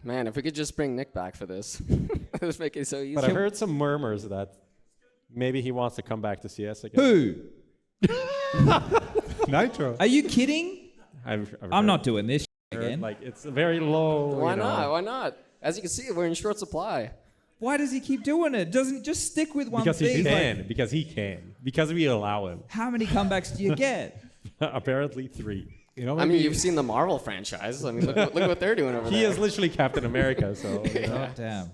Man, if we could just bring Nick back for this. It would make it so easy. But I've heard some murmurs that maybe he wants to come back to CS again. Who? Nitro. Are you kidding? I'm not doing this again. Like, it's very low. Why not? Why not? As you can see, we're in short supply. Why does he keep doing it? Doesn't just stick with one because thing? He can. Because he can. Because we allow him. How many comebacks do you get? Apparently 3. You know, I mean, you've seen the Marvel franchise. I mean, look what they're doing over there. He is literally Captain America, so. You know. God damn.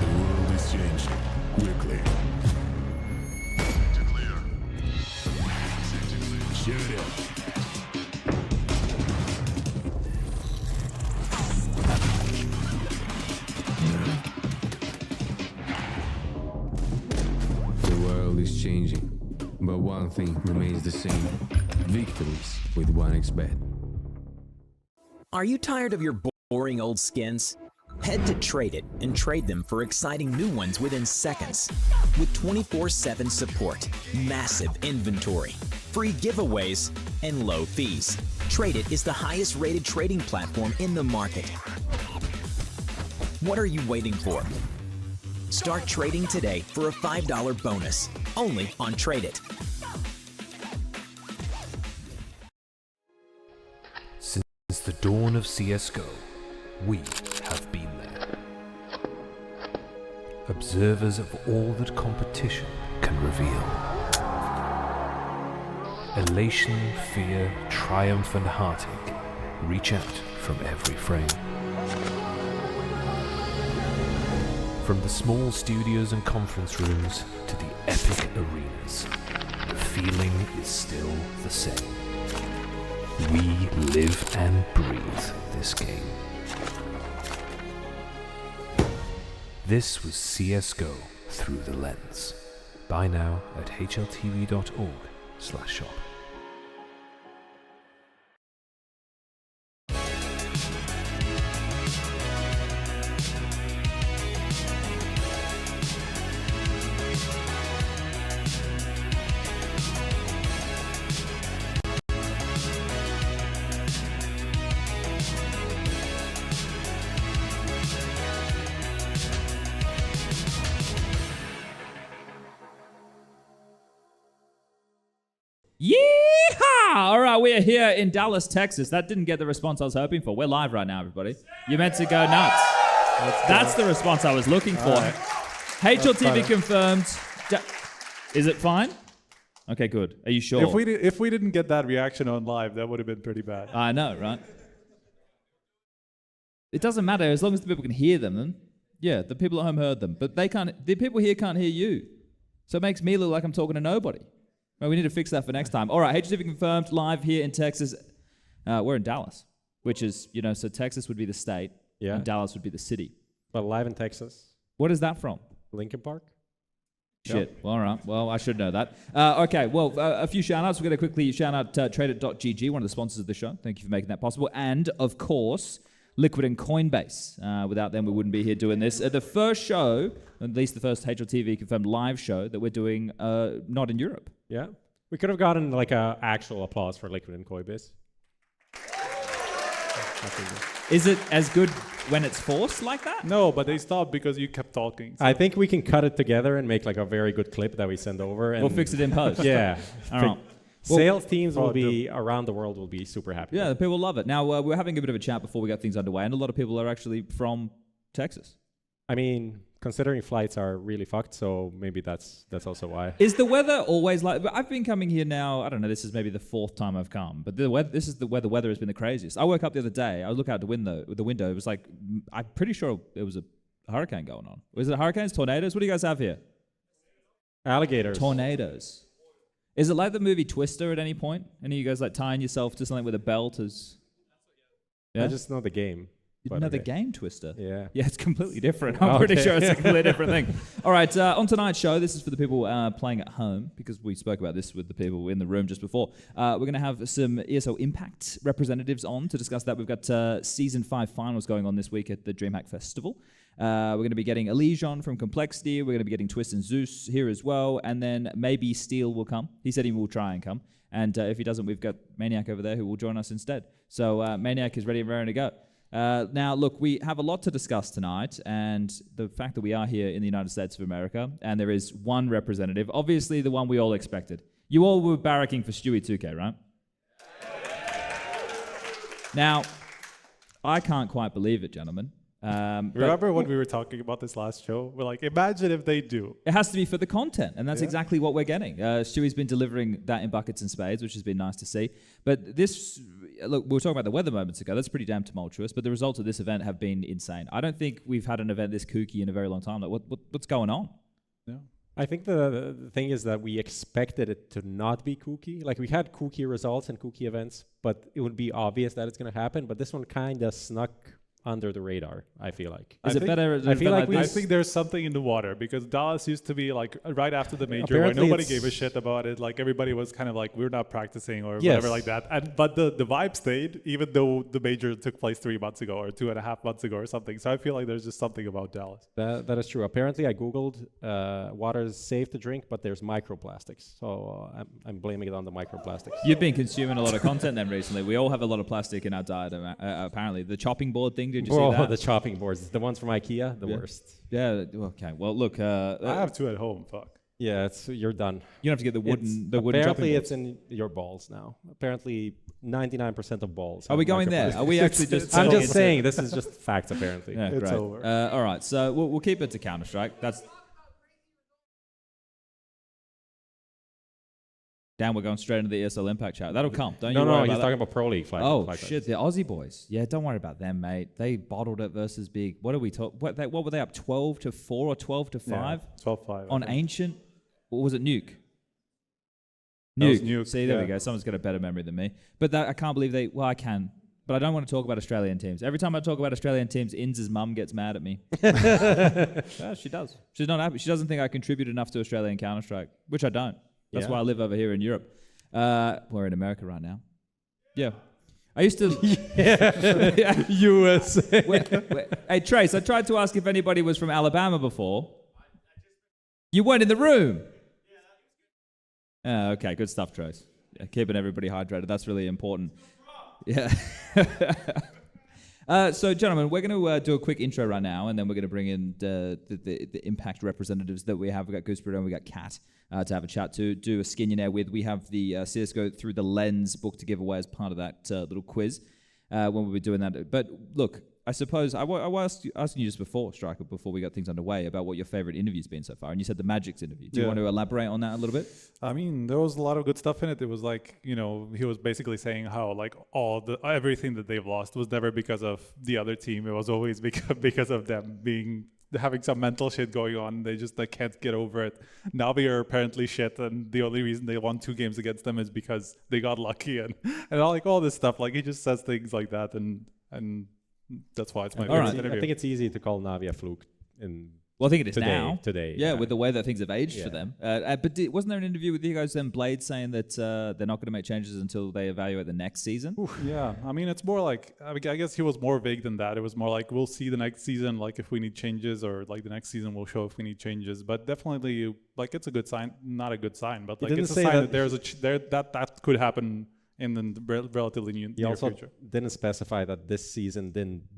The world is changing quickly. To clear. Shoot it. The world is changing, but one thing remains the same. Victories with 1xBet. Are you tired of your boring old skins? Head to Trade It and trade them for exciting new ones within seconds. With 24/7 support, massive inventory, free giveaways, and low fees. Trade It is the highest rated trading platform in the market. What are you waiting for? Start trading today for a $5 bonus, only on Trade It. Since the dawn of CSGO, we have been there. Observers of all that competition can reveal. Elation, fear, triumph and heartache reach out from every frame. From the small studios and conference rooms to the epic arenas, the feeling is still the same. We live and breathe this game. This was CSGO Through the Lens. Buy now at hltv.org/shop. Yeehaw! All right, we are here in Dallas, Texas. That didn't get the response I was hoping for. We're live right now, everybody. You're meant to go nuts. That's the response I was looking for. Right. HLTV confirmed. Is it fine? Okay, good. Are you sure? If we didn't get that reaction on live, that would have been pretty bad. I know, right? It doesn't matter as long as the people can hear them. Then, yeah, the people at home heard them, but they can't. The people here can't hear you, so it makes me look like I'm talking to nobody. Well, we need to fix that for next time. All right, HLTV confirmed live here in Texas. We're in Dallas, which is, you know, so Texas would be the state, and Dallas would be the city. But live in Texas. What is that from? Lincoln Park. Shit. Yep. Well, all right. Well, I should know that. Okay. Well, a few shout-outs. We're going to quickly shout-out Tradeit.gg, one of the sponsors of the show. Thank you for making that possible. And, of course, Liquid and Coinbase. Without them, we wouldn't be here doing this. The first show, at least the first HLTV confirmed live show that we're doing not in Europe. Yeah. We could have gotten like a actual applause for Liquid and Coinbase. Is it as good when it's forced like that? No, but they stopped because you kept talking. So. I think we can cut it together and make like a very good clip that we send over. And we'll fix it in post. Yeah. All right. Sales teams will be around the world will be super happy. Yeah, the people love it. Now, we're having a bit of a chat before we got things underway, and a lot of people are actually from Texas. I mean, considering flights are really fucked, so maybe that's also why. Is the weather always like... I've been coming here now, I don't know, this is maybe the 4th time I've come, but this is where the weather has been the craziest. I woke up the other day, I look out the window, it was like, I'm pretty sure there was a hurricane going on. Was it hurricanes, tornadoes? What do you guys have here? Alligators. Tornadoes. Is it like the movie Twister at any point? Any of you guys like tying yourself to something with a belt? Yeah? I just know the game. You But didn't know the okay. game, Twister? Yeah. Yeah, it's completely different. I'm pretty sure it's a completely different thing. All right, on tonight's show, this is for the people playing at home, because we spoke about this with the people in the room just before. We're going to have some ESL Impact representatives on to discuss that. We've got Season 5 finals going on this week at the DreamHack Festival. We're going to be getting EliGE on from Complexity. We're going to be getting Twistzz and Zeus here as well. And then maybe Steel will come. He said he will try and come. And if he doesn't, we've got Maniac over there who will join us instead. So Maniac is ready and raring to go. Now, look, we have a lot to discuss tonight, and the fact that we are here in the United States of America, and there is one representative, obviously the one we all expected. You all were barracking for Stewie 2K, right? Now, I can't quite believe it, gentlemen. Remember when we were talking about this last show? We're like, imagine if they do. It has to be for the content, and that's exactly what we're getting. Stewie's been delivering that in buckets and spades, which has been nice to see. But this, look, we were talking about the weather moments ago. That's pretty damn tumultuous, but the results of this event have been insane. I don't think we've had an event this kooky in a very long time. Like, what's going on? Yeah. I think the thing is that we expected it to not be kooky. Like, we had kooky results and kooky events, but it would be obvious that it's going to happen. But this one kind of snuck under the radar, I feel like. Is it better? I feel like I think there's something in the water, because Dallas used to be like right after the major where Apparently nobody it's- gave a shit about it. Like everybody was kind of like, we're not practicing or Yes. whatever like that. But the vibe stayed, even though the major took place 3 months ago or 2.5 months ago or something. So I feel like there's just something about Dallas. That is true. Apparently, I Googled water is safe to drink, but there's microplastics. So I'm blaming it on the microplastics. You've been consuming a lot of content then recently. We all have a lot of plastic in our diet, apparently. The chopping board thing, did you see that? The chopping boards, the ones from IKEA, the worst. Yeah, okay. Well, look. I have 2 at home. Fuck. Yeah, you're done. You don't have to get the wooden chopping Apparently, boards. it's in your balls now. Apparently, 99% of balls. Are have we going there? microplastics. Are we actually just... I'm selling just into- saying, this is just facts, apparently. Yeah, It's great. over. All right, so we'll keep it to Counter-Strike. That's... Damn, we're going straight into the ESL Impact chat. That'll come. Don't you No, worry he's about talking that. about Pro League. Oh, shit, the Aussie boys. Yeah, don't worry about them, mate. They bottled it versus Big. What are we talking... What were they up, 12-4 or 12-5? Yeah, 12-5. On Ancient? Or was it Nuke? That was Nuke, See, there we yeah. go. Someone's got a better memory than me. But I can't believe they... Well, I can. But I don't want to talk about Australian teams. Every time I talk about Australian teams, Inz's mum gets mad at me. Yeah, she does. She's not happy. She doesn't think I contribute enough to Australian Counter-Strike, which I don't. That's Yeah. why I live over here in Europe. We're in America right now. Yeah. I used to... Yeah. USA. Hey, Trace, I tried to ask if anybody was from Alabama before. You weren't in the room. Okay, good stuff, Trace. Yeah, keeping everybody hydrated. That's really important. Yeah. So, gentlemen, we're going to do a quick intro right now, and then we're going to bring in the Impact representatives that we have. We've got GooseBreeder and we've got Cat to have a chat to, do a Skinionaire with. We have the CSGO Through the Lens book to give away as part of that little quiz when we'll be doing that. But look, I suppose I was asking you just before, Striker, before we got things underway, about what your favorite interview's been so far. And you said the Magic's interview. Do you want to elaborate on that a little bit? I mean, there was a lot of good stuff in it. It was like, he was basically saying how like everything that they've lost was never because of the other team. It was always because of them having some mental shit going on. They just can't get over it. NAVI are apparently shit, and the only reason they won 2 games against them is because they got lucky and like all this stuff. Like, he just says things like that, and that's why it's my favorite interview. I think it's easy to call Navi a fluke. Well, I think it is Today, now. today, Yeah, yeah. with the way that things have aged for Yeah. them. But wasn't there an interview with you guys then, Blade, saying that they're not going to make changes until they evaluate the next season? Yeah, I mean, it's more like, I guess he was more vague than that. It was more like, we'll see the next season, like if we need changes, or like the next season will show if we need changes. But definitely, like, it's a good sign, not a good sign, but like it's a sign that there's that could happen in the relatively He near also future. didn't specify that this season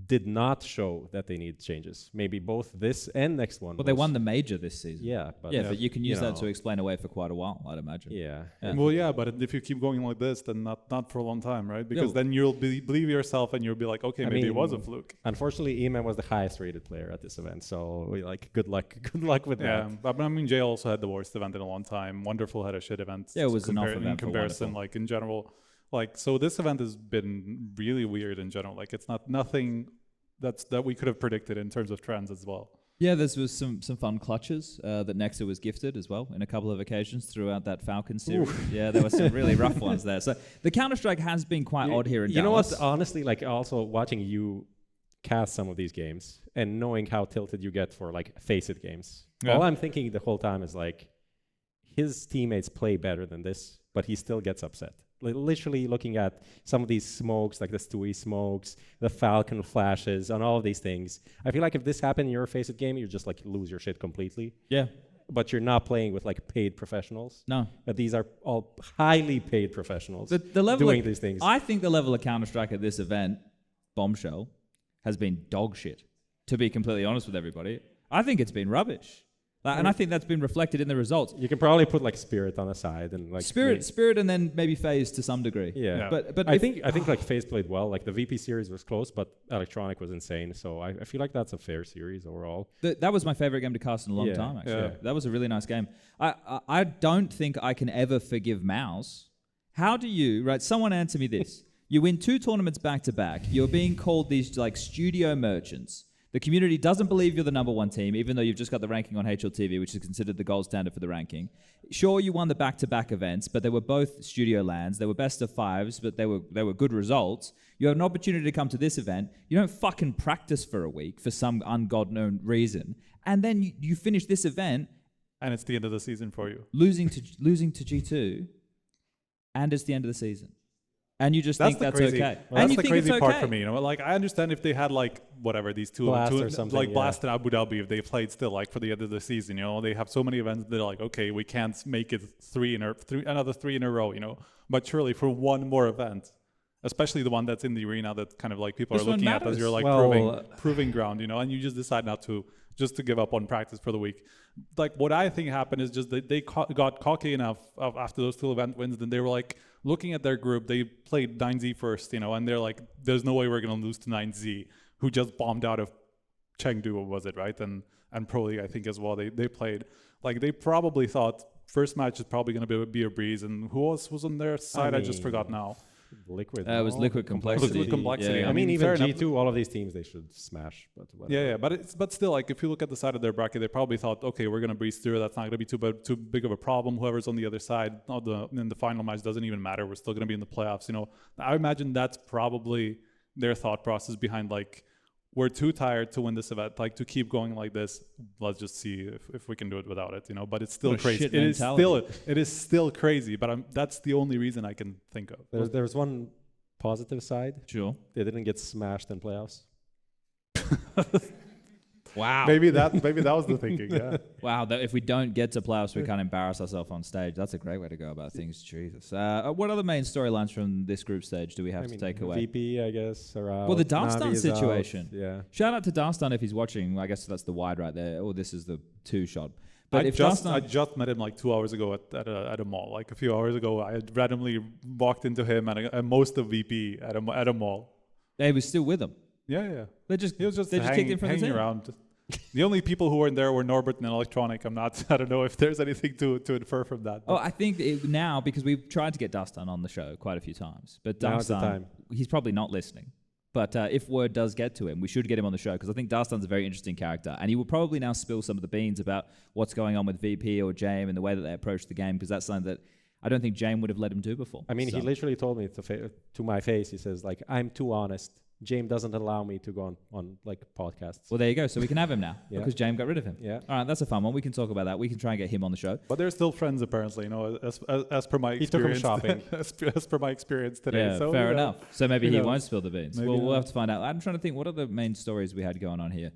did not show that they need changes. Maybe both this and next one. Well, they won the major this season. Yeah, but But you can use that to know. explain away for quite a while, I'd imagine. Yeah. Well, yeah, but if you keep going like this, then not for a long time, right? Because then you'll believe yourself, and you'll be like, okay, maybe it was a fluke. Unfortunately, EMM was the highest rated player at this event, so good luck with Yeah, that. but I mean, Jay also had the worst event in a long time. Wonderful had a shit event. Yeah, it was an off event in for comparison, Wonderful. like in general. Like, so this event has been really weird in general. Like, it's nothing that we could have predicted in terms of trends as well. Yeah, there was some fun clutches that Nexa was gifted as well in a couple of occasions throughout that Falcon series. Yeah, there were some really rough ones there. So the Counter-Strike has been quite odd here in You know Dallas. what? Honestly, like also watching you cast some of these games and knowing how tilted you get for like Face-It games. Yeah. All I'm thinking the whole time is like, his teammates play better than this, but he still gets upset. Literally looking at some of these smokes, like the Stewie smokes, the Falcon flashes, and all of these things. I feel like if this happened in your Face-It game, you just like lose your shit completely. Yeah. But you're not playing with like paid professionals. No. But these are all highly paid professionals The level doing of, these things. I think the level of Counter-Strike at this event, Bombshell, has been dog shit, to be completely honest with everybody. I think it's been rubbish. And I think that's been reflected in the results. You can probably put like Spirit on the side and like Spirit, and then maybe FaZe to some degree. Yeah. But I think like FaZe played well. Like the VP series was close, but Electronic was insane. So I feel like that's a fair series overall. That was my favorite game to cast in a long time, actually. Yeah. That was a really nice game. I don't think I can ever forgive Mouse. How do you, right, someone answer me this. You win 2 tournaments back to back. You're being called these like studio merchants. The community doesn't believe you're the number 1 team, even though you've just got the ranking on HLTV, which is considered the gold standard for the ranking. Sure, you won the back-to-back events, but they were both studio lands. They were best of 5s, but they were good results. You have an opportunity to come to this event. You don't fucking practice for a week for some ungod-known reason. And then you finish this event. And it's the end of the season for you. Losing to G2, and it's the end of the season. And you just think that's okay. Well, and that's you the think crazy it's part okay. for me. You know, like I understand if they had like whatever these two Blast or something, like yeah. Blast and Abu Dhabi, if they played still like for the end of the season. You know, they have so many events. They're like, okay, we can't make it another three in a row. You know, but surely for one more event, especially the one that's in the arena that kind of like people This are one looking at as matters. your like proving ground. You know, and you just decide not to. Just to give up on practice for the week. Like what I think happened is just that they got cocky enough after those 2 event wins. Then they were like looking at their group. They played 9Z first, you know, and they're like, "There's no way we're gonna lose to 9Z, who just bombed out of Chengdu, was it right? And Pro League, I think as well. They played like they probably thought first match is probably gonna be a breeze. And who else was on their side? I just forgot now. Liquid. It was Liquid Complexity. Liquid Complexity. Yeah. I mean, even fair enough. G2, all of these teams, they should smash. But whatever. Yeah, but still, like if you look at the side of their bracket, they probably thought, okay, we're gonna breeze through. That's not gonna be too big of a problem. Whoever's on the other side, in the final match doesn't even matter. We're still gonna be in the playoffs. You know, I imagine that's probably their thought process behind like, we're too tired to win this event. Like to keep going like this, let's just see if we can do it without it. You know, but it's still What a crazy. shit It is mentality. still crazy. But that's the only reason I can think of. There's one positive side. Sure. They didn't get smashed in playoffs. Wow. Maybe that was the thinking. Yeah. Wow, if we don't get to playoffs, we can't embarrass ourselves on stage. That's a great way to go about things. Jesus. What other main storylines from this group stage do we have to take away? VP, I guess, are out. Well, the Navi dastan is out. situation. Yeah. Shout out to dastan if he's watching. I guess that's the wide right there. Oh, this is the 2 shot. But I if just dastan, met him like 2 hours ago at a mall. Like a few hours ago, I had randomly walked into him and most of VP at a mall. they was still with him. Yeah. They just He was just kicked him from the hanging team. around. The only people who weren't there were Norbert and Electronic. I don't know if there's anything to infer from that. Oh, I think now, because we've tried to get dastan on the show quite a few times, but Now's the dastan, time. he's probably not listening. But if word does get to him, we should get him on the show because I think dastan's a very interesting character, and he will probably now spill some of the beans about what's going on with VP or Jame and the way that they approach the game, because that's something that I don't think Jame would have let him do before. I mean, So- he literally told me to my face, he says, like, I'm too honest. James doesn't allow me to go on like podcasts. Well, there you go. So we can have him now Yeah. because Jame got rid of him. Yeah. All right, that's a fun one. We can talk about that. We can try and get him on the show. But they're still friends apparently. You know, as per my He took him experience. shopping. as per my experience today. Yeah, So, fair you know, enough. So maybe who he knows? won't spill the beans. Maybe We'll not. have to find out. I'm trying to think, what are the main stories we had going on here?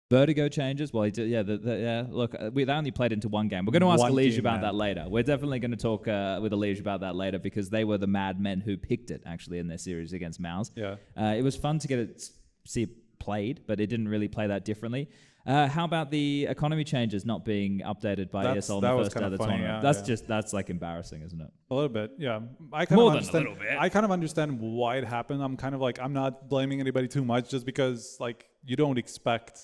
Vertigo changes. Well, he did, yeah. Look, they only played into 1 game. We're going to ask One EliGE team, about man. that later. We're definitely going to talk with EliGE about that later because they were the mad men who picked it actually in their series against Mouse. Yeah. It was fun to get it see it played, but it didn't really play that differently. How about the economy changes not being updated by ESL in that the was first day kinda of the funny, tournament? yeah, That's like embarrassing, isn't it? A little bit, yeah. I kind More of than a understand. little bit. I kind of understand why it happened. I'm kind of like, I'm not blaming anybody too much, just because like you don't expect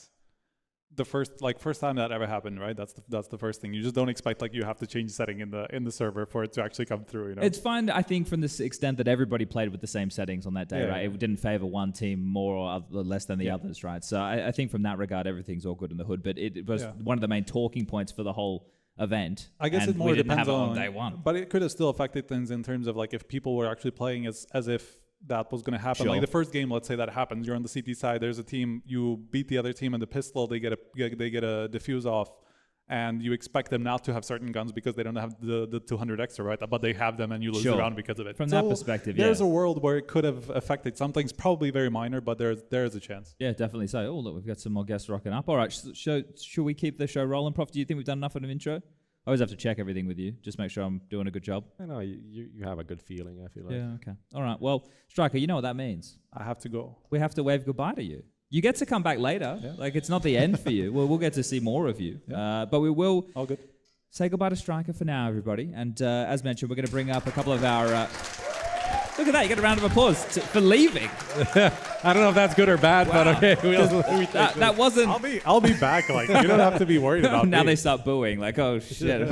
the first time that ever happened, right? That's the first thing. You just don't expect like you have to change setting in the server for it to actually come through. You know, It's fine, I think, from this extent that everybody played with the same settings on that day, Yeah. right? It didn't favor one team more or less than the others, right? So I think from that regard, everything's all good in the hood. But it was one of the main talking points for the whole event. I guess and it more we didn't depends have it on on day one. But it could have still affected things in terms of like if people were actually playing as if that was going to happen. Sure. Like the first game, let's say that happens. You're on the CT side. There's a team. You beat the other team in the pistol. They get a diffuse off, and you expect them not to have certain guns because they don't have the 200 extra, right? But they have them, and you lose the round because of it. From that perspective, there's a world where it could have affected something. Probably very minor, but there's a chance. Yeah, definitely so. Oh, look, we've got some more guests rocking up. All right, should we keep the show rolling, Prof? Do you think we've done enough of an intro? I always have to check everything with you, just make sure I'm doing a good job. I know you have a good feeling, I feel like. Yeah, okay. All right, well, Striker, you know what that means. I have to go. We have to wave goodbye to you. You get to come back later. Yeah. Like, it's not the end for you. We'll get to see more of you. Yeah. But we will all good. Say goodbye to Striker for now, everybody. And as mentioned, we're going to bring up a couple of our... Look at that, you get a round of applause for leaving. I don't know if that's good or bad, but okay. That wasn't... I'll be back. Like, you don't have to be worried about now me. they start booing. Like, oh, shit.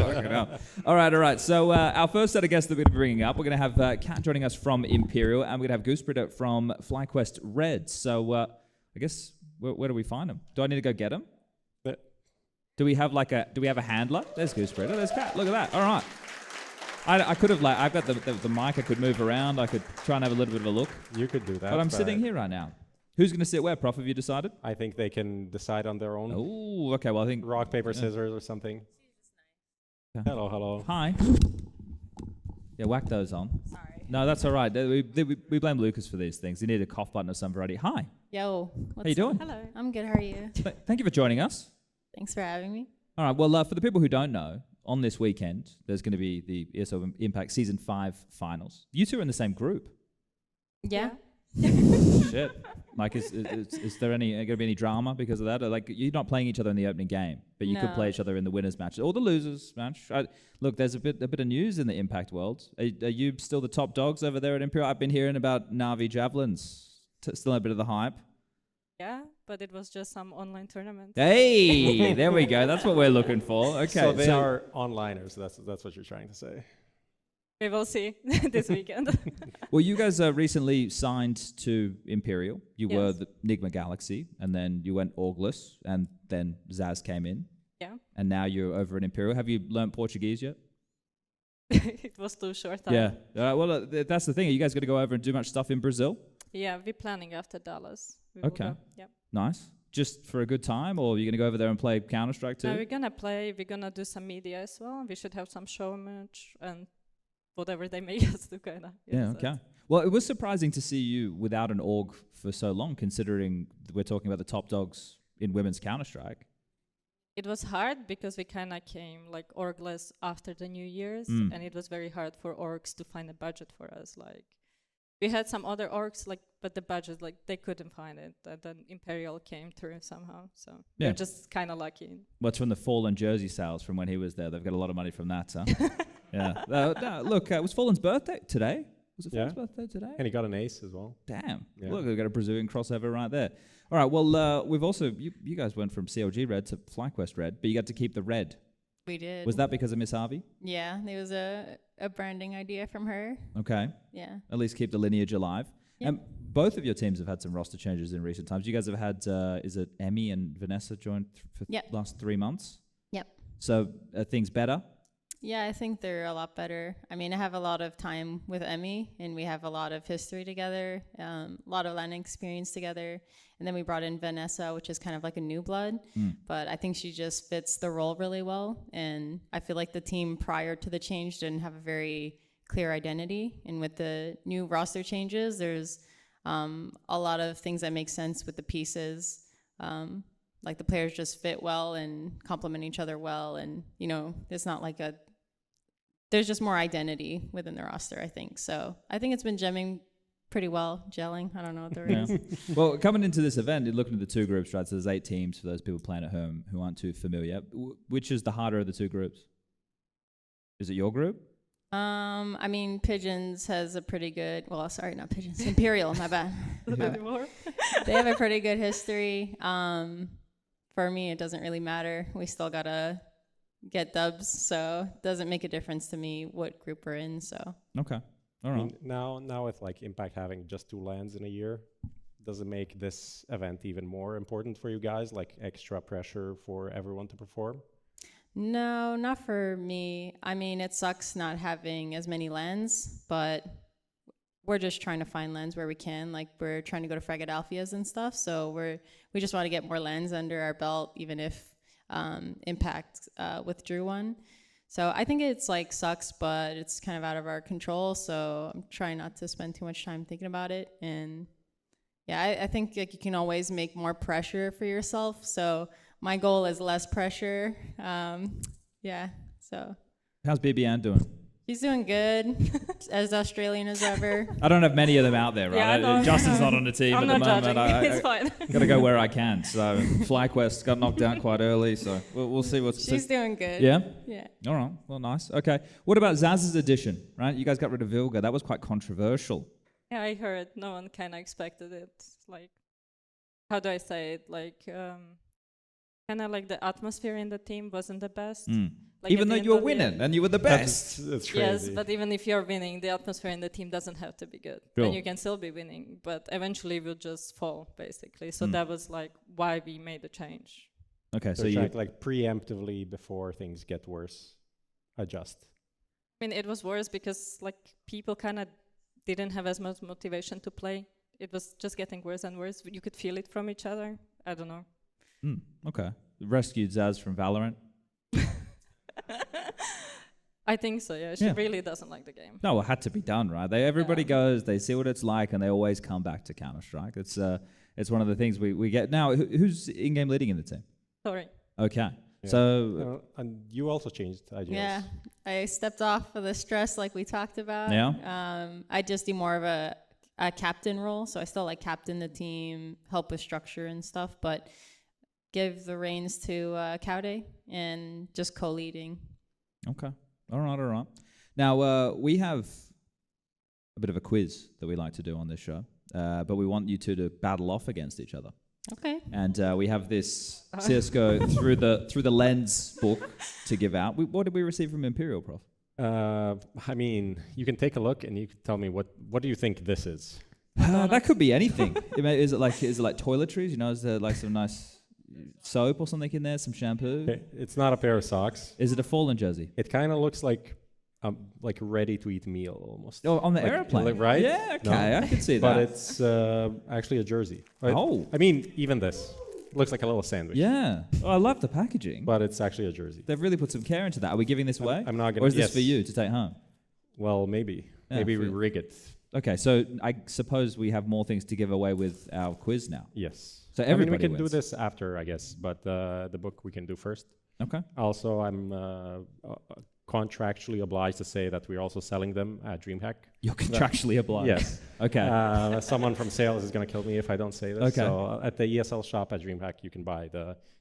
All right. So our first set of guests that we're going to be bringing up, we're going to have Kat joining us from Imperial, and we're going to have GooseBreeder from FlyQuest Red. So I guess, where do we find them? Do I need to go get them? Do we have a handler? There's GooseBreeder. There's Kat. Look at that. All right. I could have, I've got the mic. I could move around. I could try and have a little bit of a look. You could do that. But I'm sitting here right now. Who's going to sit where, Prof? Have you decided? I think they can decide on their own. Oh, okay. Well, I think... Rock, paper, scissors or something. Okay. Hello. Hi. Yeah, whack those on. Sorry. No, that's all right. We blame Lucas for these things. He needed a cough button of some variety. Hi. Yo. How you doing? Hello. I'm good. How are you? Thank you for joining us. Thanks for having me. All right. Well, for the people who don't know, on this weekend, there's going to be the ES of Impact Season 5 finals. You two are in the same group. Yeah. Shit. Like, is there going to be any drama because of that? Or like, you're not playing each other in the opening game, but you could play each other in the winners match or the losers match. Look, there's a bit of news in the Impact world. Are you still the top dogs over there at Imperial? I've been hearing about NAVI javelins. Still a bit of the hype. Yeah, but it was just some online tournament. Hey, there we go. That's what we're looking for. Okay, so they are onliners. That's what you're trying to say. We will see this weekend. Well, you guys recently signed to Imperial. You were the Enigma Galaxy, and then you went Orgless, and then Zaz came in. Yeah. And now you're over in Imperial. Have you learnt Portuguese yet? It was too short time. Yeah. Well, that's the thing. Are you guys going to go over and do much stuff in Brazil? Yeah, we're planning after Dallas. Okay. Yep. Nice. Just for a good time, or are you going to go over there and play Counter-Strike too? No, we're going to play. We're going to do some media as well. We should have some show match and whatever they make us do, kind of. Yeah, okay. Well, it was surprising to see you without an org for so long, considering we're talking about the top dogs in women's Counter-Strike. It was hard because we kind of came like orgless after the New Year's, and it was very hard for orgs to find a budget for us. Like, we had some other orgs, like, but the budget, like, they couldn't find it. And then Imperial came through somehow. So we're just kind of lucky. What's from the Fallen jersey sales from when he was there? They've got a lot of money from that, huh? Yeah. No, look, it was Fallen's birthday today. Was it Fallen's birthday today? And he got an ace as well. Damn. Yeah. Look, we've got a Brazilian crossover right there. All right, well, we've also, you guys went from CLG Red to FlyQuest Red, but you got to keep the red. We did. Was that because of Miss Harvey? Yeah, it was a branding idea from her. Okay. Yeah. At least keep the lineage alive. Yep. And both of your teams have had some roster changes in recent times. You guys have had, is it Emmy and Vanessa joined for the last 3 months? Yep. So are things better? Yeah, I think they're a lot better. I mean, I have a lot of time with Emmy, and we have a lot of history together, a lot of landing experience together. And then we brought in Vanessa, which is kind of like a new blood. But I think she just fits the role really well. And I feel like the team prior to the change didn't have a very clear identity. And with the new roster changes, there's a lot of things that make sense with the pieces. Like the players just fit well and complement each other well. And, you know, it's not like there's just more identity within the roster, I think. So I think it's been gelling pretty well. Gelling, I don't know what the word is. Well, coming into this event, looking at the two groups, right? So there's 8 teams for those people playing at home who aren't too familiar. Which is the harder of the two groups? Is it your group? I mean, Pigeons has a pretty good, well, sorry, not Pigeons, Imperial, my bad. They have a pretty good history. For me, it doesn't really matter. We still gotta get dubs, so it doesn't make a difference to me what group we're in. So okay, all right. I mean, now with like Impact having just 2 lands in a year, does it make this event even more important for you guys? Like extra pressure for everyone to perform? No, not for me. I mean, it sucks not having as many lens, but we're just trying to find lens where we can. Like, we're trying to go to Fragadalfias and stuff, so we just want to get more lens under our belt, even if Impact withdrew one. So I think it's like sucks, but it's kind of out of our control. So I'm trying not to spend too much time thinking about it. And yeah, I think like you can always make more pressure for yourself. So my goal is less pressure. Yeah. So How's Bibian doing? she's doing good, as Australian as ever. I don't have many of them out there, right? Yeah, I know. Justin's not on the team I'm at the not moment. judging. It's fine. Got to go where I can. So FlyQuest got knocked out quite early, so we'll see what's... She's doing good. Yeah? Yeah. All right. Well, nice. Okay. What about Zaz's edition, right? You guys got rid of Vilga. That was quite controversial. Yeah, I heard. No one kind of expected it. Like, how do I say it? Like, kind of like the atmosphere in the team wasn't the best. Like Even at though the you were end of the winning and you were the best. That's crazy. Yes, but even if you're winning, the atmosphere in the team doesn't have to be good. Sure. And you can still be winning, but eventually we'll just fall, basically. So that was like why we made the change. Okay, so So you... trying to, like preemptively before things get worse, adjust. I mean, it was worse because like people kind of didn't have as much motivation to play. It was just getting worse and worse. You could feel it from each other. I don't know. Okay. Rescued Zaz from Valorant. I think so, yeah. She really doesn't like the game. No, it had to be done, right? Everybody goes, they see what it's like, and they always come back to Counter-Strike. It's one of the things we get. Now, who's in-game leading in the team? Sorry. Okay. Yeah. So... and you also changed IGLs. Yeah, I stepped off of the stress like we talked about. Yeah. I just do more of a captain role, so I still like captain the team, help with structure and stuff, but give the reins to caidaN and just co-leading. Okay. All right. Now, we have a bit of a quiz that we like to do on this show, but we want you two to battle off against each other. Okay. And we have this CSGO through the lens book to give out. What did we receive from Imperial, Prof? I mean, you can take a look and you can tell me what do you think this is? That could be anything. Is it like toiletries? You know, is there like some nice soap or something in there, some shampoo? It's not a pair of socks. Is it a Fallen jersey? It kind of looks like ready-to-eat meal almost. Oh, on the Like, airplane, right? Yeah, okay, No. I can see that. But it's actually a jersey. Oh. I mean, even this looks like a little sandwich. Yeah. Oh, I love the packaging. But it's actually a jersey. They've really put some care into that. Are we giving this away? I'm not going to. Or is this for you to take home? Well, maybe. Yeah, maybe we for- rig it. Okay, so I suppose we have more things to give away with our quiz now. Yes. So I mean, we everybody can wins. do this after, I guess, but the book we can do first. Okay. Also, I'm contractually obliged to say that we're also selling them at DreamHack. You're contractually obliged. Yes. Okay. Someone from sales is going to kill me if I don't say this. Okay. So at the ESL shop at DreamHack, you can buy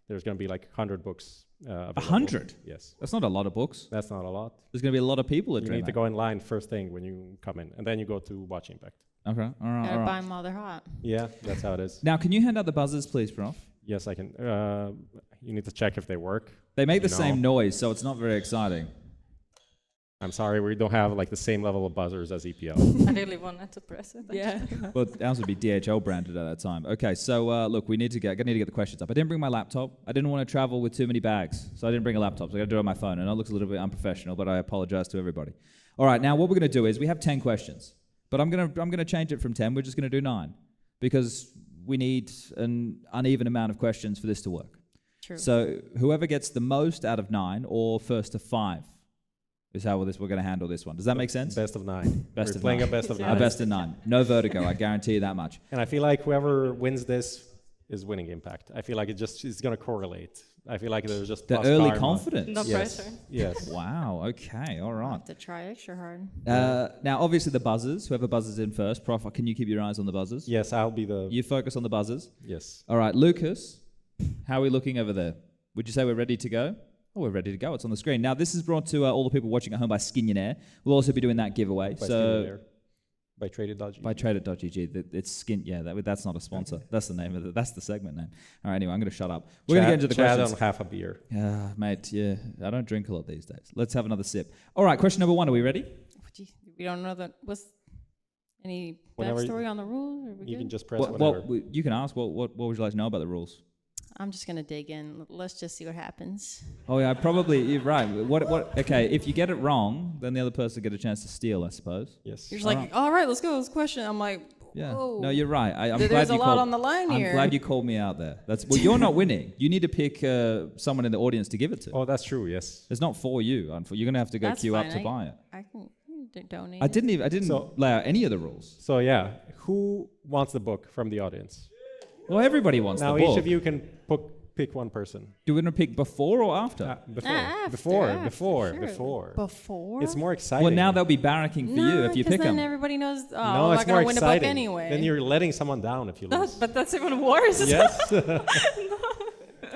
there's going to be like 100 books. 100? Yes. That's not a lot of books. That's not a lot. There's going to be a lot of people at You DreamHack. need to go in line first thing when you come in, and then you go to Watch Impact. Okay. All right. Gotta All buy right. them while they're hot. Yeah, that's how it is. Now, can you hand out the buzzers, please, Prof? Yes, I can. You need to check if they work. They make the No. same noise, so it's not very exciting. I'm sorry, we don't have like the same level of buzzers as EPL. I really wanted to press it. Yeah. Well, ours would be DHL branded at that time. Okay, so look, I need to get the questions up. I didn't bring my laptop. I didn't want to travel with too many bags, so I didn't bring a laptop. So I got to do it on my phone, and it looks a little bit unprofessional, but I apologize to everybody. All right, now what we're going to do is we have 10 questions, but I'm gonna change it from 10. We're just going to do 9 because we need an uneven amount of questions for this to work. True. So whoever gets the most out of 9 or first to 5 is how we're going to handle this one. Does that make sense? Best of 9. Best We're of playing 9. a best of A 9. best of 9. No vertigo, I guarantee you that much. And I feel like whoever wins this is winning Impact. I feel like it's going to correlate. I feel like there's just The plus early karma. confidence. No Yes. pressure. Yes. Wow, okay, all I'll right. have to try extra hard. Now, obviously the buzzers, whoever buzzes in first. Prof, can you keep your eyes on the buzzers? Yes, I'll be the. You focus on the buzzers. Yes. All right, Lucas, how are we looking over there? Would you say we're ready to go? Oh, we're ready to go. It's on the screen. Now, this is brought to all the people watching at home by Skinionaire. We'll also be doing that giveaway. By So Skinionaire. By Traded.gg. by tradeit.gg. It's Skin. Yeah, that's not a sponsor. That's the name of it. That's the segment name. All right, anyway, I'm going to shut up. We're going to get into the Chad questions. on half a beer. Yeah, mate, yeah. I don't drink a lot these days. Let's have another sip. All right, question number 1. Are we ready? We don't know what's any Whenever backstory on the rules? Are we You good? can just press What, whatever. you can ask. What would you like to know about the rules? I'm just gonna dig in. Let's just see what happens. Oh yeah, you're right. Okay, if you get it wrong, then the other person get a chance to steal, I suppose. Yes. You're just like, all right, let's go. This question. I'm like, Yeah. whoa. No, you're right. I'm glad There's you a lot called, on the line here. I'm glad you called me out there. Well, you're not winning. You need to pick someone in the audience to give it to. Oh, that's true. Yes. It's not for you. You're gonna have to go That's queue up fine. to buy it. I can donate. I didn't lay out any of the rules. So yeah, who wants the book from the audience? Well, everybody wants Now the book. each of you can pick one person. Do we want to pick before or after? Before. Before? It's more exciting. Well, now they'll be barracking for you if you pick then them. everybody knows. Oh, no, I'm it's not more gonna win exciting. a book anyway. Then you're letting someone down if you lose. But that's even worse. Yes.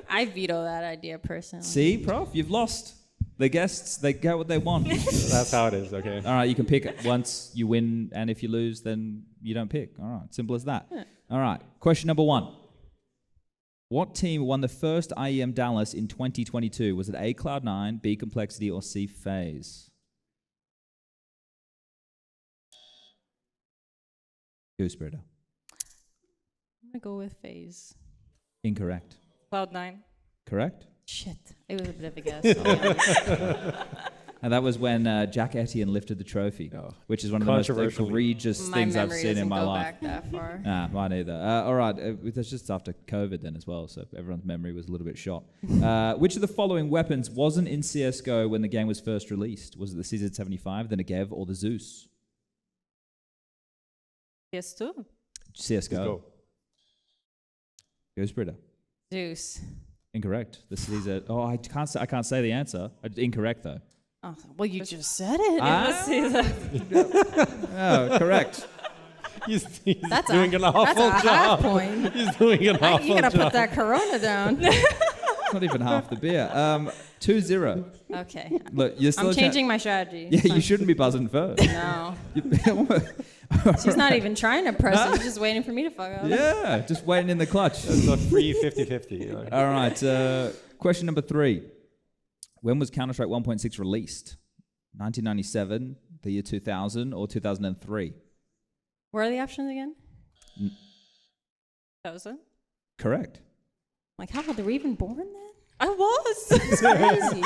I veto that idea personally. See, Prof, you've lost. The guests, they get what they want. That's how it is. Okay. All right, you can pick once you win, and if you lose, then you don't pick. All right, simple as that. Yeah. All right, question number 1. What team won the first IEM Dallas in 2022? Was it A, Cloud9, B, Complexity, or C, FaZe? GooseBreeder. I'm gonna go with FaZe. Incorrect. Cloud9. Correct? Shit, it was a bit of a guess. And that was when Jack Etienne lifted the trophy, which is one of the most egregious things I've seen in my life. My memory doesn't go back that far. Nah, mine either. All right, that's just after COVID then as well, so everyone's memory was a little bit shot. Which of the following weapons wasn't in CSGO when the game was first released? Was it the CZ75, the Negev, or the Zeus? PS2. CSGO. GooseBreeder. Zeus. Incorrect. The CZ. Oh, I can't say the answer. Incorrect though. Oh, well, you just said it. Oh, correct. He's That's doing an awful that's a job. half point. He's doing an awful job. You gotta put that Corona down. Not even half the beer. 2-0. Okay. Look, you're still I'm changing my strategy. Yeah, you shouldn't be buzzing first. No. She's not even trying to press it. She's just waiting for me to fuck up. Yeah, just waiting in the clutch. That's not free 50-50. All right. Question number 3. When was Counter-Strike 1.6 released? 1997, the year 2000, or 2003? Where are the options again? 2000. Correct. Like, how old? Were we even born then? I was. It's crazy.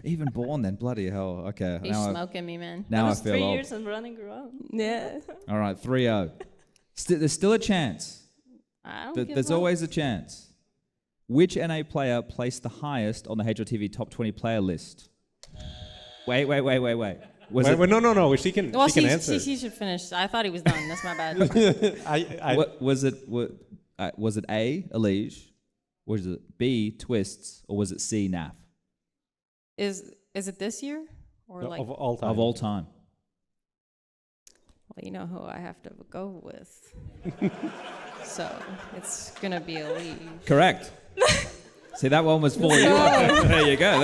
Even born then, bloody hell. Okay. He's smoking me, man. Now I was feel 3 old. years and running around. Yeah. All right, 3-0. There's still a chance. I don't There's always a chance. Which NA player placed the highest on the HLTV top 20 player list? Wait. No. She can answer. He should finish. I thought he was done. That's my bad. Was it A, EliGE? Was it B, Twistzz? Or was it C, NAV? Is it this year? Or like of all time? Of all time. Well, you know who I have to go with. So it's gonna be EliGE. Correct. See, that one was for you. There you go.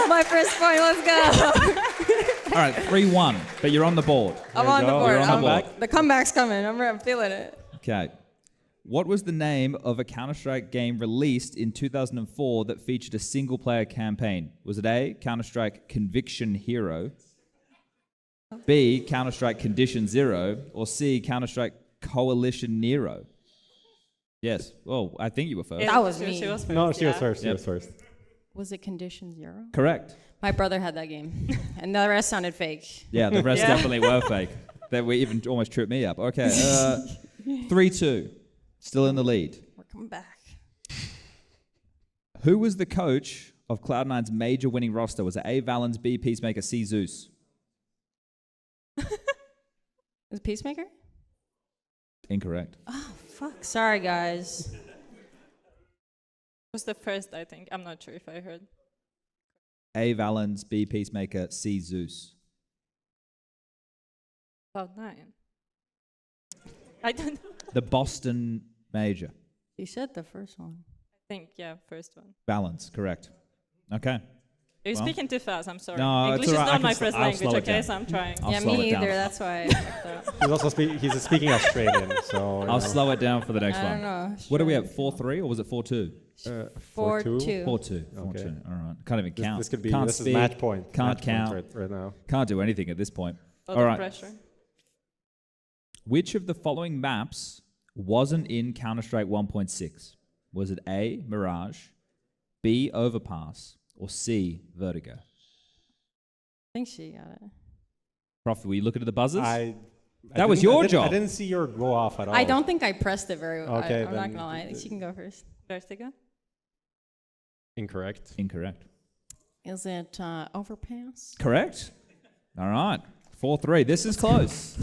My first point, let's go. All right, 3-1, but you're on the board. I'm on the board. You're on the board. The comeback's coming. I'm feeling it. Okay. What was the name of a Counter-Strike game released in 2004 that featured a single-player campaign? Was it A, Counter-Strike Conviction Hero, B, Counter-Strike Condition Zero, or C, Counter-Strike Coalition Nero? Yes. Well, I think you were first. That was me. She was first. No, she was yeah. first. She Yep. was first. Was it Condition Zero? Correct. My brother had that game, and the rest sounded fake. Yeah, the rest Yeah. definitely were fake. They were even almost tripped me up. Okay, 3-2. Still in the lead. We're coming back. Who was the coach of Cloud9's major winning roster? Was it A, Valens, B, Peacemaker, C, Zeus? Is it Peacemaker? Incorrect. Oh, fuck. Sorry, guys. It was the first, I think. I'm not sure if I heard. A, Valens, B, Peacemaker, C, Zeus. Cloud9. I don't know. The Boston major. You said the first one. I think, yeah, first one. Balance, correct. Okay. You're Well. speaking too fast, I'm sorry. No, English it's is all right. I not can my sl- first I'll slow language, it okay, down. so I'm trying. I'll Yeah, slow me it down. either. That's why I fucked up. He's also he's speaking Australian, so I'll slow it down for the next I one. don't know. What are we at? 4-3 or was it 4-2? 4-2. 4-2. Okay. 4-2. All right. Can't even count. This could be Can't this speak. is match point. Can't Match count. point right now. Can't do anything at this point. A lot All of right. pressure. Which of the following maps wasn't in Counter-Strike 1.6? Was it A, Mirage, B, Overpass, or C, Vertigo? I think she got it. Prof, were you looking at the buzzers? That was your job. I didn't see your go off at all. I don't think I pressed it very well. Okay, I'm not then gonna lie. She can go first. Vertigo? Incorrect. Incorrect. Is it Overpass? Correct. All right. 4-3. This is close.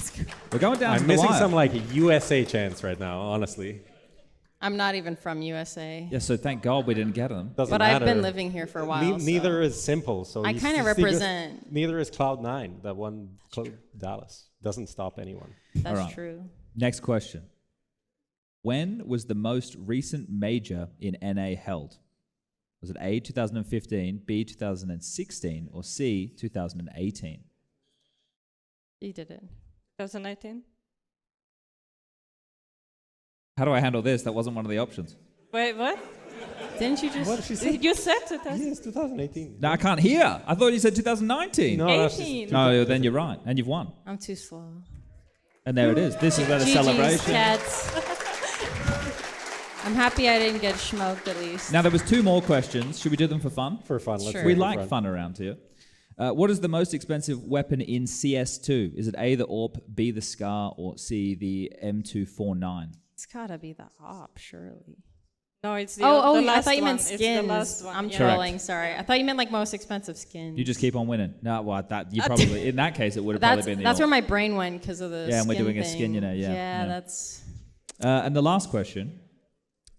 We're going down to I'm the missing wire. some like USA chants right now, honestly. I'm not even from USA. Yeah, so thank God we didn't get them. Doesn't But matter. I've been living here for a while. Neither is Simple. So I you kind of still represent. Neither is Cloud9, that one Dallas. Doesn't stop anyone. That's All right. true. Next question. When was the most recent major in NA held? Was it A, 2015, B, 2016, or C, 2018? You did it. 2018? How do I handle this? That wasn't one of the options. Wait, what? Didn't you just? What did she say? You said 2018. Yes, 2018. No, I can't hear. I thought you said 2019. No, that's just 18. No, then you're right. And you've won. I'm too slow. And there it is. This is where the GG's, celebration. cats. I'm happy I didn't get smoked at least. Now, there was 2 more questions. Should we do them for fun? For fun. Let's Sure. do We it for like fun around here. What is the most expensive weapon in CS2? Is it A, the AWP, B, the SCAR, or C, the M249? It's gotta be the op, surely. No, it's the The I last thought you one. meant It's the skins. last one. I'm yeah. trolling. Sorry, I thought you meant like most expensive skins. You just keep on winning. No, well, that you probably in that case it would have probably been the That's AWP. where my brain went because of the Yeah, and we're skin doing a thing. Skinionaire, yeah, Yeah, yeah. that's. And the last question: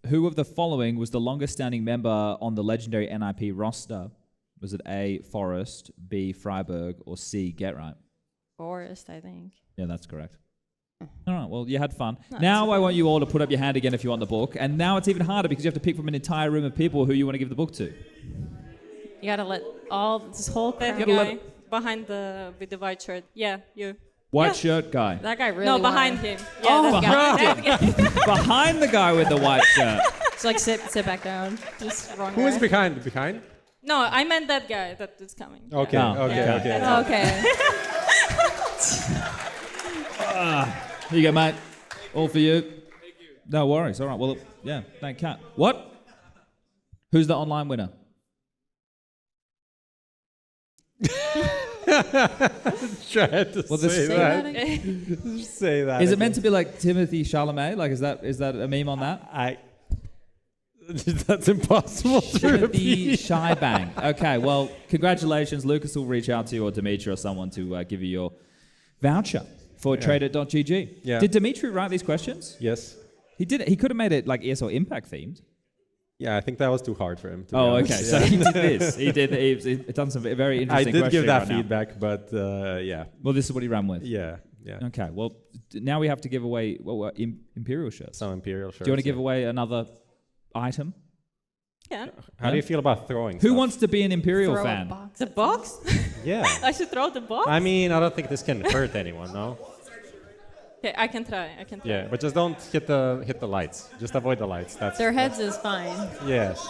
who of the following was the longest-standing member on the legendary NIP roster? Was it A, Forrest, B, Freiberg, or C, Getright? Forest, I think. Yeah, that's correct. All right, well, you had fun. No, Now it's I okay. want you all to put up your hand again if you want the book. And now it's even harder because you have to pick from an entire room of people who you want to give the book to. You gotta let all this whole That crowd. guy behind with the white shirt. Yeah, you. White Yeah. shirt guy. That guy really. No, wanted- behind him. Yeah, Oh, that guy. Behind the guy with the white shirt. It's like sit back down. Just wrong. Who is guy. behind? Behind? No, I meant that guy that is coming. Okay, Oh, okay, okay. okay. Okay. Here you go, mate. All for you. No worries. All right. Well, yeah. Thank Cat. What? Who's the online winner? Tried to Well, this- say Say that. again. Say that. Is it again. meant to be like Timothy Chalamet? Like, is that a meme on that? That's impossible to Timothy repeat. Shybang. Okay. Well, congratulations. Lucas will reach out to you or Dimitri or someone to give you your voucher for trader.gg. Yeah. Did Dimitri write these questions? Yes. He did. He could have made it like ESL Impact themed. Yeah, I think that was too hard for him. To be Oh, honest. okay. Yeah. So he did this. He did. He done some very I interesting. did give questioning that right now. feedback, but yeah, Well, this is what he ran with. yeah. Okay. Well, now we have to give away Imperial shirts. Some Imperial shirts. Do you want to give yeah. away another item? Yeah. How do you feel about throwing? Who stuff? wants to be an Imperial Throw a fan? box The at box? Yeah. I should throw the box? I mean, I don't think this can hurt anyone, no? Okay, I can try. Yeah, but just don't hit the lights. Just avoid the lights. That's Their heads is fine. Yes.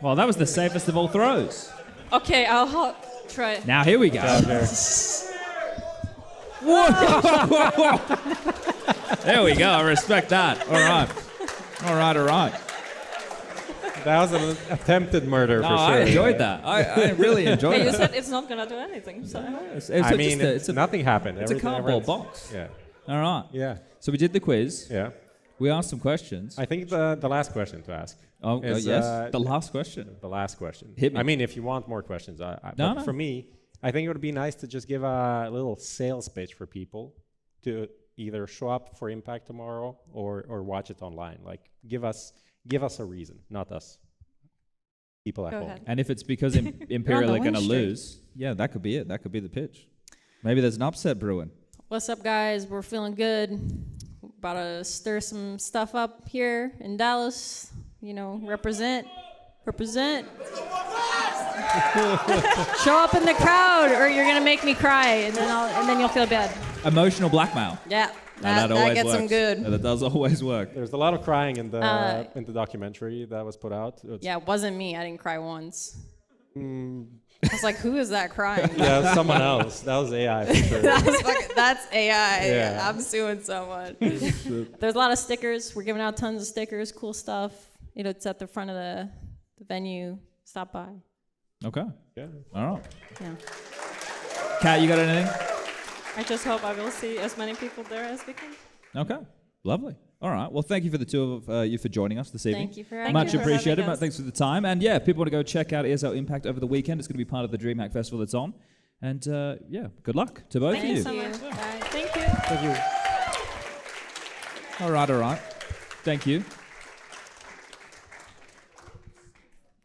Well, that was the safest of all throws. Okay, I'll try. Now here we go. There we go. I respect that. All right. All right. All right. That was an attempted murder No, for sure. I enjoyed that. I really enjoyed Hey, you that. said it's not gonna do anything, so. I mean, nothing happened. It's a Everything- cardboard everything- box. Yeah. All right. Yeah. So we did the quiz. Yeah. We asked some questions. I think the last question to ask. Oh, is, yes. The last question. The last question. Hit me. I mean, if you want more questions, No, but no. for me, I think it would be nice to just give a little sales pitch for people to either show up for Impact tomorrow or watch it online. Like, give us a reason, not us. People at Go home. ahead. And if it's because Imperial the are going to win streak. lose, yeah, that could be it. That could be the pitch. Maybe there's an upset brewing. What's up, guys? We're feeling good. About to stir some stuff up here in Dallas. You know, represent. Show up in the crowd, or you're gonna make me cry, and then you'll feel bad. Emotional blackmail. Yeah, No, that always gets them works. good. No, that does always work. There's a lot of crying in the Uh, documentary that was put out. It's- Yeah, it wasn't me. I didn't cry once. I was like, who is that crying? Yeah, someone else. That was AI for sure. That's AI. Yeah. I'm suing someone. There's a lot of stickers. We're giving out tons of stickers, cool stuff. You know, it's at the front of the venue. Stop by. Okay. Yeah. All right. Yeah. Kat, you got anything? I just hope I will see as many people there as we can. Okay. Lovely. All right. Well, thank you for the two of you for joining us this evening. Thank you for having Much us. appreciated. having us. Thanks for the time. And yeah, if people want to go check out ESL Impact over the weekend, it's going to be part of the DreamHack Festival that's on. And yeah, good luck to both of Thank you. you so much. Bye. Thank you. Thank you. All right, all right. Thank you.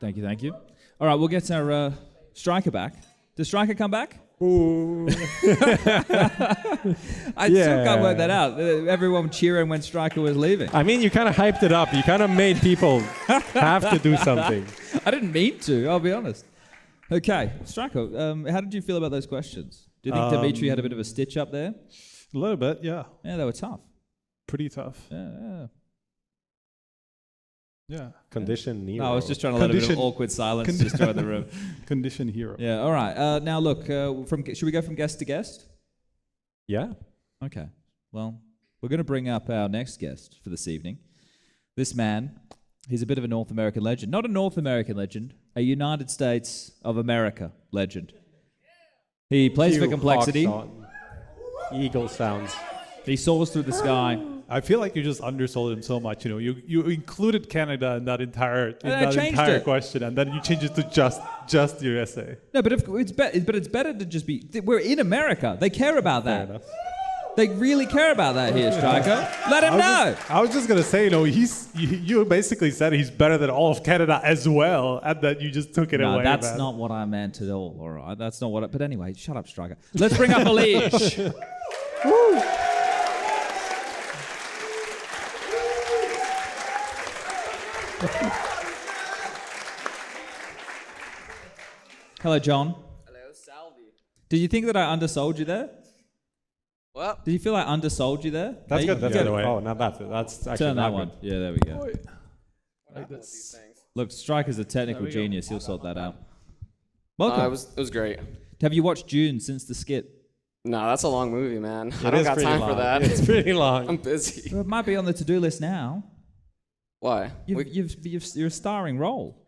Thank you, thank you. All right, we'll get our striker back. Does Striker come back? Ooh. I still can't work that out. Everyone cheering when Striker was leaving. I mean, you kind of hyped it up. You kind of made people have to do something. I didn't mean to, I'll be honest. Okay, Striker, how did you feel about those questions? Do you think Dimitri had a bit of a stitch up there? A little bit, yeah. Yeah, they were tough. Pretty tough. Yeah. Yeah. Condition Nero. No, I was just trying to let a bit of Condition- awkward silence just go in the room. Condition hero. Yeah, all right. Now look, should we go from guest to guest? Yeah. Okay. Well, we're going to bring up our next guest for this evening. This man, he's a bit of a North American legend. Not a North American legend, a United States of America legend. He plays for Complexity. Eagle sounds. He soars through the sky. I feel like you just undersold him so much. You know, you included Canada in that entire changed it. question, and then you changed it to just USA. No, but it's better to just be. We're in America. They care about that. They really care about that here, Striker. Let him know. I was just gonna say, you know, you basically said he's better than all of Canada as well, and that you just took it No, away. that's man. not what I meant at all. All right, that's not what. But anyway, shut up, Striker. Let's bring up EliGE. Woo. Hello, John. Hello, Salvi. Did you think that I undersold you there? What? Did you feel I undersold you there? That's Hey, good. That's get good. it. Oh, not bad. That's actually Turn that not one. good. Yeah, there we go. Like this. Look, Striker's a technical genius. He'll sort that out. It Welcome. was great. Have you watched June since the skit? No, that's a long movie, man. I It don't is got pretty time long. for that. It's pretty long. I'm busy. Well, it might be on the to-do list now. Why? You're a starring role.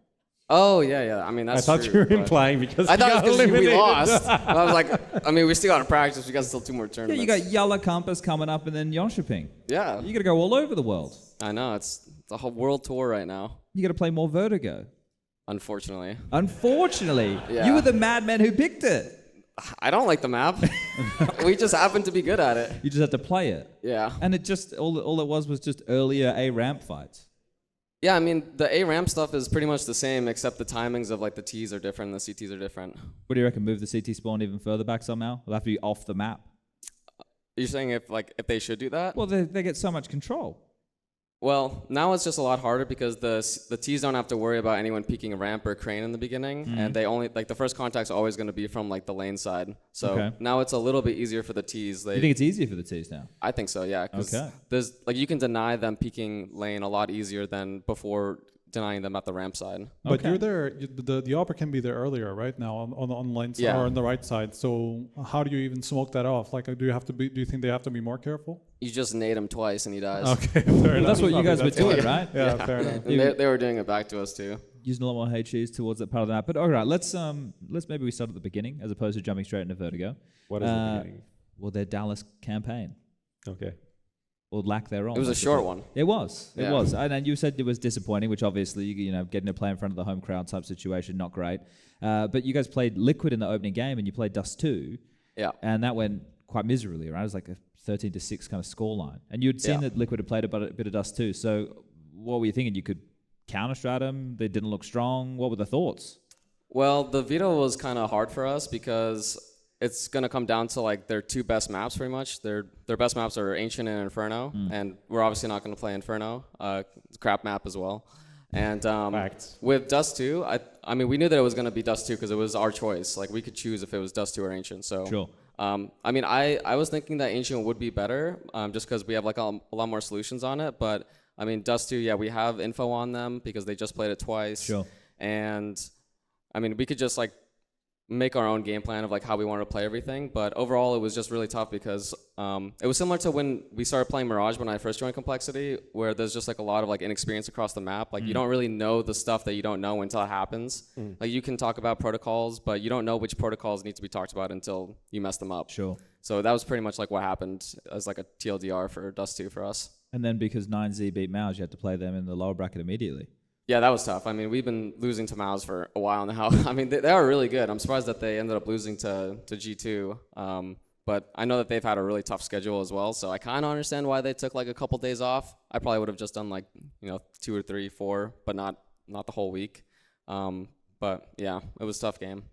Oh, yeah. I mean, I that's thought true, you were but- implying because I thought it was because we eliminated. lost. I was like, I mean, we still got to practice. We got still 2 more Yeah, tournaments. you got Yalla Compass coming up and then Jönköping. Yeah. You got to go all over the world. I know. It's a whole world tour right now, You got to play more Vertigo. unfortunately. Unfortunately, Yeah. you were the madman who picked it. I don't like the map. We just happen to be good at it. You just had to play it. Yeah. And it just, all it was just earlier A ramp fights. Yeah, I mean, the A ramp stuff is pretty much the same, except the timings of like the T's are different, and the CTs are different. What do you reckon? Move the CT spawn even further back somehow? It'll have to be off the map. You're saying if they should do that? Well, they get so much control. Well, now it's just a lot harder because the T's don't have to worry about anyone peeking a ramp or a crane in the beginning, and they only the first contact's always going to be from like the lane side. So Okay. now it's a little bit easier for the T's. You think it's easier for the T's now? I think so, yeah. 'Cause Okay. there's you can deny them peeking lane a lot easier than before denying them at the ramp side. But Okay. you're there. The opera can be there earlier, right now on the online side Yeah. or on the right side. So how do you even smoke that off? Like, do you think they have to be more careful? You just nade him twice and he dies. Okay, fair enough. That's what you guys were That's doing, fine. right? Yeah, fair enough. And they were doing it back to us too. Using a lot more HEs towards that part of that. But all right, let's maybe we start at the beginning as opposed to jumping straight into Vertigo. What is the beginning? Well, their Dallas campaign. Okay. Or lack thereof. It was I a short suppose. one. It was. It Yeah. was. And you said it was disappointing, which obviously, you know, getting to play in front of the home crowd type situation, not great. But you guys played Liquid in the opening game and you played Dust 2. Yeah. And that went quite miserably, right? It was like a 13-6 kind of scoreline. And you'd seen Yeah. that Liquid had played a bit of Dust 2. So what were you thinking? You could counter-strat them? They didn't look strong? What were the thoughts? Well, the veto was kind of hard for us because it's going to come down to like their 2 best maps pretty much. Their best maps are Ancient and Inferno, and we're obviously not going to play Inferno. It's a crap map as well. And Facts. with Dust 2, I mean, we knew that it was going to be Dust 2 because it was our choice. Like, we could choose if it was Dust 2 or Ancient. So, Sure. I mean, I was thinking that Ancient would be better just because we have like a lot more solutions on it. But, I mean, Dust 2, yeah, we have info on them because they just played it twice. Sure. And I mean, we could just like make our own game plan of like how we wanted to play everything. But overall, it was just really tough because it was similar to when we started playing Mirage when I first joined Complexity, where there's just like a lot of like inexperience across the map. Like you don't really know the stuff that you don't know until it happens. Like you can talk about protocols, but you don't know which protocols need to be talked about until you mess them up. Sure. So that was pretty much like what happened as like a TLDR for Dust 2 for us. And then because 9Z beat Mouse, you had to play them in the lower bracket immediately. Yeah, that was tough. I mean, we've been losing to Mouse for a while now. I mean, they are really good. I'm surprised that they ended up losing to G2. But I know that they've had a really tough schedule as well. So I kind of understand why they took like a couple days off. I probably would have just done like, 2 or 3, 4, but not the whole week. But yeah, it was a tough game.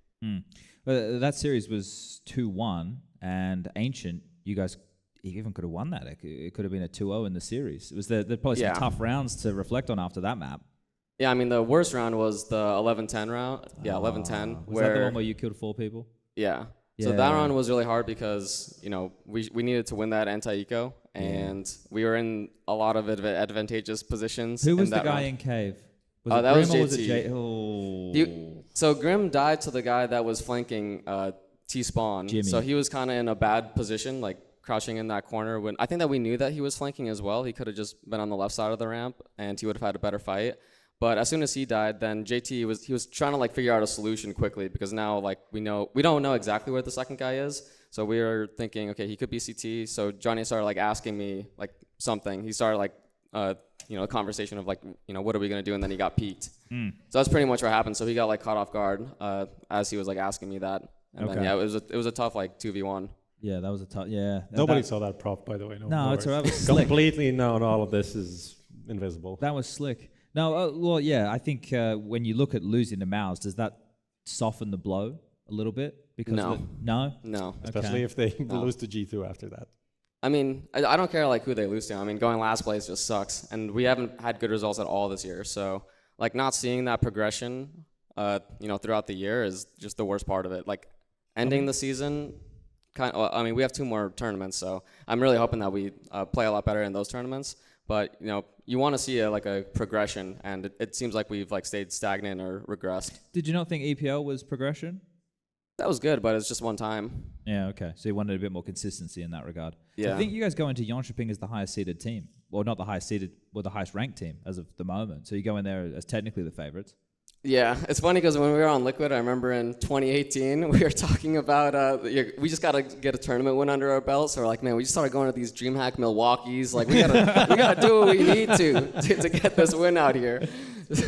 Well, that series was 2-1, and Ancient, you guys even could have won that. It could have been a 2-0 in the series. It was there probably some tough rounds to reflect on after that map. Yeah, I mean, the worst round was the 11-10 round. Yeah, 11-10. Was that the one where you killed 4 people? Yeah. So that round was really hard because, we needed to win that anti-eco, and we were in a lot of advantageous positions. Who was the guy round. in cave? That Grim was or was JT. it So Grim died to the guy that was flanking T-Spawn. Jimmy. So he was kind of in a bad position, like crouching in that corner. When I think that we knew that he was flanking as well. He could have just been on the left side of the ramp, and he would have had a better fight. But as soon as he died, then JT was trying to like figure out a solution quickly, because now like we don't know exactly where the second guy is. So we were thinking, okay, he could be CT. So Johnny started like asking me like something. He started like a conversation of like, what are we gonna do? And then he got peeked. So that's pretty much what happened. So he got like caught off guard as he was like asking me that. And then yeah, it was a tough like 2v1. Yeah, that was a tough. Yeah. Nobody saw that prop, by the way. No, it's alright. Slick. Completely known. All of this is invisible. That was slick. No, well, yeah. I think when you look at losing to Mouse, does that soften the blow a little bit? Because no. Especially if they lose to G2 after that. I mean, I don't care like who they lose to. I mean, going last place just sucks, and we haven't had good results at all this year. So like not seeing that progression, throughout the year is just the worst part of it. Like ending the season, we have 2 more tournaments, so I'm really hoping that we play a lot better in those tournaments. But you want to see a progression, and it seems like we've like stayed stagnant or regressed. Did you not think EPL was progression? That was good, but it's just one time. Yeah, okay. So you wanted a bit more consistency in that regard. Yeah. So I think you guys go into Jönköping as the highest seeded team. Well, not the highest seeded, well, the highest ranked team as of the moment. So you go in there as technically the favorites. Yeah, it's funny because when we were on Liquid, I remember in 2018, we were talking about, we just got to get a tournament win under our belt. So we're like, man, we just started going to these DreamHack Milwaukees. Like, we gotta do what we need to get this win out here.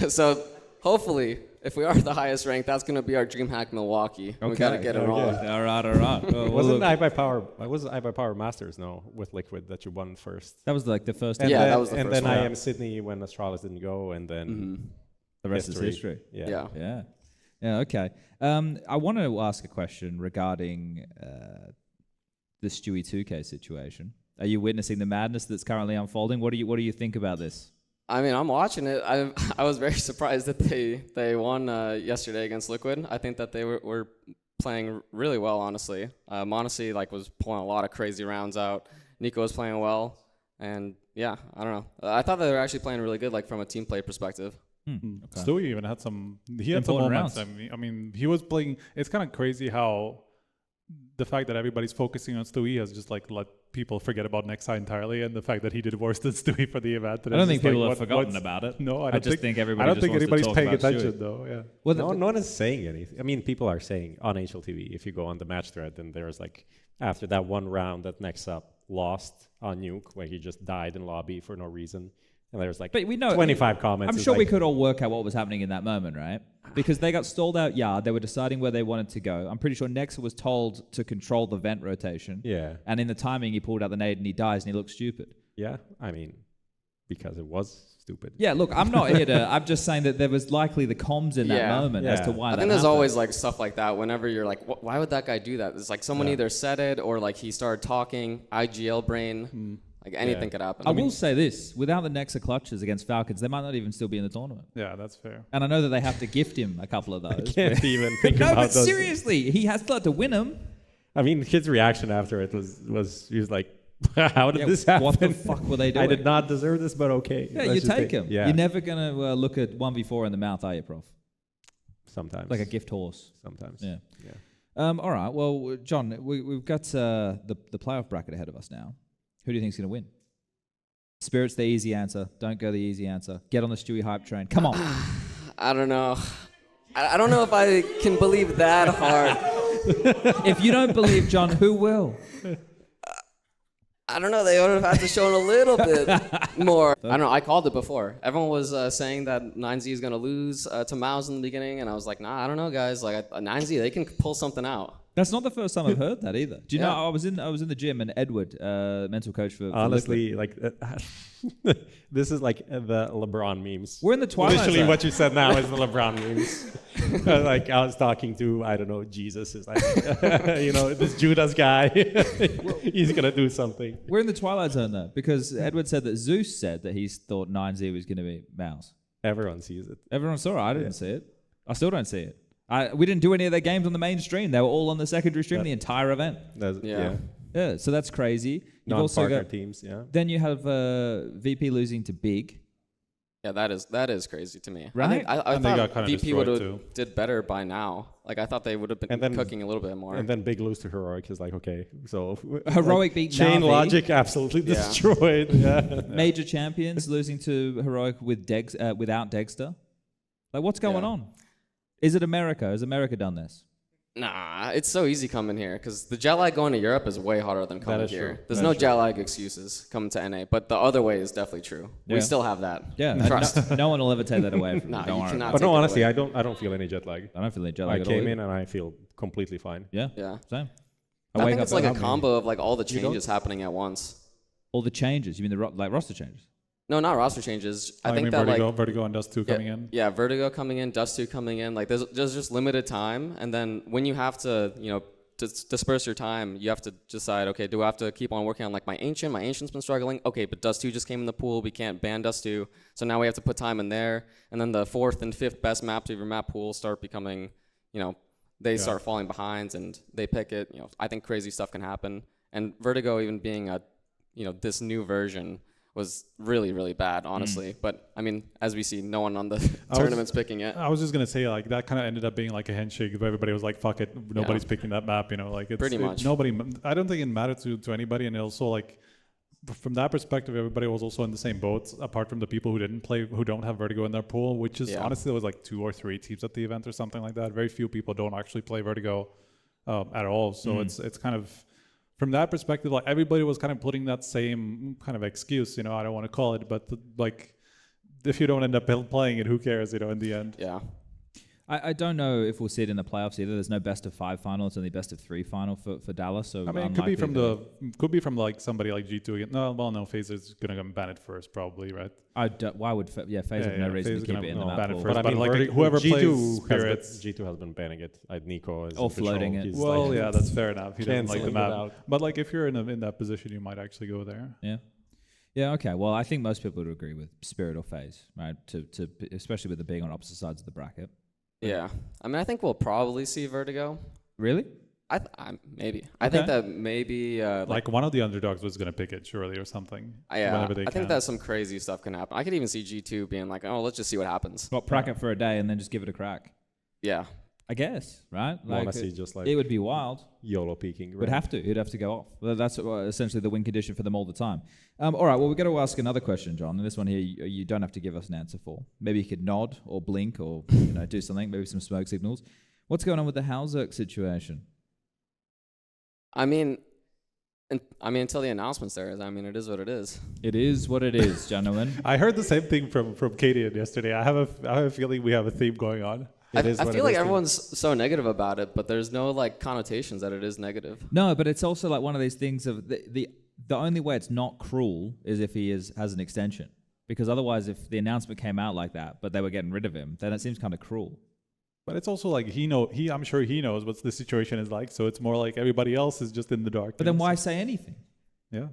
So hopefully, if we are the highest ranked, that's going to be our DreamHack Milwaukee. Okay. We got to get it on. All right. Well, wasn't iBuyPower Masters, with Liquid that you won first? That was like the first. And that was the first one. And then one. IEM Sydney when Astralis didn't go, and then the rest is history. Yeah. Okay. I want to ask a question regarding the Stewie 2K situation. Are you witnessing the madness that's currently unfolding? What do you think about this? I mean, I'm watching it. I was very surprised that they won yesterday against Liquid. I think that they were playing really well, honestly. Monacy was pulling a lot of crazy rounds out. Nico was playing well, and yeah, I don't know. I thought they were actually playing really good, from a team play perspective. Okay. Stewie even had some moments. I mean, he was playing. It's kind of crazy how the fact that everybody's focusing on Stewie has just let people forget about Nexa entirely, and the fact that he did worse than Stewie for the event. I don't think people have forgotten about it. No, I just think everybody. I don't think anybody's paying attention Stewie. though. Yeah. Well, no one is saying anything. I mean, people are saying on HLTV. If you go on the match thread, then there's after that one round that Nexa lost on Nuke, where he just died in lobby for no reason. And there's but we know, 25 comments. I'm sure we could all work out what was happening in that moment, right? Because they got stalled out yard. They were deciding where they wanted to go. I'm pretty sure Nexa was told to control the vent rotation. Yeah. And in the timing, he pulled out the nade and he dies and he looks stupid. Yeah. I mean, because it was stupid. Yeah, look, I'm not here to... I'm just saying that there was likely the comms in that moment as to why that I think there's happened. always stuff like that whenever you're why would that guy do that? It's someone either said it or he started talking, IGL brain. Anything could happen. I will say this, without the Nexa clutches against Falcons, they might not even still be in the tournament. Yeah, that's fair. And I know that they have to gift him a couple of those. I can't even think no, about but those. seriously, he has to win them. I mean, his reaction after it was he was like, how did this happen? What the fuck were they doing? I did not deserve this, but okay. Yeah, you take him. Yeah. You're never going to look at 1v4 in the mouth, are you, Prof? Sometimes. Like a gift horse. Sometimes. Yeah. Yeah. All right. Well, John, we've got the playoff bracket ahead of us now. Who do you think's going to win? Spirit's the easy answer. Don't go the easy answer. Get on the Stewie hype train. Come on. I don't know. I don't know if I can believe that hard. If you don't believe John, who will? I don't know. They would have had to show it a little bit more. I don't know. I called it before. Everyone was saying that 9Z is going to lose to Mouse in the beginning, and I was like, nah, I don't know, guys. Like 9Z, they can pull something out. That's not the first time I've heard that either. Do you Yeah. know? I was in the gym, and Edward, mental coach for Honestly, Liquid. like this is like the LeBron memes. We're in the twilight Literally, zone. what you said now is the LeBron memes. Like I was talking to, I don't know, Jesus is like, this Judas guy. He's gonna do something. We're in the twilight zone though, because Edward said that Zeus said that he thought 9Z was going to be Mouse. Everyone sees it. Everyone saw it. I didn't see it. I still don't see it. We didn't do any of their games on the main stream. They were all on the secondary stream the entire event. Yeah. So that's crazy. You've also Non-partner got teams. Yeah. Then you have VP losing to Big. Yeah, that is crazy to me. Right? I they got thought kinda VP would destroyed, have did better by now. Like I thought they would have been cooking a little bit more. And then Big lose to Heroic is like, okay, so Heroic beat chain Navi. logic absolutely destroyed. Yeah. Major champions losing to Heroic with without Dexter. Like, what's going on? Is it America? Has America done this? Nah, it's so easy coming here because the jet lag going to Europe is way harder than coming here. There's no jet lag excuses coming to NA, but the other way is definitely true. We still have that. Yeah, Trust. No one will ever take that away from you. No, Don't you worry. cannot. But take no, it honestly, away. I don't feel any jet lag. I don't feel any jet lag I at all. came in and I feel completely fine. Yeah. I Same. think it's like a up- combo of like all the changes happening at once. All the changes. You mean the roster changes? No, not roster changes. I think mean that Vertigo and Dust 2 coming in. Yeah, Vertigo coming in, Dust 2 coming in. Like there's just limited time, and then when you have to, disperse your time, you have to decide, okay, do I have to keep on working on like my Ancient? My Ancient's been struggling. Okay, but Dust 2 just came in the pool. We can't ban Dust 2. So now we have to put time in there. And then the 4th and 5th best maps of your map pool start becoming, they start falling behind and they pick it. I think crazy stuff can happen. And Vertigo even being this new version was really, really bad, honestly. But I mean, as we see, no one on the tournament's picking it. I was just gonna say like that kind of ended up being like a handshake. Where everybody was like, "Fuck it, nobody's picking that map." Like it's Pretty much. Nobody. I don't think it mattered to anybody, and also like from that perspective, everybody was also in the same boat. Apart from the people who didn't play, who don't have Vertigo in their pool, which is honestly there was like 2 or 3 teams at the event or something like that. Very few people don't actually play Vertigo at all. So it's kind of. From that perspective, like everybody was kind of putting that same kind of excuse, I don't want to call it, but like if you don't end up playing it, who cares, in the end? Yeah. I don't know if we'll see it in the playoffs either. There's no best of 5 final. It's only best of 3 final for Dallas. So I mean, it could be from like somebody like G2 again. No, Phaser's gonna ban it first, probably, right? Why would Phaser have no reason to keep it in the map ban it pool? first. But I mean, like whoever plays G2 Spirits. G2 has been banning it. Nico is Or floating it. Well, yeah, that's fair enough. He doesn't like the canceling it map. out. But like if you're in that position, you might actually go there. Yeah. Yeah, okay. Well, I think most people would agree with Spirit or FaZe, right? To especially with it being on opposite sides of the bracket. Yeah. I mean, I think we'll probably see Vertigo. Really? Maybe. I think that maybe... like one of the underdogs was going to pick it, surely, or something. I think that some crazy stuff can happen. I could even see G2 being like, oh, let's just see what happens. Well, prac it for a day and then just give it a crack. Yeah. I guess, right? Honestly, just like it would be wild. YOLO peaking. Right? Would have to. He'd have to go off. Well, that's essentially the win condition for them all the time. All right. Well, we've got to ask another question, John. And this one here, you don't have to give us an answer for. Maybe you could nod or blink or do something. Maybe some smoke signals. What's going on with the hallzerk situation? I mean, until the announcement's there, it is what it is. It is what it is, gentlemen. I heard the same thing from caidaN yesterday. I have a feeling we have a theme going on. I feel like everyone's so negative about it, but there's no like connotations that it is negative. No, but it's also like one of these things of the only way it's not cruel is if he has an extension. Because otherwise, if the announcement came out like that, but they were getting rid of him, then it seems kind of cruel. But it's also like I'm sure he knows what the situation is like. So it's more like everybody else is just in the dark. But then why say anything? Yeah.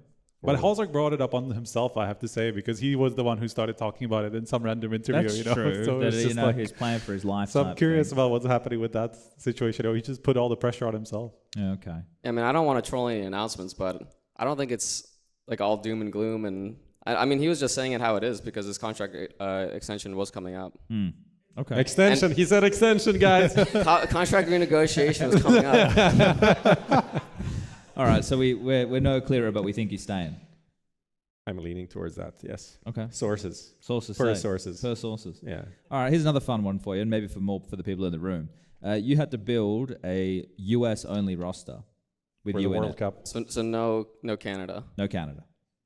But hallzerk brought it up on himself, I have to say, because he was the one who started talking about it in some random interview. That's true. So that, it's just he's playing for his life. So I'm curious about what's happening with that situation. Or he just put all the pressure on himself. Yeah, okay. I mean, I don't want to troll any announcements, but I don't think it's like all doom and gloom. And I mean, he was just saying it how it is because his contract extension was coming up. Okay. Extension. He said extension, guys. Contract renegotiation is coming up. All right, so we're no clearer, but we think he's staying. I'm leaning towards that, yes. Okay. Sources. Sources. Per say. sources. Per sources. Yeah. All right, here's another fun one for you, and maybe for the people in the room. You had to build a US-only roster with For you the in World it. Cup. So no Canada. No Canada.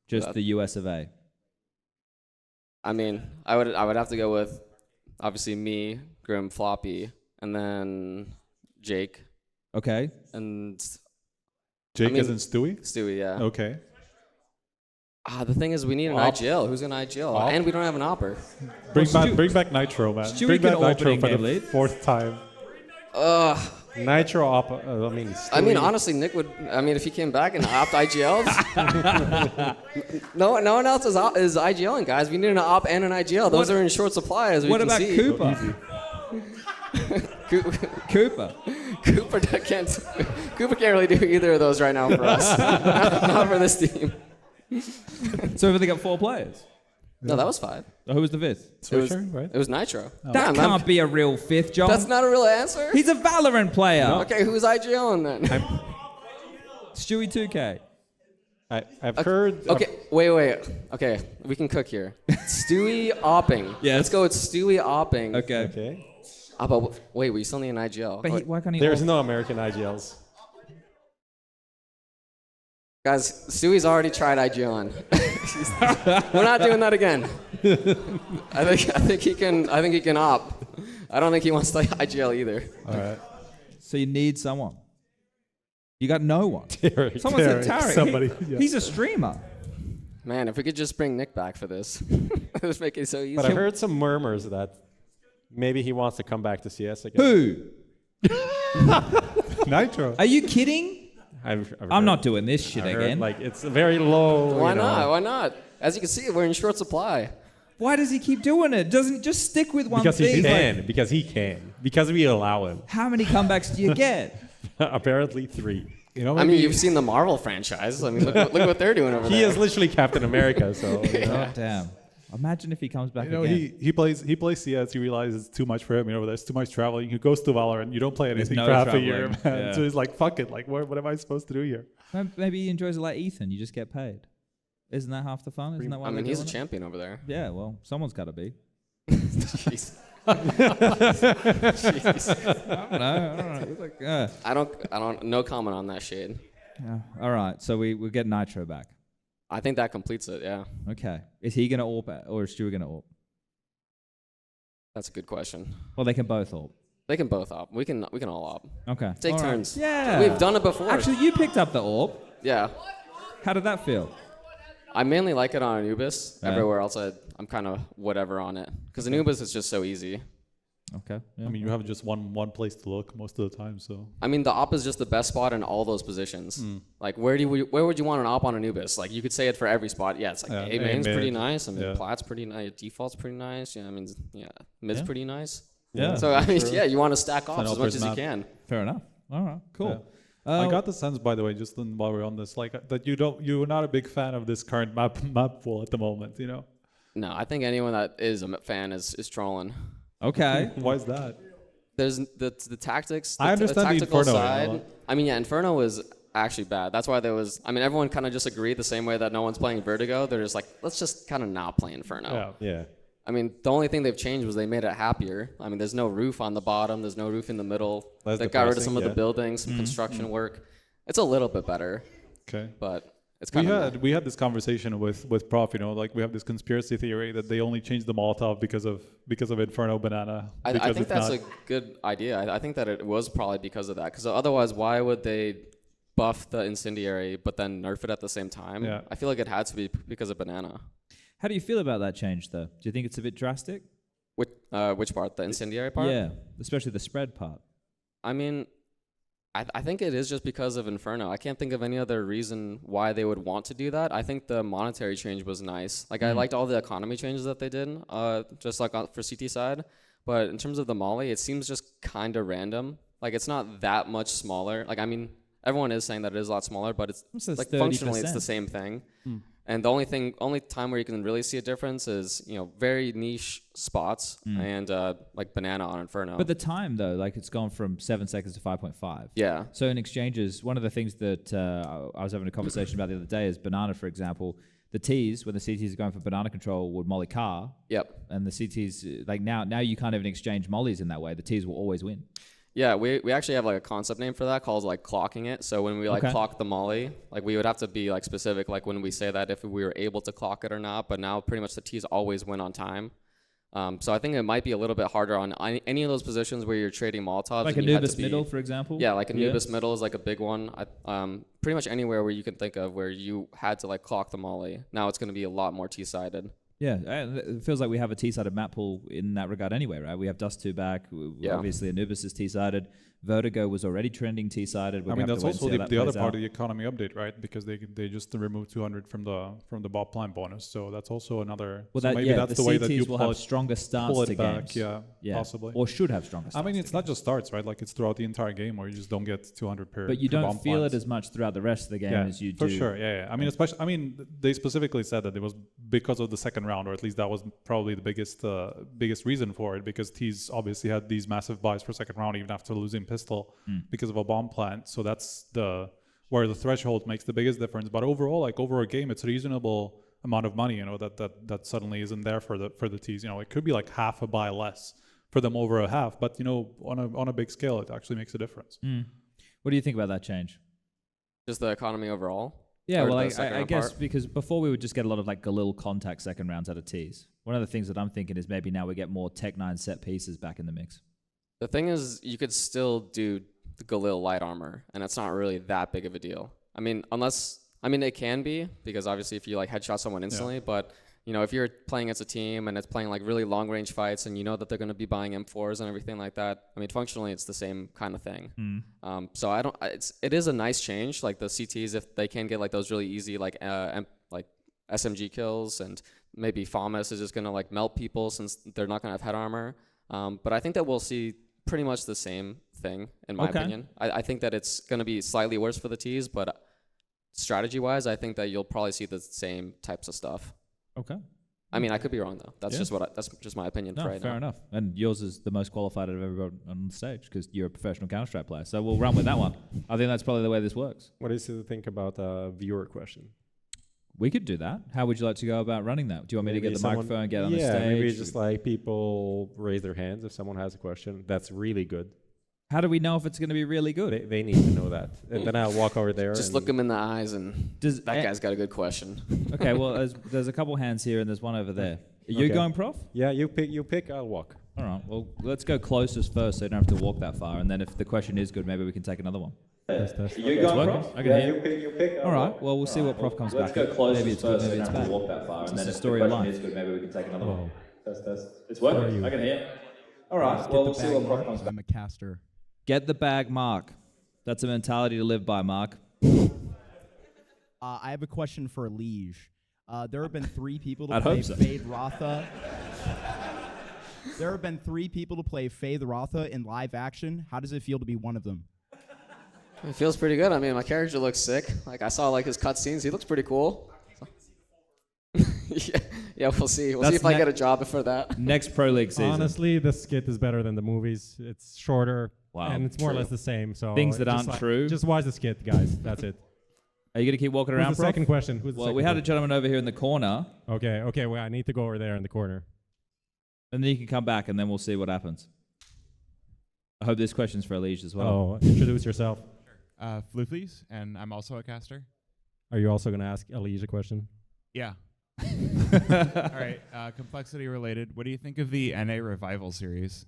Just the US of A. I mean, I would have to go with obviously me, Grim, Floppy, and then Jake. Okay. And Jake isn't Stewie? Stewie, yeah. Okay. The thing is, we need an IGL. Who's gonna IGL? And we don't have an opper. Bring back Nitro, man. Stewie Bring can back Nitro opening for game the lead. 4th time. Nitro op. I mean, honestly, Nick would. I mean, if he came back and opt IGLs, no one else is IGLing, guys. We need an op and an IGL. Those are in short supply, as we can see. What about Cooper? Cooper. Cooper can't really do either of those right now for us. Not for this team. So we've only got 4 players. No, that was 5. Who was the 5th? Swisher, right? It was Nitro. That can't be a real 5th, John. That's not a real answer. He's a Valorant player. Okay, who's IGLing then? Stewie 2K. I've heard. Okay, wait. Okay, we can cook here. Stewie opping. Yes. Let's go with Stewie opping. Okay. But wait, we still need an IGL. But why can't he? There's no American IGLs. Guys, Stewie's already tried IGLing. We're not doing that again. I think he can op. I don't think he wants to IGL either. All right. So you need someone. You got no one. Tarek. Someone said Tarek. Somebody, yeah. He's a streamer. Man, if we could just bring Nick back for this, this make it so easy. But I heard some murmurs that maybe he wants to come back to CS again. Who? Nitro. Are you kidding? I've I'm heard- not doing this shit I've heard, again. like it's a very low. Why you know. not? Why not? As you can see, we're in short supply. Why does he keep doing it? Doesn't just stick with one Because thing? he can. Because he can. Because we allow him. How many comebacks do you get? Apparently 3. You know, I mean, you've seen the Marvel franchise. I mean, look what they're doing over there. He is literally Captain America. So you know. God damn. Imagine if he comes back You know, again. he plays CS. He realizes it's too much for him. You know, there's too much traveling. He goes to Valorant. You don't play anything no for half a year, traveling. man. Yeah. So he's like, fuck it. Like, what am I supposed to do here? Maybe he enjoys it like Ethan. You just get paid. Isn't that half the fun? Isn't that why I mean, they're he's a doing it? champion over there. Yeah, well, someone's got to be. Jeez. I don't know. I don't. No comment on that shade. Yeah. All right, so we get Nitro back. I think that completes it. Yeah, Okay. Is he going to AWP or is Stewie going to AWP? that's a good question. Well, they can both AWP. They can both op. We can all op. Okay. Take All right. turns. Yeah. We've done it before. Actually, you picked up the AWP. Yeah. How did that feel? I mainly like it on Anubis. Yeah. Everywhere else, I'm kind of whatever on it. Because Anubis is just so easy. Okay. Yeah. I mean, you have just one place to look most of the time. So I mean, the op is just the best spot in all those positions. Like, where would you want an op on Anubis? Like, you could say it for every spot. Yeah, it's like A main's pretty nice. I mean, Plat's pretty nice. Default's pretty nice. Yeah, I mean, mid's pretty nice. Yeah. So I mean, yeah, you want to stack off An as much as you map. can. Fair enough. All right. Cool. I got the sense, by the way, just while we're on this, like that you're not a big fan of this current map pool at the moment. You know. No, I think anyone that is a fan is trolling. Okay. Why is that? There's the tactics. I understand the tactical Inferno, side. you know. I mean, yeah, Inferno was actually bad. That's why there was. I mean, everyone kind of just agreed the same way that no one's playing Vertigo. They're just like, let's just kind of not play Inferno. Yeah. I mean, the only thing they've changed was they made it happier. I mean, there's no roof on the bottom. There's no roof in the middle. That's They got rid of depressing, some of the yeah. buildings, some construction work. It's a little bit better, Okay. but it's kind of. We had this conversation with Prof. You know, like we have this conspiracy theory that they only changed the Molotov because of Inferno Banana. I because think if that's not- a good idea. I think that it was probably because of that. Because otherwise, why would they buff the incendiary but then nerf it at the same time? Yeah. I feel like it had to be because of Banana. How do you feel about that change, though? Do you think it's a bit drastic? Which part? The incendiary part? Yeah, especially the spread part. I mean, I think it is just because of Inferno. I can't think of any other reason why they would want to do that. I think the monetary change was nice. Like, I liked all the economy changes that they did, just like for CT side. But in terms of the Molly, it seems just kind of random. Like, it's not that much smaller. Like, I mean, everyone is saying that it is a lot smaller, but it's It says like functionally it's 30%. the same thing. And the only time where you can really see a difference is, very niche spots and like banana on Inferno. But the time though, like it's gone from 7 seconds to 5.5. Yeah. So in exchanges, one of the things that I was having a conversation about the other day is banana, for example. The Ts, when the CTs are going for banana control, would molly car. Yep. And the CTs, like now you can't even exchange mollies in that way. The Ts will always win. Yeah, we actually have like a concept name for that called like clocking it. So when we like clock the molly, like we would have to be like specific, like when we say that if we were able to clock it or not. But now pretty much the Ts always win on time. So I think it might be a little bit harder on any of those positions where you're trading Molotovs. Like Anubis middle, for example? Yeah, like Anubis middle is like a big one. Pretty much anywhere where you can think of where you had to like clock the molly. Now it's going to be a lot more T-sided. Yeah, it feels like we have a T-sided map pool in that regard anyway, right? We have Dust 2 back. Obviously, Anubis is T-sided. Vertigo was already trending T-sided. I mean, that's also the other part of the economy update, right? Because they just removed 200 from the bot line bonus, so that's also another. Well, so maybe that's the way that you will have stronger starts to back, games. yeah, possibly. Or should have stronger starts. I mean, it's not just starts, right? Like it's throughout the entire game, where you just don't get 200 per. But you per don't feel points. it as much throughout the rest of the game as you do. For sure, yeah. I mean, they specifically said that it was because of the second round, or at least that was probably the biggest reason for it, because T's obviously had these massive buys for second round even after losing pistol because of a bomb plant. So that's where the threshold makes the biggest difference. But overall, like over a game, it's a reasonable amount of money, that suddenly isn't there for the T's. It could be like half a buy less for them over a half, but on a big scale, it actually makes a difference. What do you think about that change? Just the economy overall? Yeah, well, I guess because before we would just get a lot of like Galil contact second rounds out of T's. One of the things that I'm thinking is maybe now we get more Tech 9 set pieces back in the mix. The thing is, you could still do the Galil light armor, and it's not really that big of a deal. I mean, it can be, because obviously if you like headshot someone instantly, but if you're playing as a team and it's playing like really long range fights and you know that they're going to be buying M4s and everything like that, I mean, functionally it's the same kind of thing. So it is a nice change. Like the CTs, if they can get like those really easy like SMG kills, and maybe FAMAS is just going to like melt people since they're not going to have head armor. But I think that we'll see pretty much the same thing in my opinion. I think that it's going to be slightly worse for the Ts, but strategy wise, I think that you'll probably see the same types of stuff. Okay. I mean, I could be wrong though. That's just my opinion for right now. Fair enough. And yours is the most qualified I've ever got on the stage because you're a professional Counter-Strike player. So we'll run with that one. I think that's probably the way this works. What is it to think about a viewer question? We could do that. How would you like to go about running that? Do you want me to get the microphone and get on the stage? Yeah, maybe just like people raise their hands if someone has a question. That's really good. How do we know if it's going to be really good? They need to know that. And then I'll walk over there. Just look them in the eyes and that guy's got a good question. Okay, well, there's a couple hands here and there's one over there. Are you going, Prof? Yeah, you pick, I'll walk. All right, well, let's go closest first so you don't have to walk that far. And then if the question is good, maybe we can take another one. You going, Prof? I can hear you. Pick. All right, well, we'll see what Prof comes back. Let's go closest maybe it's good, maybe it's bad. Walk that far. And then if the question is good, maybe we can take another one. Test. It's working. I can hear. All right, well, we'll see what Prof comes back. I'm a caster. Get the bag, Mark. That's a mentality to live by, Mark. I have a question for EliGE. There have been 3 people to I'd play hope so. Fade Rotha. There have been 3 people to play Fade Rotha in live action. How does it feel to be one of them? It feels pretty good. I mean, my character looks sick. Like I saw like his cutscenes. He looks pretty cool. Yeah, we'll see. We'll see if I get a job for that. Next Pro League season. Honestly, the skit is better than the movies. It's shorter. Wow, and it's more or less the same. So things that aren't true. Just watch the skit, guys. That's it. Are you gonna keep walking around? Who's the Prof? second question? Well, we had a gentleman over here in the corner. Okay. Well, I need to go over there in the corner. And then you can come back, and then we'll see what happens. I hope this question's for EliGE as well. Oh, introduce yourself. Flooflies, and I'm also a caster. Are you also gonna ask EliGE a question? Yeah. All right. Complexity related. What do you think of the NA Revival series?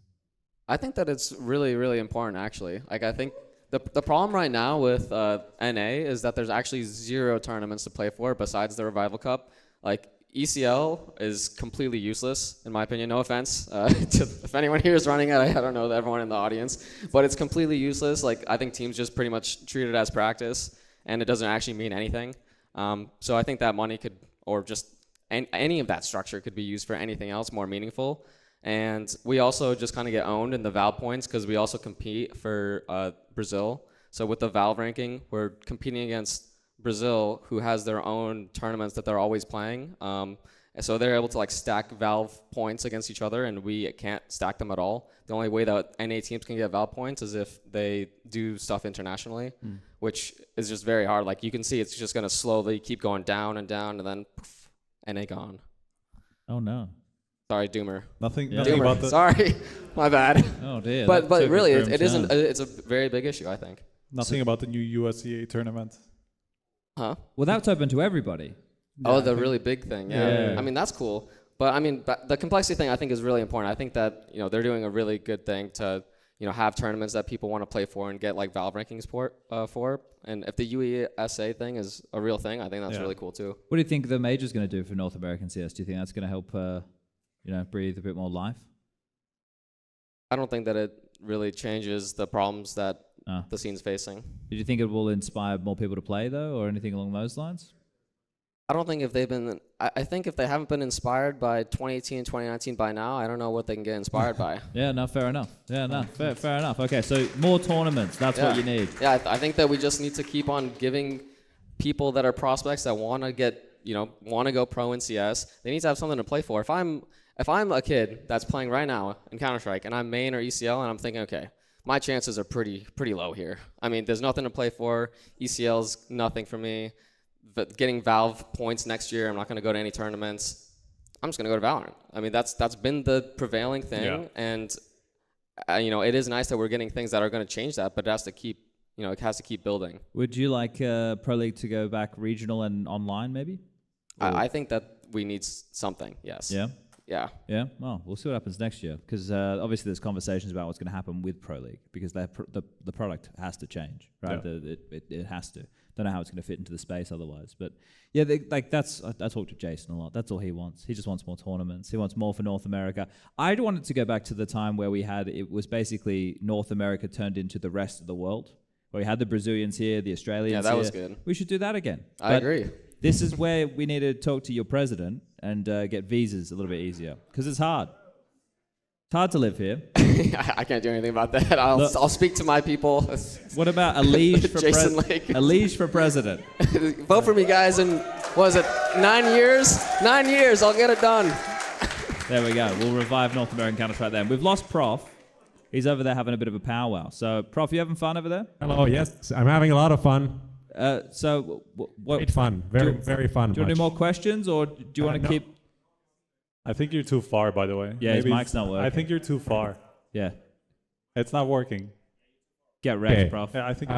I think that it's really, really important, actually. Like, I think the problem right now with NA is that there's actually 0 tournaments to play for besides the Revival Cup. Like, ECL is completely useless, in my opinion. No offense if anyone here is running it. I don't know everyone in the audience. But it's completely useless. Like, I think teams just pretty much treat it as practice, and it doesn't actually mean anything. So I think that money could, or just any of that structure could be used for anything else more meaningful. And we also just kind of get owned in the Valve points because we also compete for Brazil. So with the Valve ranking, we're competing against Brazil, who has their own tournaments that they're always playing. And so they're able to like stack Valve points against each other, and we can't stack them at all. The only way that NA teams can get Valve points is if they do stuff internationally, which is just very hard. Like you can see, it's just going to slowly keep going down, and then poof, NA gone. Oh no. Sorry, Doomer. Nothing Doomer. about the Sorry, my bad. Oh dear. But really, it isn't. It's a very big issue, I think. nothing about the new USCA tournament. Huh? Well, that's open to everybody. Oh, the really big thing. Yeah. I mean, that's cool. But I mean, the complexity thing I think is really important. I think that, you know, they're doing a really good thing to, you know, have tournaments that people want to play for and get like Valve rankings for. And if the USA thing is a real thing, I think that's really cool too. What do you think the major's going to do for North American CS? Do you think that's going to help, you know, breathe a bit more life? I don't think that it really changes the problems that the scene's facing. Do you think it will inspire more people to play though, or anything along those lines? I don't think if they've been, I think if they haven't been inspired by 2018 and 2019 by now, I don't know what they can get inspired by. Yeah, no, fair enough. Yeah, no, fair enough. Okay, so more tournaments, that's what you need. Yeah, I think that we just need to keep on giving people that are prospects that want to get, you know, want to go pro in CS, they need to have something to play for. If I'm a kid that's playing right now in Counter-Strike and I'm main or ECL and I'm thinking, okay, my chances are pretty low here. I mean, there's nothing to play for. ECL's nothing for me. But getting Valve points next year, I'm not going to go to any tournaments. I'm just going to go to Valorant. I mean, that's been the prevailing thing, and you know, it is nice that we're getting things that are going to change that, but it has to keep, you know, it has to keep building. Would you like Pro League to go back regional and online, maybe? I think that we need something. Yes. Yeah. Yeah. Yeah. Well, we'll see what happens next year, because obviously there's conversations about what's going to happen with Pro League, because the product has to change, right? Yeah. It has to. Don't know how it's going to fit into the space otherwise, but yeah, like that's. I talked to Jason a lot. That's all he wants. He just wants more tournaments. He wants more for North America. I wanted to go back to the time where it was basically North America turned into the rest of the world, where we had the Brazilians here, the Australians. Yeah, that was good. We should do that again. I agree. This is where we need to talk to your president and get visas a little bit easier, because it's hard. It's hard to live here. I can't do anything about that. I'll speak to my people. What about EliGE for Jason Lake? EliGE for president. Vote for me, guys, and what is it, 9 years? 9 years, I'll get it done. There we go. We'll revive North American Counter-Strike then. We've lost Prof. He's over there having a bit of a powwow. So, Prof, you having fun over there? Hello, yes. I'm having a lot of fun. So, Great fun. Very fun. Do you want to do more questions, or do you want to keep... I think you're too far, by the way. Yeah, his mic's not working. I think you're too far. Yeah. It's not working. Get wrecked, Prof. Yeah, I think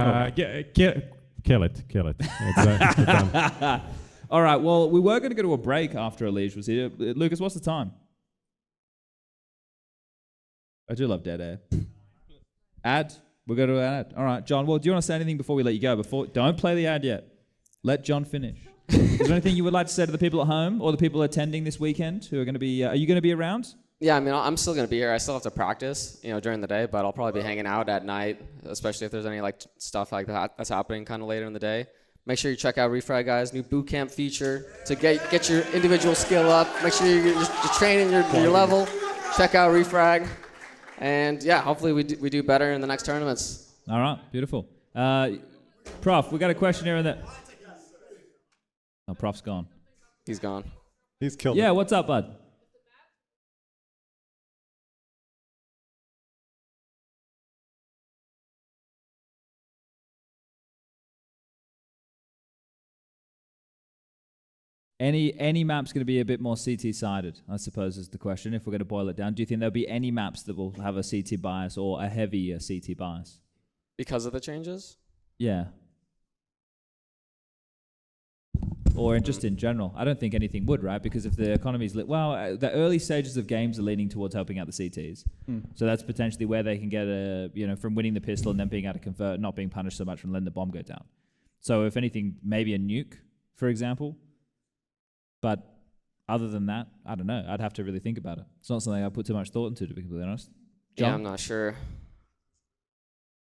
kill it. It's done. All right, well, we were going to go to a break after EliGE was here. Lucas, what's the time? I do love dead air. Ad? We'll go to an ad. All right, John, well, do you want to say anything before we let you go? Don't play the ad yet. Let John finish. Is there anything you would like to say to the people at home or the people attending this weekend who are going to be... are you going to be around? Yeah, I mean, I'm still going to be here. I still have to practice, you know, during the day, but I'll probably be hanging out at night, especially if there's any like stuff like that that's happening kind of later in the day. Make sure you check out Refrag, guys. New bootcamp feature to get your individual skill up. Make sure you're training your level. Check out Refrag. And yeah, hopefully we do better in the next tournaments. All right, beautiful. Prof, we got a question here and there. Oh, Prof's gone. He's gone. He's killed. Yeah, what's up, bud? Any map's going to be a bit more CT-sided, I suppose, is the question, if we're going to boil it down. Do you think there'll be any maps that will have a CT bias or a heavy CT bias? Because of the changes? Yeah. Or just in general. I don't think anything would, right? Because if the economy's... the early stages of games are leaning towards helping out the CTs. So that's potentially where they can get from winning the pistol and then being able to convert, not being punished so much from letting the bomb go down. So if anything, maybe a nuke, for example. But other than that, I don't know. I'd have to really think about it. It's not something I put too much thought into, to be completely honest. John? Yeah, I'm not sure.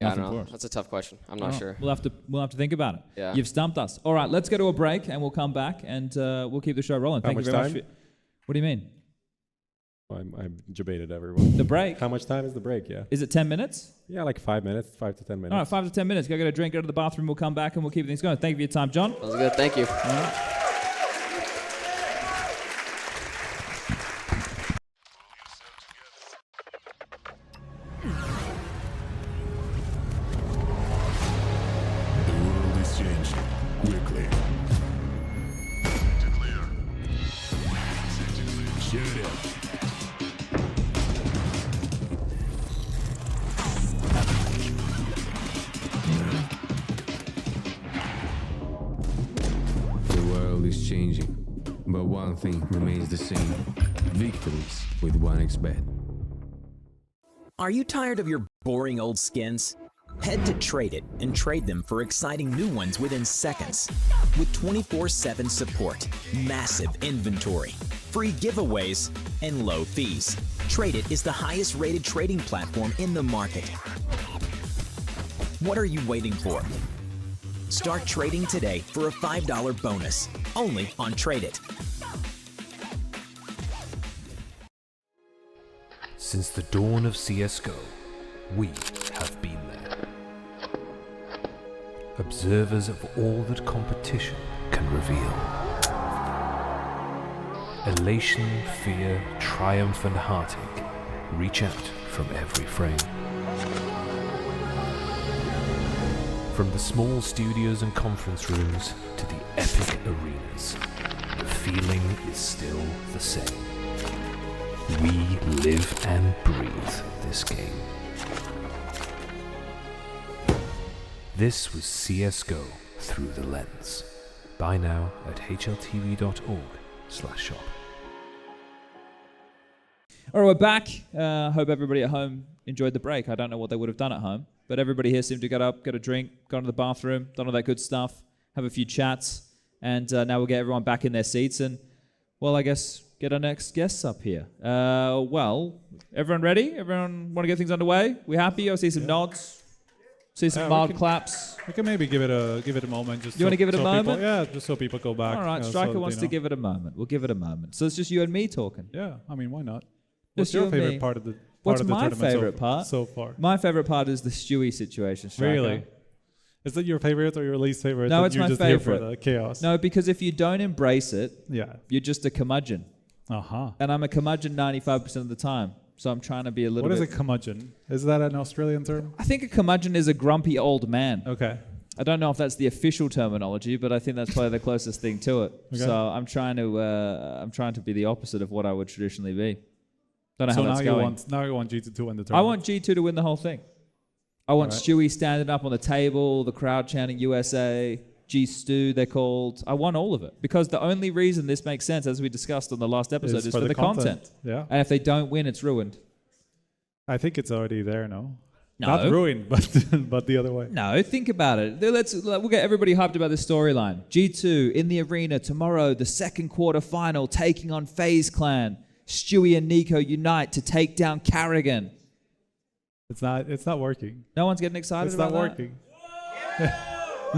Yeah, I don't know. That's a tough question. I'm not sure. We'll have to think about it. Yeah. You've stumped us. All right, let's go to a break and we'll come back and we'll keep the show rolling. Thank you very much. What do you mean? I'm debated everyone. The break. How much time is the break? Yeah. Is it 10 minutes? Yeah, like 5 minutes, 5 to 10 minutes. All right, 5 to 10 minutes. Go get a drink, go to the bathroom. We'll come back and we'll keep things going. Thank you for your time, John. That was good. Thank you. All right. The world is changing quickly. Shut up. The world is changing, but one thing remains the same. Victories with 1xBet. Are you tired of your boring old skins? Head to Trade It and trade them for exciting new ones within seconds. With 24/7 support, massive inventory, free giveaways, and low fees. Trade It is the highest rated trading platform in the market. What are you waiting for? Start trading today for a $5 bonus, only on Trade It. Since the dawn of CSGO, we have been there. Observers of all that competition can reveal. Elation, fear, triumph and heartache reach out from every frame. From the small studios and conference rooms to the epic arenas, the feeling is still the same. We live and breathe this game. This was CSGO Through the Lens. Buy now at hltv.org/shop. All right, we're back. Hope everybody at home enjoyed the break. I don't know what they would have done at home, but everybody here seemed to get up, get a drink, go to the bathroom, done all that good stuff, have a few chats, and now we'll get everyone back in their seats and, well, I guess get our next guests up here. Well, everyone ready? Everyone want to get things underway? We happy? I see some nods. See some mild claps. We can maybe give it a moment. Just you want to give it a moment? People, yeah, just so people go back. All right, Striker wants to give it a moment. We'll give it a moment. So it's just you and me talking. Yeah, I mean, why not? Just What's your favorite part of the What's my favorite part? So far. My favorite part is the Stewie situation, Striker. Really? Is that your favorite or your least favorite? No, it's my favorite. Here for the chaos? No, because if you don't embrace it, yeah, you're just a curmudgeon. And I'm a curmudgeon 95% of the time. So I'm trying to be a little bit... What is a curmudgeon? Is that an Australian term? I think a curmudgeon is a grumpy old man. Okay. I don't know if that's the official terminology, but I think that's probably the closest thing to it. Okay. So I'm trying to be the opposite of what I would traditionally be. Don't know how that's going. Now you want G2 to win the tournament. I want G2 to win the whole thing. I want Stewie standing up on the table, the crowd chanting USA, G-Stu, they're called. I want all of it. Because the only reason this makes sense, as we discussed on the last episode, is for the content. Yeah. And if they don't win, it's ruined. I think it's already there, no? No. Not ruined, but the other way. No, think about it. We'll get everybody hyped about this storyline. G2 in the arena tomorrow, the second quarter final, taking on FaZe Clan. Stewie and Nico unite to take down caidaN. It's not working. No one's getting excited about that? It's not working.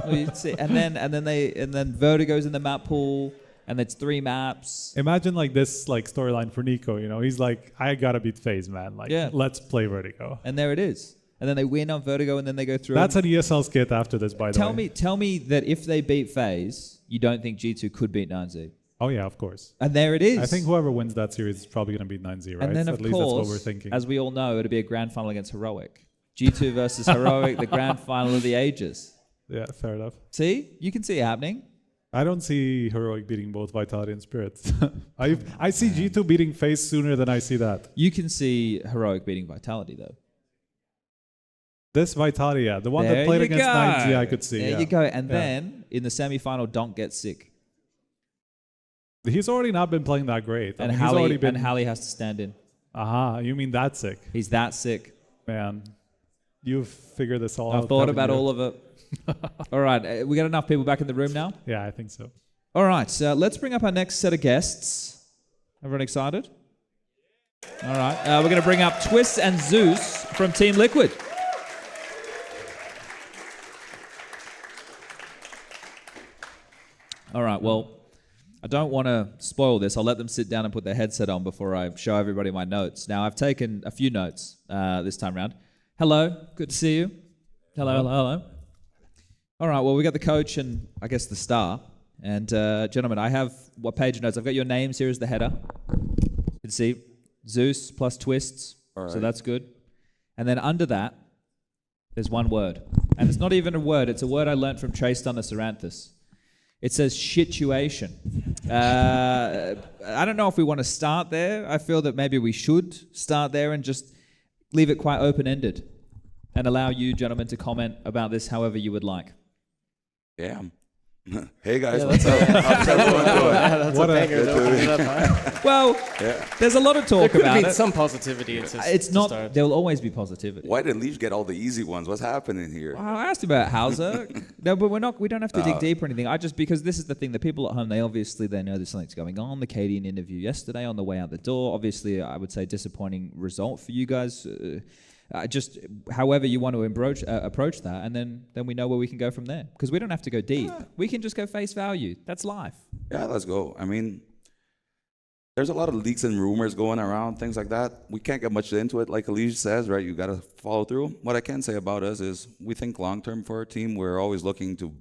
Well, you'd see. And then Vertigo's in the map pool, and it's 3 maps. Imagine like this storyline for Nico. You know, he's like, I gotta beat FaZe, man. Let's play Vertigo. And there it is. And then they win on Vertigo, and then they go through. That's an ESL skit after this, by the way. Tell me that if they beat FaZe, you don't think G2 could beat 9Z? Oh yeah, of course. And there it is. I think whoever wins that series is probably gonna beat 9Z, right? And then so of at least course, that's what we're thinking. as we all know, it'll be a grand final against Heroic. G2 versus Heroic, the grand final of the ages. Yeah, fair enough. See? You can see it happening. I don't see Heroic beating both Vitality and Spirit. I see G2 beating FaZe sooner than I see that. You can see Heroic beating Vitality, though. This Vitality, yeah. The one that played against 9Z, I could see. There you go. And then, in the semi-final, Donk gets sick. He's already not been playing that great. And Hallie has to stand in. Aha, you mean that sick? He's that sick. Man, you've figured this all out. I've thought about all of it. All right, we got enough people back in the room now? Yeah, I think so. All right, so let's bring up our next set of guests. Everyone excited? All right, we're going to bring up Twistzz and Zews from Team Liquid. All right, well, I don't want to spoil this. I'll let them sit down and put their headset on before I show everybody my notes. Now, I've taken a few notes this time around. Hello, good to see you. Hello. All right, well, we got the coach and I guess the star. And gentlemen, I have what page of notes? I've got your names here as the header. You can see Zeus plus Twistzz, so that's good. And then under that, there's one word. And it's not even a word, it's a word I learned from Tristan Saranthus. It says shituation. I don't know if we want to start there. I feel that maybe we should start there and just leave it quite open-ended and allow you gentlemen to comment about this however you would like. Yeah. Hey guys, what's up? How's everyone doing? That's a banger to open it up, huh? Well, there's a lot of talk about it. Some positivity. It's not. There will always be positivity. Why did EliGE get all the easy ones? What's happening here? Well, I asked about hallzerk. No, but we don't have to dig deep or anything. Because this is the thing. The people at home, they know there's something's going on. The caidaN interview yesterday on the way out the door. Obviously, I would say disappointing result for you guys. Just however you want to approach that, and then we know where we can go from there. Because we don't have to go deep. We can just go face value. That's life. Yeah, let's go. I mean, there's a lot of leaks and rumors going around, things like that. We can't get much into it, like EliGE says, right? You got to follow through. What I can say about us is we think long-term for our team. We're always looking to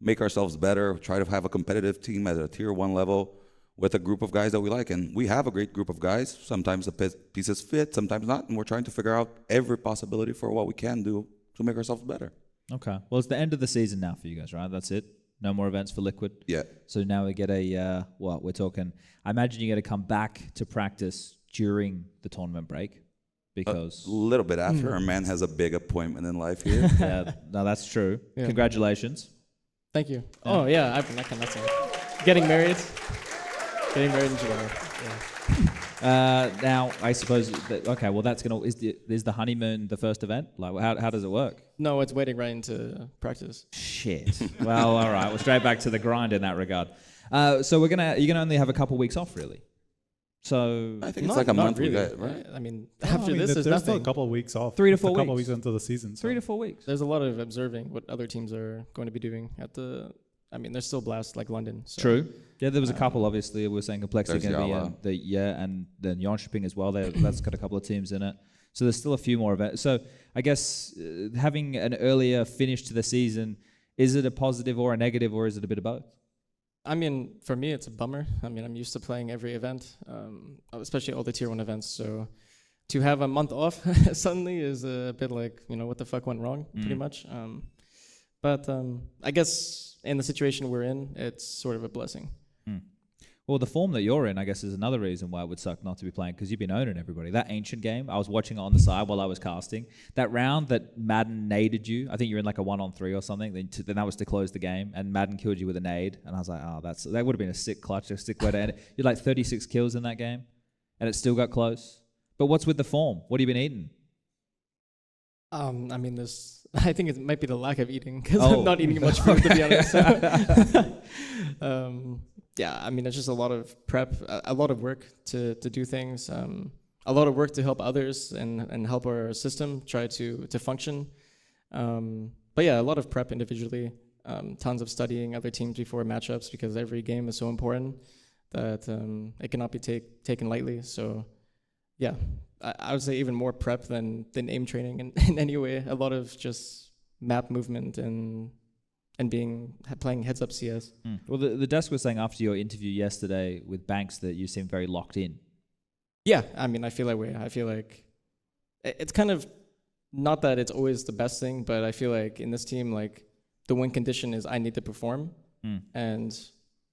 make ourselves better, try to have a competitive team at a tier 1 level with a group of guys that we like. And we have a great group of guys. Sometimes the pieces fit, sometimes not. And we're trying to figure out every possibility for what we can do to make ourselves better. Okay. Well, it's the end of the season now for you guys, right? That's it? No more events for Liquid? Yeah. So now we get I imagine you got to come back to practice during the tournament break because... A little bit after. Our man has a big appointment in life here. Yeah, no, that's true. Yeah. Congratulations. Thank you. Yeah. Oh, yeah, that's getting married. Getting married in July. Yeah. Now, I suppose that's gonna is the honeymoon the first event? Like, how does it work? No, it's waiting right into practice. Shit. Well, all right. We're straight back to the grind in that regard. So you're gonna only have a couple weeks off, really. So I think it's like a month really, we got, right? I mean, after this, there's still a couple of weeks off. 3 to 4 weeks. A couple of weeks into the season. 3 to 4 weeks. There's a lot of observing what other teams are going to be doing at the. I mean, there's still blasts like London. So. True. Yeah, there was a couple. Obviously, we were saying Complexity going to be and then Jönköping as well. That's got a couple of teams in it. So there's still a few more events. So I guess having an earlier finish to the season, is it a positive or a negative, or is it a bit of both? I mean, for me, it's a bummer. I mean, I'm used to playing every event, especially all the tier 1 events. So to have a month off suddenly is a bit like, what the fuck went wrong, pretty much. But I guess in the situation we're in, it's sort of a blessing. Well, the form that you're in, I guess, is another reason why it would suck not to be playing, because you've been owning everybody. That Ancient game, I was watching it on the side while I was casting. That round that Madden naded you, I think you're in like a 1-on-3 or something, then that was to close the game, and Madden killed you with a nade, and I was like, that would have been a sick clutch, a sick way to end it. You had like 36 kills in that game, and it still got close. But what's with the form? What have you been eating? I mean, I think it might be the lack of eating, because I'm not eating much food, to be honest. So. Yeah, I mean, it's just a lot of prep, a lot of work to do things, a lot of work to help others and help our system try to function. But yeah, a lot of prep individually, tons of studying other teams before matchups, because every game is so important that it cannot be taken lightly. So yeah, I would say even more prep than aim training in any way. A lot of just map movement and playing heads-up CS. Well, the desk was saying after your interview yesterday with Banks that you seem very locked in. Yeah, I mean, I feel that way. I feel like it's kind of not that it's always the best thing, but I feel like in this team, like the win condition is I need to perform, and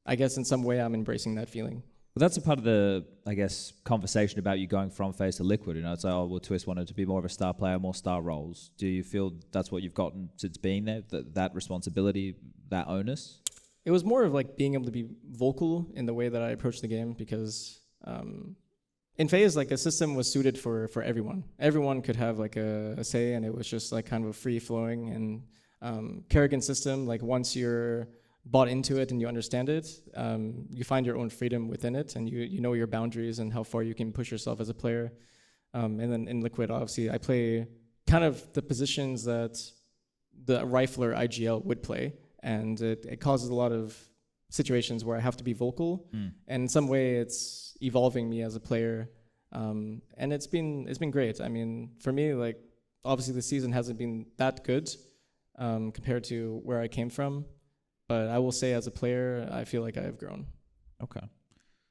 I guess in some way I'm embracing that feeling. Well, that's a part of the, I guess, conversation about you going from FaZe to Liquid. It's like, Twistzz wanted to be more of a star player, more star roles. Do you feel that's what you've gotten since being there, that responsibility, that onus? It was more of like being able to be vocal in the way that I approached the game, because in FaZe, like a system was suited for everyone. Everyone could have like a say, and it was just like kind of a free-flowing and caidaN system. Like once you're bought into it and you understand it, you find your own freedom within it, and you know your boundaries and how far you can push yourself as a player. And then in Liquid, obviously, I play kind of the positions that the rifler IGL would play, and it causes a lot of situations where I have to be vocal, and in some way it's evolving me as a player, and it's been great. I mean, for me, like obviously the season hasn't been that good compared to where I came from, but I will say as a player, I feel like I have grown. Okay.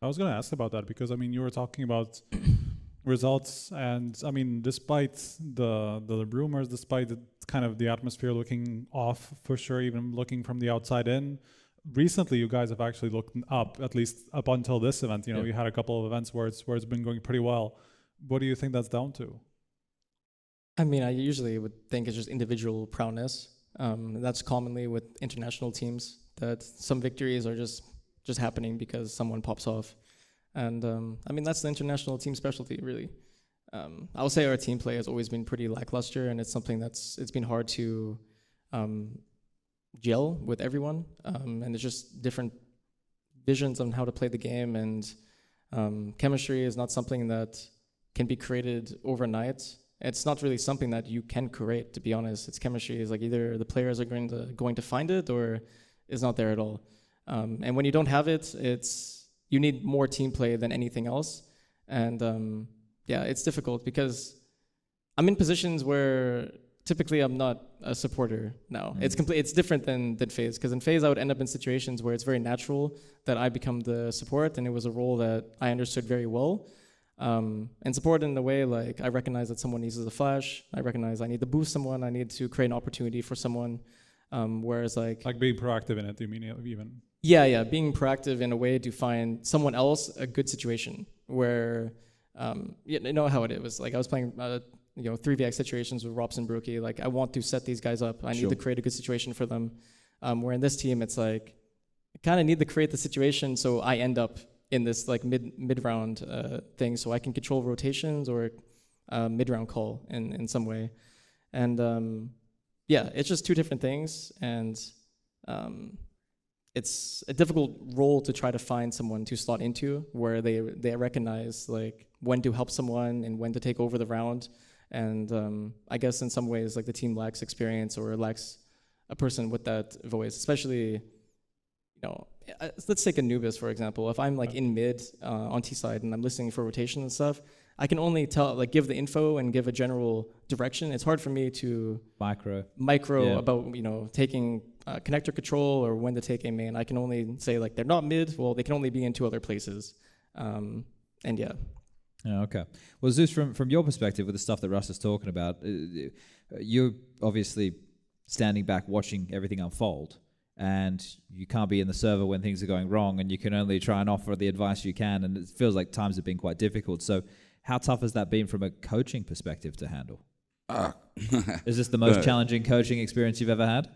I was going to ask about that because, I mean, you were talking about results, and I mean, despite the rumors, despite kind of the atmosphere looking off for sure, even looking from the outside in, recently you guys have actually looked up, at least up until this event. You know, you had a couple of events where it's been going pretty well. What do you think that's down to? I mean, I usually would think it's just individual prowess. That's commonly with international teams, that some victories are just happening because someone pops off. And I mean, that's the international team specialty, really. I would say our team play has always been pretty lackluster, and it's something it's been hard to gel with everyone. And it's just different visions on how to play the game, and chemistry is not something that can be created overnight. It's not really something that you can create, to be honest. It's chemistry. It's like either the players are going to find it, or it's not there at all. And when you don't have it, you need more team play than anything else. And yeah, it's difficult because I'm in positions where typically I'm not a supporter now. It's different than FaZe, because in FaZe I would end up in situations where it's very natural that I become the support, and it was a role that I understood very well. And support in the way, like, I recognize that someone needs a flash, I recognize I need to boost someone, I need to create an opportunity for someone, whereas like being proactive in it, you mean even? Yeah, being proactive in a way to find someone else a good situation where, you know how it was, like I was playing 3vx situations with Robson Brookie, like I want to set these guys up, I need to create a good situation for them, where in this team it's like, I kind of need to create the situation so I end up in this like mid-round thing, so I can control rotations or mid-round call in some way. And yeah, it's just two different things, and it's a difficult role to try to find someone to slot into where they recognize like when to help someone and when to take over the round. And I guess in some ways like the team lacks experience or lacks a person with that voice, especially, let's take Anubis, for example. If I'm like in mid on T side and I'm listening for rotation and stuff, I can only give the info and give a general direction. It's hard for me to micro about, taking connector control or when to take a main. I can only say like they're not mid. Well, they can only be in two other places. And yeah. Oh, okay. Well, Zeus, from your perspective with the stuff that Russ is talking about, you're obviously standing back watching everything unfold. And you can't be in the server when things are going wrong, and you can only try and offer the advice you can, and it feels like times have been quite difficult. So how tough has that been from a coaching perspective to handle? Is this the most challenging coaching experience you've ever had?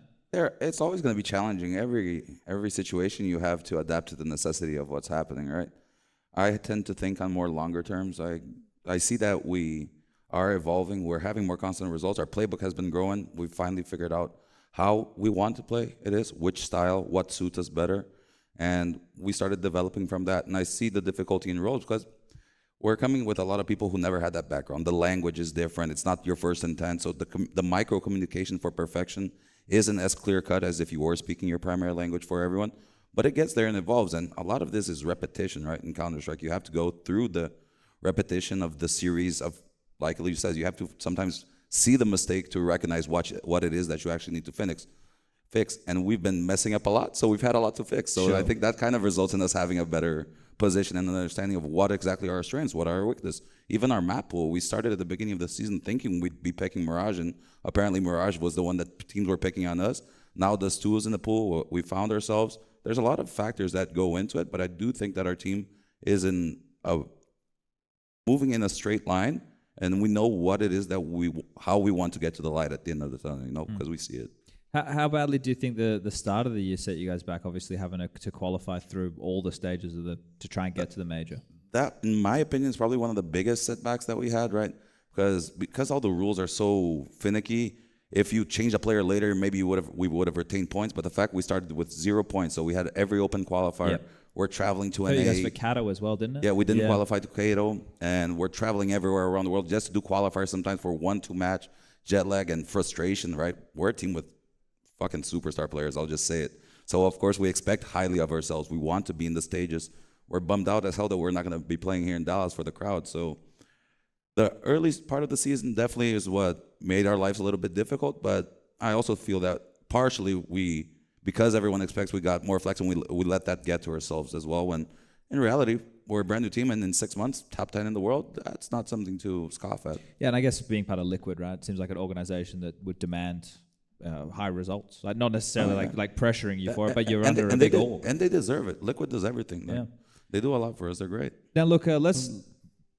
It's always going to be challenging. Every situation you have to adapt to the necessity of what's happening, right? I tend to think on more longer terms. I see that we are evolving. We're having more constant results. Our playbook has been growing. We've finally figured out how we want to play which style, what suits us better. And we started developing from that. And I see the difficulty in roles because we're coming with a lot of people who never had that background. The language is different. It's not your first intent. So the micro communication for perfection isn't as clear cut as if you were speaking your primary language for everyone. But it gets there and evolves. And a lot of this is repetition, right? In Counter-Strike, you have to go through the repetition of the series of, like EliGE says, you have to sometimes see the mistake to recognize what it is that you actually need to fix. And we've been messing up a lot, so we've had a lot to fix. So I think that kind of results in us having a better position and an understanding of what exactly are our strengths, what are our weaknesses. Even our map pool, we started at the beginning of the season thinking we'd be picking Mirage, and apparently Mirage was the one that teams were picking on us. Now the Stu is in the pool, we found ourselves. There's a lot of factors that go into it, but I do think that our team is moving in a straight line. And we know what it is how we want to get to the light at the end of the tunnel, because we see it. How badly do you think the start of the year set you guys back? Obviously, having to qualify through all the stages to try and get to the major. That, in my opinion, is probably one of the biggest setbacks that we had, right? Because all the rules are so finicky. If you change a player later, maybe we would have retained points. But the fact we started with 0 points, so we had every open qualifier. Yep. We're traveling to NA. You guys for Cato as well, didn't it? Yeah, we didn't qualify to Cato, and we're traveling everywhere around the world just to do qualifiers sometimes for 1-2 match, jet lag and frustration, right? We're a team with fucking superstar players, I'll just say it. So of course we expect highly of ourselves. We want to be in the stages. We're bummed out as hell that we're not going to be playing here in Dallas for the crowd. So the early part of the season definitely is what made our lives a little bit difficult. But I also feel that partially because everyone expects, we got more flex, and we let that get to ourselves as well. When in reality, we're a brand new team, and in 6 months, top 10 in the world, that's not something to scoff at. Yeah, and I guess being part of Liquid, right, it seems like an organization that would demand high results. Like not necessarily like pressuring you for it, but you're under a big org. And they deserve it. Liquid does everything. Yeah. They do a lot for us. They're great. Now look, let's...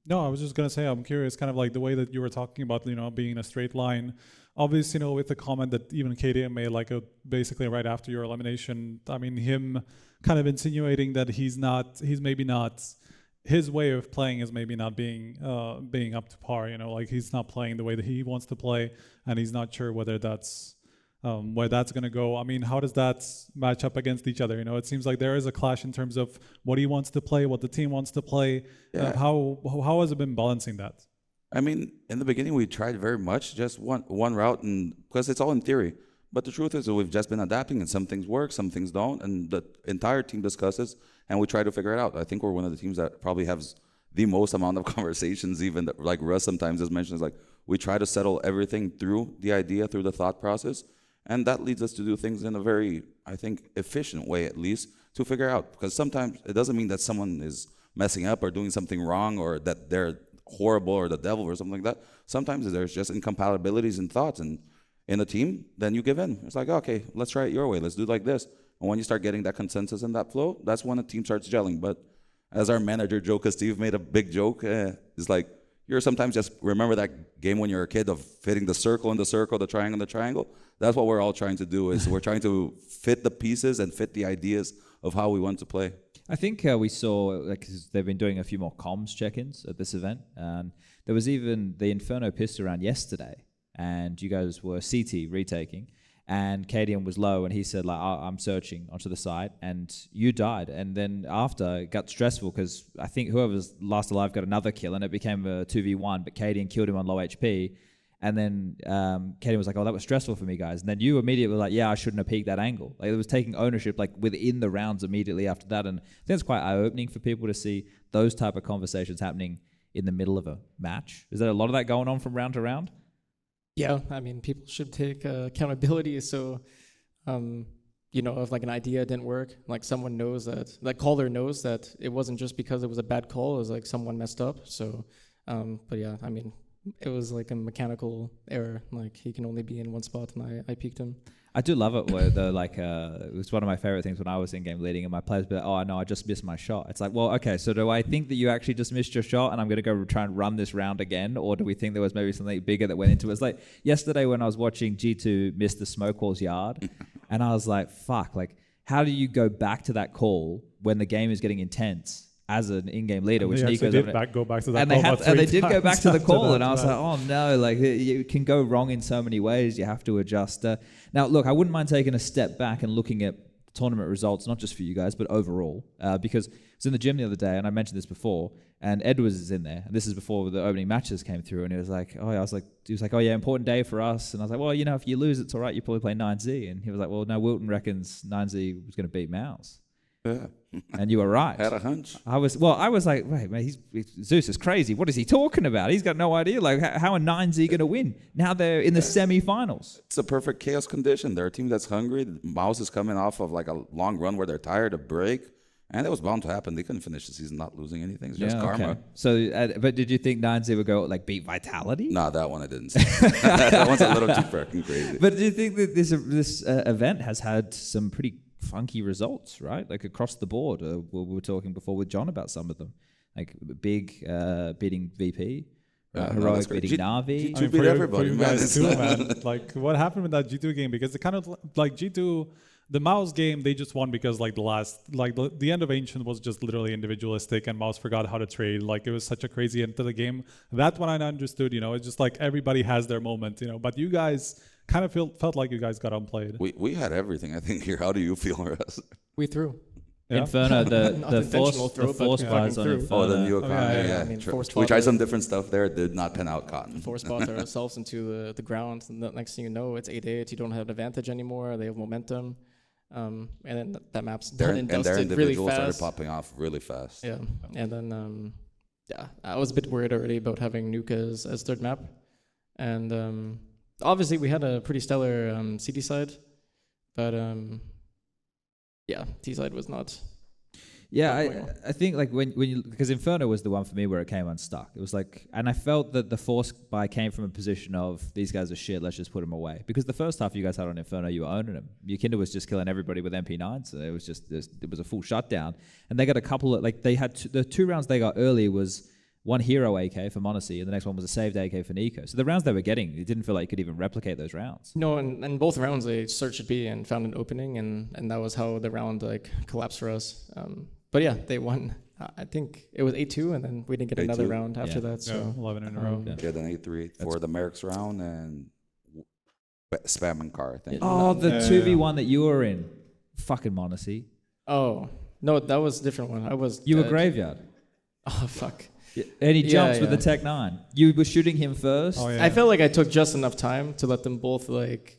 No, I was just gonna say, I'm curious, kind of like the way that you were talking about, being in a straight line. Obviously, with the comment that even caidaN made, like basically right after your elimination. I mean, him kind of insinuating that he's maybe not, his way of playing is maybe not being up to par. Like he's not playing the way that he wants to play, and he's not sure whether that's where that's going to go. I mean, how does that match up against each other? It seems like there is a clash in terms of what he wants to play, what the team wants to play. Yeah. How has it been balancing that? I mean, in the beginning, we tried very much just one route, and because it's all in theory. But the truth is that we've just been adapting, and some things work, some things don't, and the entire team discusses, and we try to figure it out. I think we're one of the teams that probably has the most amount of conversations, even that, like Russ sometimes has mentioned, is like we try to settle everything through the idea, through the thought process. And that leads us to do things in a very, I think, efficient way, at least, to figure out. Because sometimes it doesn't mean that someone is messing up or doing something wrong or that they're horrible or the devil or something like that. Sometimes there's just incompatibilities in thoughts. And in a team, then you give in. It's like, okay, let's try it your way. Let's do it like this. And when you start getting that consensus and that flow, that's when a team starts gelling. But as our manager, Joe Steve, made a big joke, it's like, you're sometimes just remember that game when you're a kid of fitting the circle in the circle, the triangle in the triangle. That's what we're all trying to do, is we're trying to fit the pieces and fit the ideas of how we want to play. I think we saw, they've been doing a few more comms check-ins at this event. And there was even the Inferno pissed around yesterday, and you guys were CT retaking. And caidaN was low, and he said, like, I'm searching onto the side, and you died. And then after, it got stressful, because I think whoever's last alive got another kill, and it became a 2v1, but caidaN killed him on low HP. And then caidaN was like, oh, that was stressful for me, guys. And then you immediately were like, yeah, I shouldn't have peeked that angle. Like, it was taking ownership, like, within the rounds immediately after that. And I think it's quite eye-opening for people to see those type of conversations happening in the middle of a match. Is there a lot of that going on from round to round? Yeah, I mean, people should take accountability. So, if like an idea didn't work, like someone knows that, like caller knows that it wasn't just because it was a bad call, it was like someone messed up. So, but yeah, I mean, it was like a mechanical error. Like he can only be in one spot, and I peeked him. I do love it where it was one of my favorite things when I was in game leading, and my players be like, oh no, I just missed my shot. It's like, well, okay, so do I think that you actually just missed your shot and I'm going to go try and run this round again, or do we think there was maybe something bigger that went into it? It's like yesterday when I was watching G2 miss the smoke wall's yard, and I was like, fuck, like how do you go back to that call when the game is getting intense as an in-game leader, which Nico did go back to that and call, they did go back to the call, and I was like, oh no, like it can go wrong in so many ways. You have to adjust. Now, look, I wouldn't mind taking a step back and looking at tournament results, not just for you guys, but overall, because I was in the gym the other day, and I mentioned this before, and Edwards is in there, and this is before the opening matches came through, and he was like, oh yeah, important day for us, and I was like, well, if you lose, it's all right, you probably play 9Z, and he was like, well, no, Wilton reckons 9Z was going to beat Mouse. Yeah. And you were right. Had a hunch. I was like, wait, man, Zeus is crazy. What is he talking about? He's got no idea. Like, how are 9Z going to win? Now they're in the semi-finals. It's a perfect chaos condition. They're a team that's hungry. Mouse is coming off of like a long run where they're tired, a break. And it was bound to happen. They couldn't finish the season not losing anything. It's just karma. Okay. So, but did you think 9Z would go like beat Vitality? No, that one I didn't see. That one's a little too freaking crazy. But do you think that this event has had some pretty funky results, right? Like across the board. We were talking before with John about some of them, like Big beating VP, Heroic beating NAVI. G2 beat everybody, man. Like what happened with that G2 game? Because it kind of like G2, the Mouse game, they just won because like the end of Ancient was just literally individualistic, and Mouse forgot how to trade. Like it was such a crazy end to the game. That one I understood. It's just like everybody has their moment. But you guys kind of felt like you guys got unplayed. We had everything, I think, here. How do you feel, Russ? We threw. Yeah. Inferno, the force bars on Inferno. Oh, the new yeah. I mean, we tried some different stuff there. It did not pan out cotton. Force bought ourselves into the ground, and the next thing you know, it's 8-8. You don't have an advantage anymore. They have momentum. And then that map's Their, done and and their dusted really individuals started fast. popping off really fast. Yeah, and then I was a bit worried already about having Nuke as third map, and obviously we had a pretty stellar CD side, but yeah, T side was not. Yeah, I think like when you, because Inferno was the one for me where it came unstuck. It was like, and I felt that the force buy came from a position of these guys are shit, let's just put them away. Because the first half you guys had on Inferno, you were owning them. Yukinda was just killing everybody with MP9, so it was just it was a full shutdown. And they got a couple of like they had the 2 rounds they got early was one hero AK for Monacy, and the next one was a saved AK for Nico. So the rounds they were getting, it didn't feel like you could even replicate those rounds. No, and both rounds they searched B and found an opening, and that was how the round like collapsed for us. But yeah, they won. I think it was 8-2, and then we didn't get another round after that. So 11 in a row. Yeah, then 8-3 for the Merrick's round and Spam and Car, I think. Oh, the 2v1 that you were in. Fucking Monacy. Oh, no, that was a different one. I was. You were Graveyard. Oh, fuck. And he jumps with the Tech 9. You were shooting him first. Oh, yeah. I felt like I took just enough time to let them both like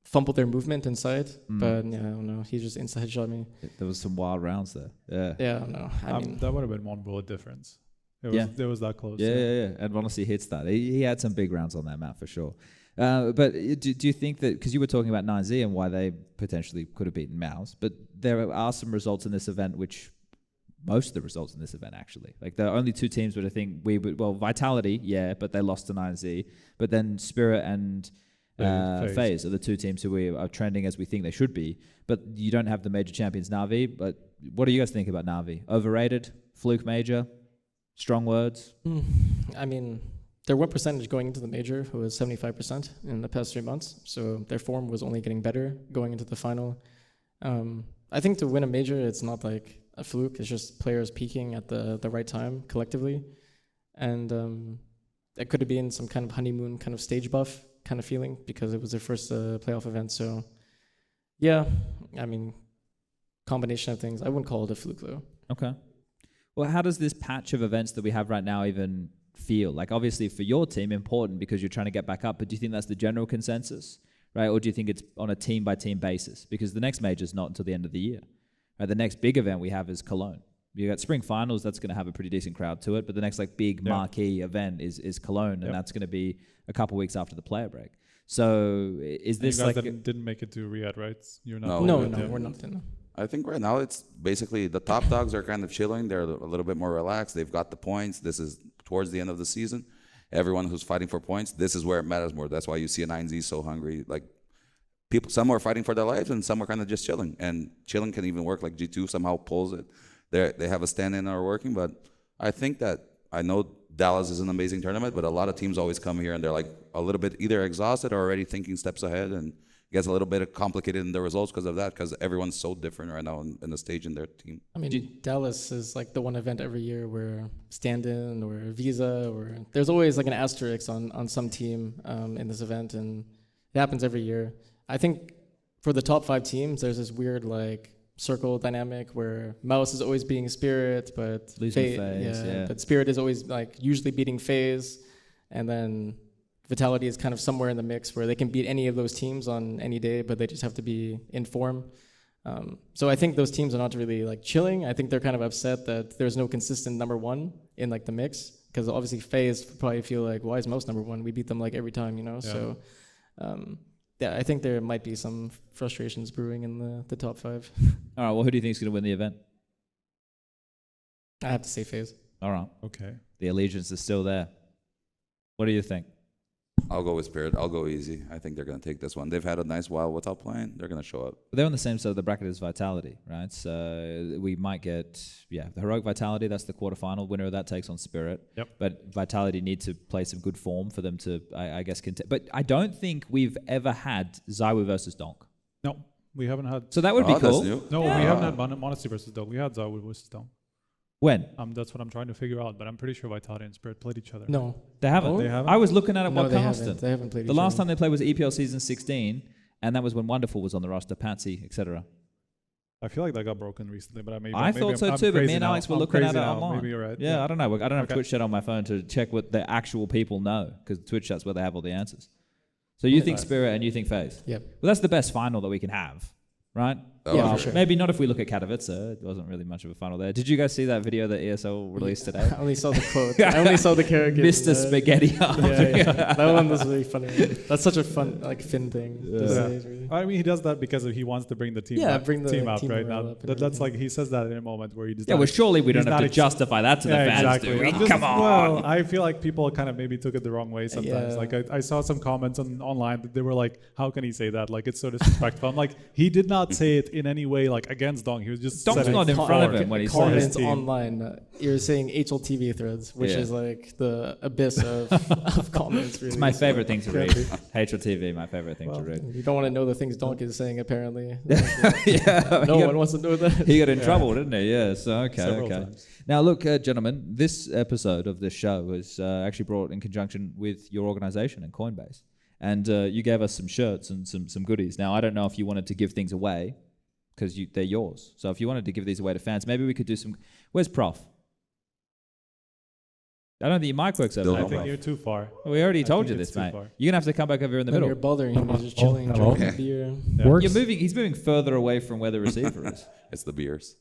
fumble their movement inside, but yeah, I don't know. He just inside shot me. There was some wild rounds there. Yeah. Yeah, I don't know. I mean, that would have been 1 bullet difference. It was that close. Yeah. And honestly hits that. He had some big rounds on that map for sure. But do you think that, because you were talking about 9Z and why they potentially could have beaten Mouse, but there are some results in this event which, most of the results in this event actually, like there are only 2 teams which I think we would, well, Vitality, yeah, but they lost to 9Z, but then Spirit and FaZe are the 2 teams who we are trending as we think they should be, but you don't have the major champions NAVI. But what do you guys think about NAVI? Overrated? Fluke major? Strong words? I mean, their win percentage going into the major was 75% in the past 3 months, so their form was only getting better going into the final. I think to win a major, it's not like a fluke, it's just players peaking at the right time collectively, and it could have been some kind of honeymoon kind of stage buff kind of feeling because it was their first playoff event. So yeah, I mean, combination of things. I wouldn't call it a fluke though. Okay. Well, how does this patch of events that we have right now even feel? Like obviously for your team important because you're trying to get back up, but do you think that's the general consensus, right? Or do you think it's on a team by team basis? Because the next major is not until the end of the year. Right? The next big event we have is Cologne. You got spring finals, that's going to have a pretty decent crowd to it, but the next like big marquee event is Cologne, and that's going to be a couple weeks after the player break. So is this you guys like didn't make it to Riyadh, right? You're not. No, we're not. I think right now it's basically the top dogs are kind of chilling. They're a little bit more relaxed. They've got the points. This is towards the end of the season. Everyone who's fighting for points, this is where it matters more. That's why you see a 9Z so hungry. Like people, some are fighting for their lives and some are kind of just chilling. And chilling can even work. Like G2 somehow pulls it. They have a stand-in and are working. But I think that I know Dallas is an amazing tournament, but a lot of teams always come here and they're like a little bit either exhausted or already thinking steps ahead, and it gets a little bit complicated in the results because of that, because everyone's so different right now in the stage in their team. I mean, Dallas is like the one event every year where stand-in or visa, or there's always like an asterisk on some team in this event, and it happens every year. I think for the top 5 teams, there's this weird like circle dynamic where Mouse is always beating Spirit, but but Spirit is always like usually beating FaZe, and then Vitality is kind of somewhere in the mix where they can beat any of those teams on any day, but they just have to be in form. So I think those teams are not really like chilling. I think they're kind of upset that there's no consistent number 1 in like the mix, because obviously FaZe probably feel like, why is Mouse number 1? We beat them like every time, you know. Yeah. So yeah, I think there might be some frustrations brewing in the top 5. All right, well, who do you think is going to win the event? I have to say FaZe. All right. Okay. The allegiance is still there. What do you think? I'll go with Spirit. I'll go easy. I think they're going to take this one. They've had a nice while without playing. They're going to show up. They're on the same side of the bracket as Vitality, right? So we might get, the Heroic Vitality, that's the quarterfinal. Winner of that takes on Spirit. Yep. But Vitality need to play some good form for them to, I guess, contest. But I don't think we've ever had ZywOo versus Donk. No, we haven't had. So that would be cool. No, we haven't had Monacy versus Donk. We had ZywOo versus Donk. When? That's what I'm trying to figure out, but I'm pretty sure Vitality and Spirit played each other. No. They haven't. They haven't? I was looking at it No, while they casting. haven't. They haven't played The each last other. time they played was EPL season 16, and that was when Wonderful was on the roster, Patsy, etc. I feel like that got broken recently, but I thought so too, but me and Alex were looking at it online. Maybe you're right. Yeah, I don't know. I don't have Twitch chat on my phone to check what the actual people know, because Twitch chat's where they have all the answers. So you think Spirit and you think FaZe? Yep. Well, that's the best final that we can have, right? Oh, Yeah, for sure. maybe not if we look at Katowice. It wasn't really much of a final there. Did you guys see that video that ESL released today? I only saw the quote. I only saw the character. Mr. Spaghetti. Yeah. That one was really funny. That's such a fun, like, Finn thing to say. Really. I mean, he does that because he wants to bring the team Yeah, up, bring the team up team right morale now. up and That's like, he says that in a moment where he just Yeah, well, surely we don't he's have not to justify that to the fans, exactly. do we? I'm just- Come on. Well, I feel like people kind of maybe took it the wrong way sometimes. Yeah. Like I saw some comments online that they were like, "How can he say that? Like it's so disrespectful." I'm like, he did not say it in any way like against Dong. He was just Dong's saying not in front of him when he said Comments team. online. You're saying HLTV threads, which Yeah. is like the abyss of, of comments. Really. It's my So, favorite thing to read. exactly. HLTV, my favorite thing Well, to read. you don't want to know the things Donk is saying, apparently. Yeah, No he one wants to know that. He got in trouble, didn't he? Yeah. So okay, Several okay. times. Now look, gentlemen, this episode of this show was actually brought in conjunction with your organisation and Coinbase, and you gave us some shirts and some goodies. Now I don't know if you wanted to give things away because they're yours. So if you wanted to give these away to fans, maybe we could do some. Where's Prof? I don't think your mic works over Still there. I think you're too far. Well, we already I told think you it's this, too mate. far. You're gonna have to come back over here in the When middle. you're bothering him, he's just chilling, hello. drinking a beer. Yeah. Works. You're moving. He's moving further away from where the receiver is. It's the beers.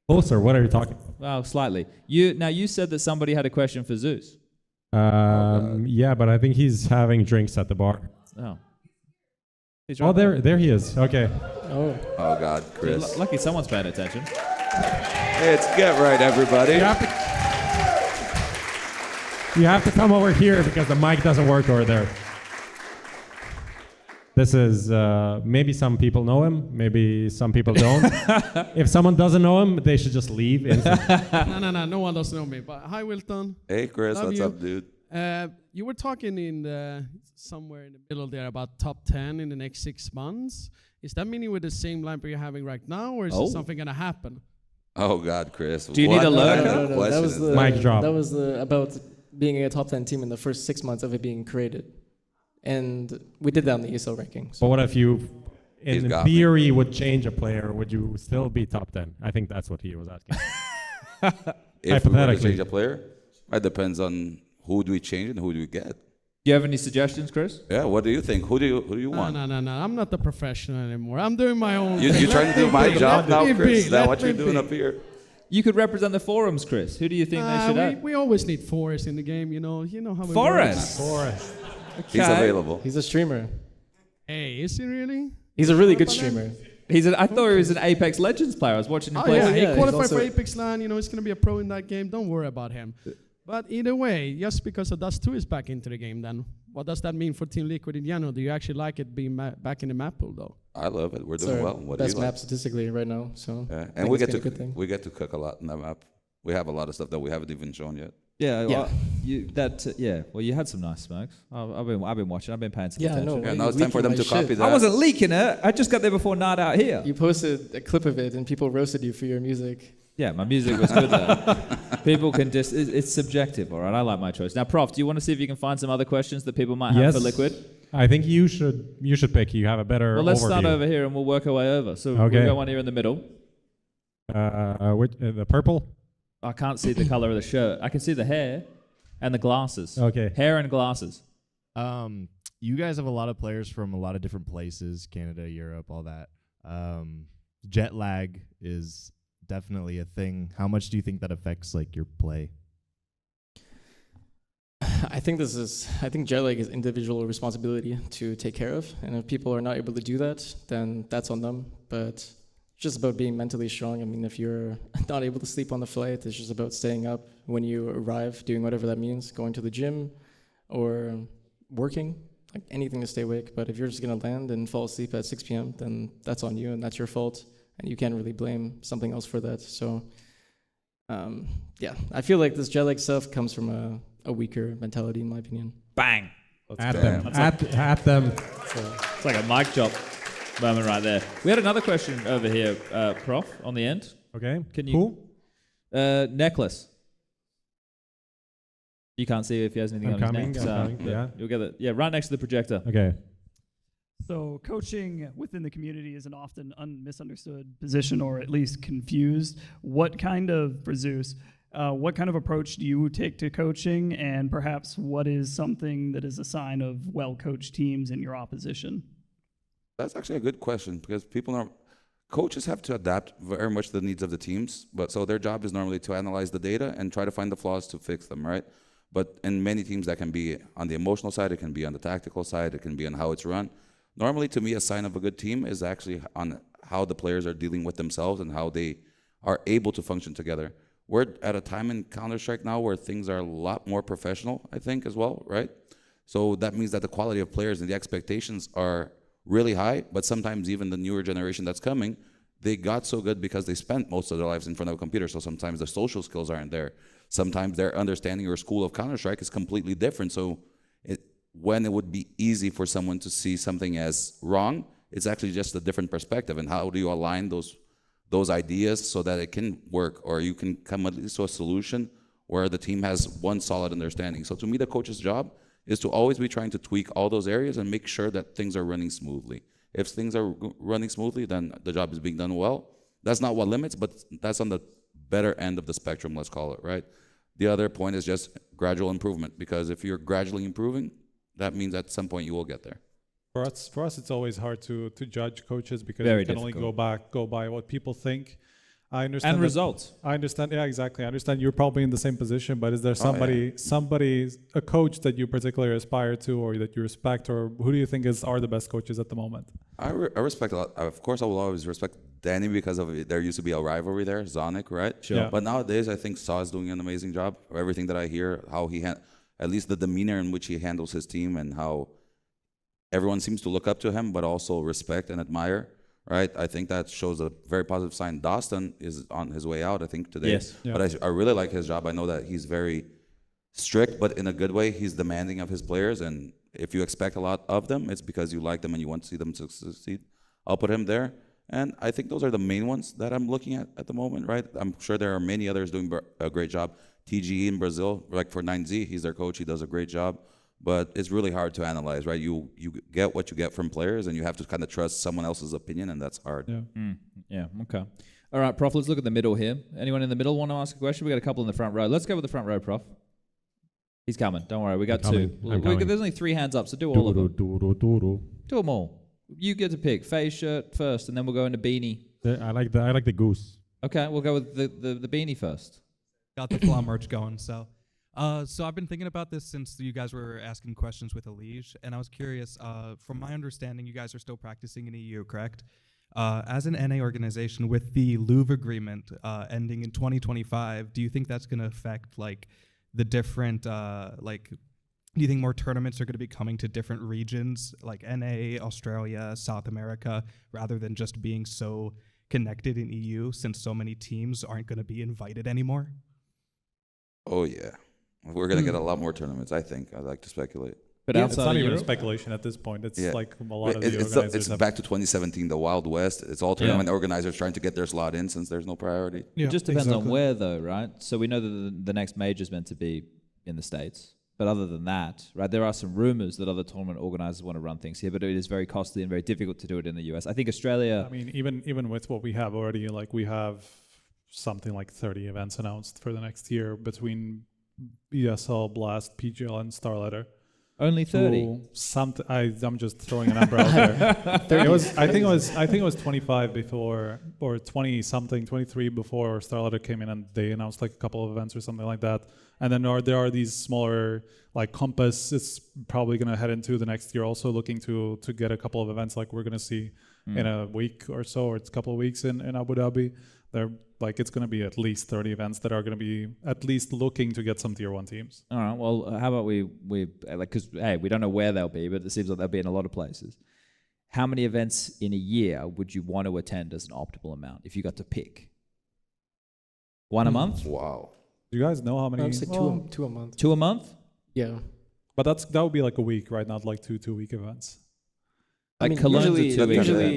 Closer. What are you talking about? Well, slightly. You said that somebody had a question for Zeus. Yeah, but I think he's having drinks at the bar. Oh. He's Oh, right there he is. Okay. Oh. Oh God, Chris. Lucky someone's paying attention. It's Get Right, everybody. You have to come over here because the mic doesn't work over there. This is, maybe some people know him, maybe some people don't. If someone doesn't know him, they should just leave instantly. No one doesn't know me. But hi, Wilton. Hey, Chris, Love what's you. up, dude? You were talking somewhere in the middle there about top 10 in the next 6 months. Is that meaning with the same lineup you're having right now, or is Oh. it something going to happen? Oh God, Chris. Do you need a load? That was the Mic drop. That was the about being a top 10 team in the first 6 months of it being created, and we did that on the ESL ranking. But what if you, He's in got me. theory, would change a player? Would you still be top 10? I think that's what he was asking. If we were to Hypothetically. change a player, it depends on who do we change and who do we get. Do you have any suggestions, Chris? Yeah, what do you think? Who do you want? No. I'm not the professional anymore. I'm doing my own. You're thing. trying Let to do me my be. job Let now, me Chris? be. Is that Let what you're me doing be. up here? You could represent the forums, Chris. Who do you think they should have? We always need Forrest in the game, you know how it Forrest? works. He's available. He's a streamer. Hey, is he really? He's a really good streamer. I thought he was an Apex Legends player. I was watching him Oh play. yeah, yeah, he qualified he's for also- Apex LAN. You know, he's gonna be a pro in that game. Don't worry about him. But either way, just because of Dust 2 is back into the game, then what does that mean for Team Liquid in general? Do you actually like it being back in the map pool, though? I love it. We're It's doing our well. What do you best like? map statistically right now. So Yeah, I and think we it's get been a good thing. to cook a lot in that map. We have a lot of stuff that we haven't even shown yet. Yeah, Yeah. well, Well, you had some nice smokes. I've been watching. I've been paying some Yeah, attention. no, Yeah, you now it's time for them leaking to my copy shit. that. I wasn't leaking it. I just got there before night out here. You posted a clip of it, and people roasted you for your music. Yeah, my music was good though. People can just, it's subjective, all right? I like my choice. Now, Prof, do you want to see if you can find some other questions that people might have Yes. for Liquid? I think you should pick. You have a better Well, let's overview. start over here and we'll work our way over. So Okay. we've got one here in the middle. The purple? I can't see the color of the shirt. I can see the hair and the glasses. Okay. Hair and glasses. You guys have a lot of players from a lot of different places, Canada, Europe, all that. Jetlag is definitely a thing. How much do you think that affects like your play? I think Jetlag is individual responsibility to take care of, and if people are not able to do that, then that's on them. But it's just about being mentally strong. I mean, if you're not able to sleep on the flight, it's just about staying up when you arrive, doing whatever that means, going to the gym or working, like anything to stay awake. But if you're just gonna land and fall asleep at 6 p.m., then that's on you and that's your fault, and you can't really blame something else for that. So, yeah, I feel like this Jetlag stuff comes from a weaker mentality, in my opinion. Bang! At them. At them. It's like a mic drop moment right there. We had another question over here, Prof, on the end. Okay. Can you? Who? Necklace. You can't see if he has anything I'm on coming, his neck. I'm so coming, yeah. You'll get it. Yeah, right next to the projector. Okay. So coaching within the community is an often misunderstood position, or at least confused. What kind of, for Zeus, what kind of approach do you take to coaching, and perhaps what is something that is a sign of well-coached teams in your opposition? That's actually a good question because people are coaches have to adapt very much to the needs of the teams. But so their job is normally to analyze the data and try to find the flaws to fix them, right? But in many teams, that can be on the emotional side, it can be on the tactical side, it can be on how it's run. Normally, to me, a sign of a good team is actually on how the players are dealing with themselves and how they are able to function together. We're at a time in Counter-Strike now where things are a lot more professional, I think, as well, right? So that means that the quality of players and the expectations are really high, but sometimes even the newer generation that's coming, they got so good because they spent most of their lives in front of a computer, so sometimes the social skills aren't there. Sometimes their understanding or school of Counter-Strike is completely different, so when it would be easy for someone to see something as wrong, it's actually just a different perspective. And how do you align those ideas so that it can work, or you can come at least to a solution where the team has one solid understanding? So to me, the coach's job is to always be trying to tweak all those areas and make sure that things are running smoothly. If things are running smoothly, then the job is being done well. That's not what limits, but that's on the better end of the spectrum, let's call it, right? The other point is just gradual improvement, because if you're gradually improving, that means at some point you will get there. For us, it's always hard to judge coaches because Very you can difficult. only go by what people think. I understand And that- results. I understand, yeah, exactly. I understand you're probably in the same position, but is there a coach that you particularly aspire to, or that you respect, or who do you think are the best coaches at the moment? I respect a lot. Of course, I will always respect Danny because there used to be a rivalry there, Zonic, right? Sure. Yeah. But nowadays, I think Saw is doing an amazing job. Everything that I hear, how he at least the demeanor in which he handles his team, and how everyone seems to look up to him, but also respect and admire. Right, I think that shows a very positive sign. dastan is on his way out, I think, today. Yes. Yeah. But I really like his job. I know that he's very strict, but in a good way. He's demanding of his players, and if you expect a lot of them, it's because you like them and you want to see them succeed. I'll put him there, and I think those are the main ones that I'm looking at the moment. Right, I'm sure there are many others doing a great job. TGE in Brazil, like for 9Z, he's their coach. He does a great job. But it's really hard to analyze, right? You get what you get from players, and you have to kind of trust someone else's opinion, and that's hard. Yeah. Yeah, okay. All right, Prof, let's look at the middle here. Anyone in the middle want to ask a question? We got a couple in the front row. Let's go with the front row, Prof. He's coming. Don't worry, we got two. There's only 3 hands up, so do all of them. Do them all. You get to pick. Phase shirt first, and then we'll go into beanie. I like the goose. Okay, we'll go with the beanie first. Got the flaw merch going, so... So I've been thinking about this since you guys were asking questions with EliGE, and I was curious, from my understanding, you guys are still practicing in EU, correct? As an NA organization, with the Louvre agreement ending in 2025, do you think that's going to affect like the different, do you think more tournaments are going to be coming to different regions, like NA, Australia, South America, rather than just being so connected in EU, since so many teams aren't going to be invited anymore? Oh, yeah. We're going to get a lot more tournaments, I think. I'd like to speculate. But it's not even a speculation at this point. It's like a lot of the organizers it's back to 2017, the Wild West. It's all tournament organizers trying to get their slot in since there's no priority. It just depends on where, though, right? So we know that the next major is meant to be in the States. But other than that, right, there are some rumors that other tournament organizers want to run things here, but it is very costly and very difficult to do it in the US. I think Australia... I mean, even with what we have already, like we have something like 30 events announced for the next year between ESL, Blast, PGL, and Starletter. Only 30. I'm just throwing a number out there. I think it was 25 before, or 20 something, 23 before Starletter came in, and they announced like a couple of events or something like that. And then there are these smaller, like Compass is probably going to head into the next year also looking to get a couple of events like we're going to see in a week or so, or it's a couple of weeks in Abu Dhabi. They're like, it's going to be at least 30 events that are going to be at least looking to get some tier 1 teams. All right. Well, how about we like, because hey, we don't know where they'll be, but it seems like they'll be in a lot of places. How many events in a year would you want to attend as an optimal amount if you got to pick? 1 a month? Wow. Do you guys know how many? I would say two a month. 2 a month? Yeah. But that would be like a week, right? Not like two week events. I mean, usually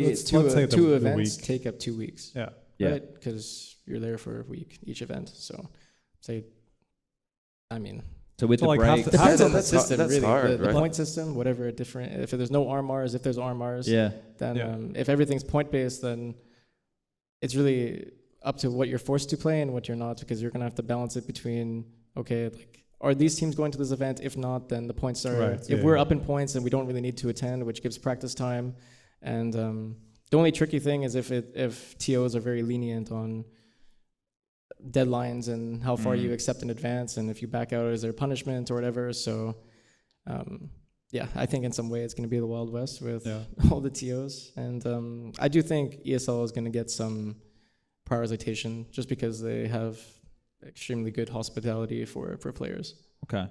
it's two events take up 2 weeks. Yeah. Right? Because you're there for a week each event. So, say, I mean. So with the break, depends on the system, that's really. Hard, the right? point system, whatever different. If there's no RMRs, if there's RMRs, then if everything's point based, then it's really up to what you're forced to play and what you're not, because you're gonna have to balance it between like, are these teams going to this event? If not, then the points are. If we're up in points, then we don't really need to attend, which gives practice time, and The only tricky thing is if TOs are very lenient on deadlines and how far you accept in advance, and if you back out, is there punishment or whatever. So yeah, I think in some way it's going to be the Wild West with all the TOs. And I do think ESL is going to get some prioritization just because they have extremely good hospitality for players. Okay.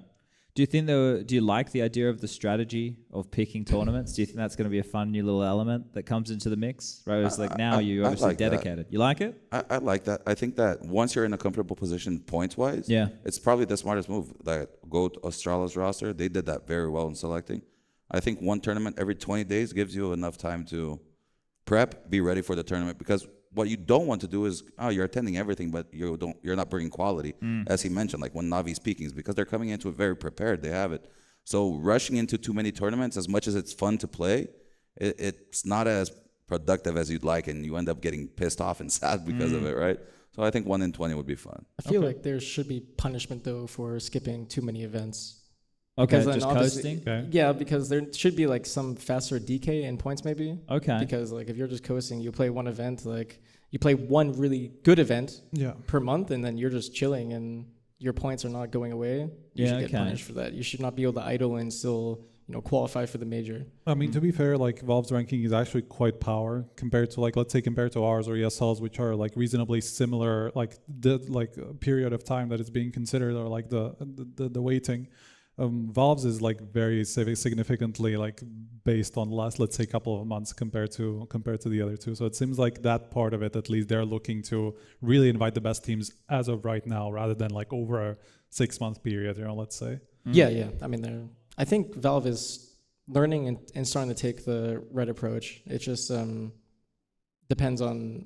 Do you like the idea of the strategy of picking tournaments? Do you think that's going to be a fun new little element that comes into the mix? Right, it's like now you're obviously like dedicated. You like it? I like that. I think that once you're in a comfortable position points-wise, it's probably the smartest move. Like go to Australia's roster, they did that very well in selecting. I think one tournament every 20 days gives you enough time to prep, be ready for the tournament, because what you don't want to do is, you're attending everything, but you're not bringing quality, as he mentioned, like when NAVI's peaking, is because they're coming into it very prepared. They have it. So rushing into too many tournaments, as much as it's fun to play, it's not as productive as you'd like, and you end up getting pissed off and sad because of it, right? So I think 1 in 20 would be fun. I feel like there should be punishment, though, for skipping too many events. Okay, just coasting? Okay. Yeah, because there should be like some faster decay in points maybe. Okay. Because like if you're just coasting, you play one event, like you play one really good event per month, and then you're just chilling and your points are not going away. You should get punished for that. You should not be able to idle and still, qualify for the major. I mean, to be fair, like Valve's ranking is actually quite power compared to let's say compared to ours or ESL's, which are like reasonably similar, like the period of time that it's being considered, or like the weighting. Valve's is like very significantly like based on last, let's say, couple of months compared to the other two. So it seems like that part of it, at least, they're looking to really invite the best teams as of right now, rather than like over a 6-month period, let's say. Yeah. I mean, I think Valve is learning and starting to take the right approach. It just depends on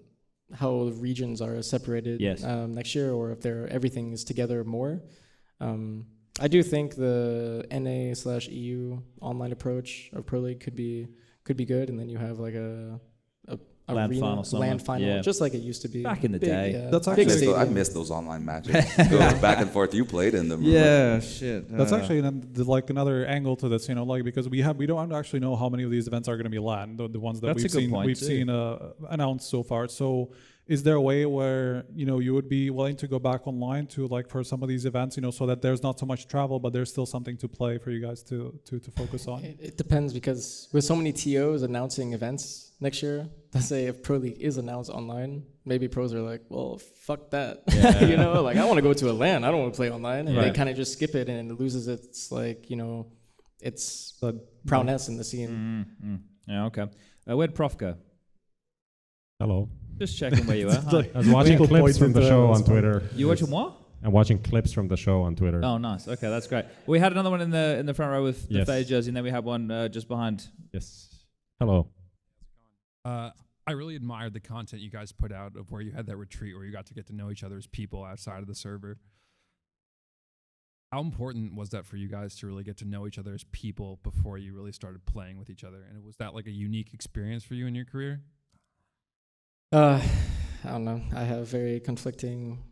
how regions are separated next year, or if everything is together more. I do think the NA/EU online approach of Pro League could be good, and then you have like a land final, just like it used to be back in the day. That's actually I miss those online matches. Going back and forth. You played in them. Yeah, shit. That's actually like another angle to this, because we don't actually know how many of these events are going to be LAN, the ones that we've seen announced so far. So is there a way where you would be willing to go back online to like for some of these events, so that there's not so much travel, but there's still something to play for you guys to focus on? It depends, because with so many TOs announcing events next year, let's say if Pro League is announced online, maybe pros are like, well, fuck that. Like I want to go to a LAN, I don't want to play online, and they kind of just skip it, and it loses its like its prowess in the scene. Yeah, okay. Where'd Prof go? Hello. Just checking where you are. I was watching clips from the show on Twitter. You watching what? I'm watching clips from the show on Twitter. Oh, nice. Okay, that's great. We had another one in the front row with the FaZe jersey, and then we had one just behind. Yes. Hello. I really admired the content you guys put out of where you had that retreat where you got to get to know each other as people outside of the server. How important was that for you guys to really get to know each other as people before you really started playing with each other? And was that like a unique experience for you in your career? I don't know. I have very conflicting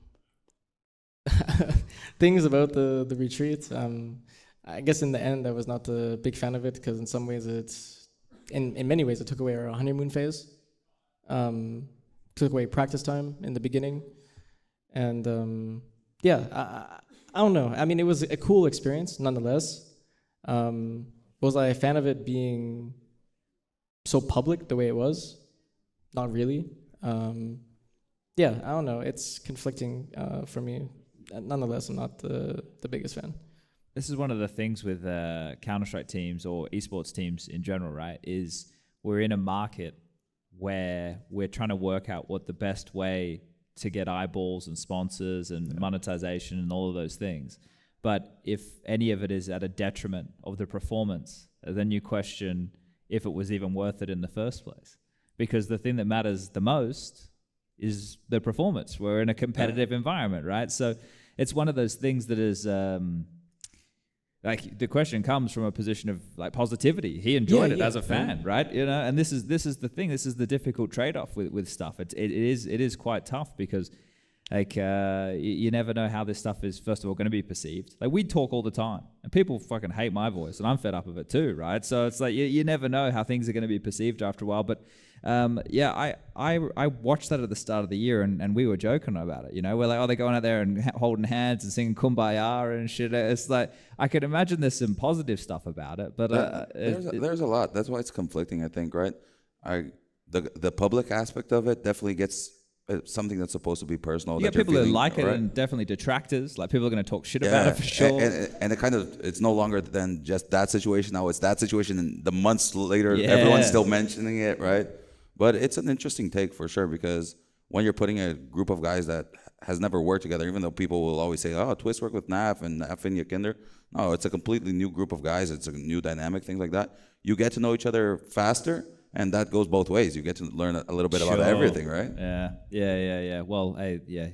things about the retreat. I guess in the end, I was not a big fan of it, because in some ways in many ways it took away our honeymoon phase. Took away practice time in the beginning. And I don't know. I mean, it was a cool experience nonetheless. Was I a fan of it being so public the way it was? Not really. I don't know. It's conflicting for me. Nonetheless, I'm not the biggest fan. This is one of the things with Counter-Strike teams or esports teams in general, right? Is we're in a market where we're trying to work out what the best way to get eyeballs and sponsors and monetization and all of those things. But if any of it is at a detriment of the performance, then you question if it was even worth it in the first place. Because the thing that matters the most is the performance. We're in a competitive environment, right? So it's one of those things that is like the question comes from a position of like positivity. He enjoyed it as a fan, right? And this is the thing. This is the difficult trade-off with stuff. It is quite tough because like you never know how this stuff is first of all going to be perceived. Like we talk all the time, and people fucking hate my voice, and I'm fed up of it too, right? So it's like you never know how things are going to be perceived after a while. But Yeah, I watched that at the start of the year, and we were joking about it. You know, we're like, oh, they're going out there and holding hands and singing Kumbaya and shit. It's like, I could imagine there's some positive stuff about it, but there's a lot. That's why it's conflicting, I think, right? The public aspect of it definitely gets something that's supposed to be personal. You get people who like it, and definitely detractors. Like, people are going to talk shit about it for sure. And it's no longer than just that situation. Now it's that situation, and the months later, everyone's still mentioning it, right? But it's an interesting take for sure, because when you're putting a group of guys that has never worked together, even though people will always say, oh, Twistzz worked with Nav and Finja Kinder. No, it's a completely new group of guys. It's a new dynamic, things like that. You get to know each other faster, and that goes both ways. You get to learn a little bit about everything, right? Yeah. Well,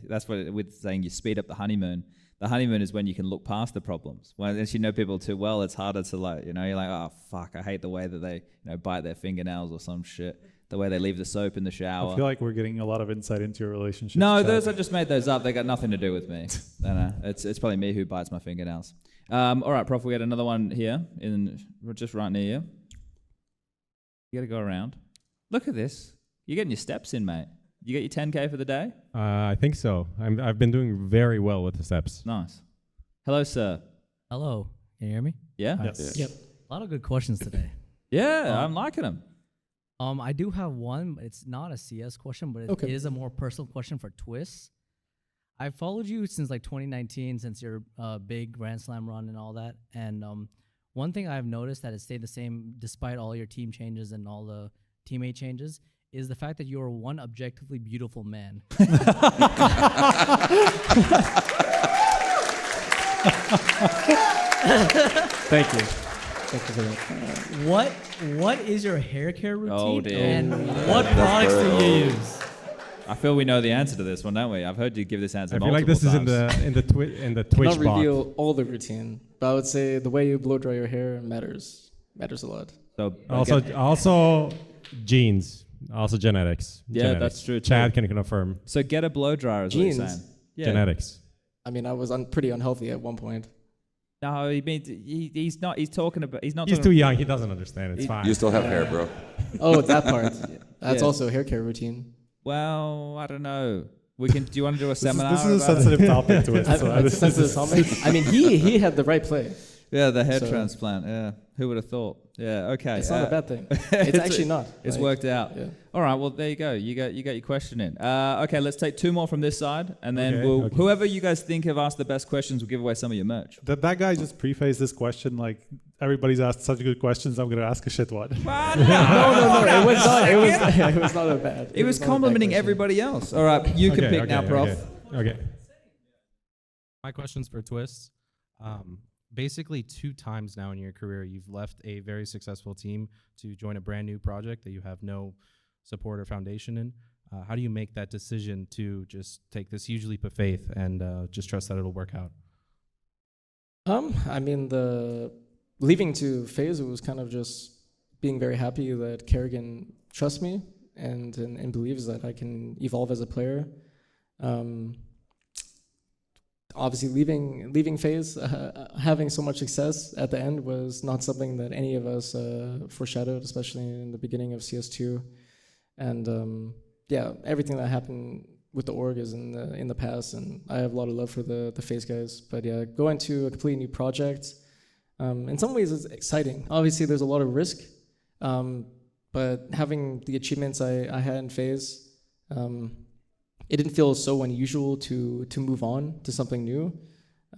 that's what with saying you speed up the honeymoon. The honeymoon is when you can look past the problems. Once you know people too well, it's harder to you're like, oh, fuck, I hate the way that they, bite their fingernails or some shit. The way they leave the soap in the shower. I feel like we're getting a lot of insight into your relationship. No, those I just made those up. They got nothing to do with me. No. It's probably me who bites my fingernails. All right, Prof, we got another one here, just right near you. You got to go around. Look at this. You're getting your steps in, mate. You get your 10K for the day? I think so. I've been doing very well with the steps. Nice. Hello, sir. Hello. Can you hear me? Yeah? Yes. Yep. A lot of good questions today. Yeah, I'm liking them. I do have one, but it's not a CS question, but it is a more personal question for Twistzz. I've followed you since like 2019, since your big Grand Slam run and all that. And one thing I've noticed that has stayed the same despite all your team changes and all the teammate changes is the fact that you're one objectively beautiful man. Thank you. What is your hair care routine? Oh, dear. And what products do you use? I feel we know the answer to this one, don't we? I've heard you give this answer. I feel like this times. is in the Twitch Not bot. reveal all the routine, but I would say the way you blow dry your hair matters a lot. So also genes, also genetics. Yeah, genetics. that's true. Chad can confirm. So get a blow dryer, is what you're saying. Yeah. Genetics. I mean, I was pretty unhealthy at one point. No, he means he's not. He's talking about. He's not. He's too young. He doesn't understand. It's fine. You still have hair, bro. Oh, that part. That's also a hair care routine. Well, I don't know. Do you want to do a seminar? This is a sensitive topic to it. It's a sensitive topic. I mean, he had the right play. Yeah, the hair transplant. Yeah, who would have thought? Yeah, okay. It's not a bad thing. It's actually not. It's worked out. Yeah. All right. Well, there you go. You got your question in. Okay, let's take two more from this side, and then whoever you guys think have asked the best questions will give away some of your merch. That guy just prefaced this question like everybody's asked such good questions. I'm gonna ask a shit one. No. It was not. It was not a bad. It was complimenting everybody else. All right, you can pick now, Prof. Okay. My question's for Twistzz. Basically 2 times now in your career, you've left a very successful team to join a brand new project that you have no support or foundation in. How do you make that decision to just take this huge leap of faith and just trust that it'll work out? I mean, the leaving to FaZe was kind of just being very happy that caidaN trusts me and believes that I can evolve as a player. Obviously, leaving FaZe, having so much success at the end was not something that any of us foreshadowed, especially in the beginning of CS2. And everything that happened with the org is in the past, and I have a lot of love for the FaZe guys. But yeah, going to a completely new project, in some ways it's exciting. Obviously, there's a lot of risk, but having the achievements I had in FaZe, it didn't feel so unusual to move on to something new.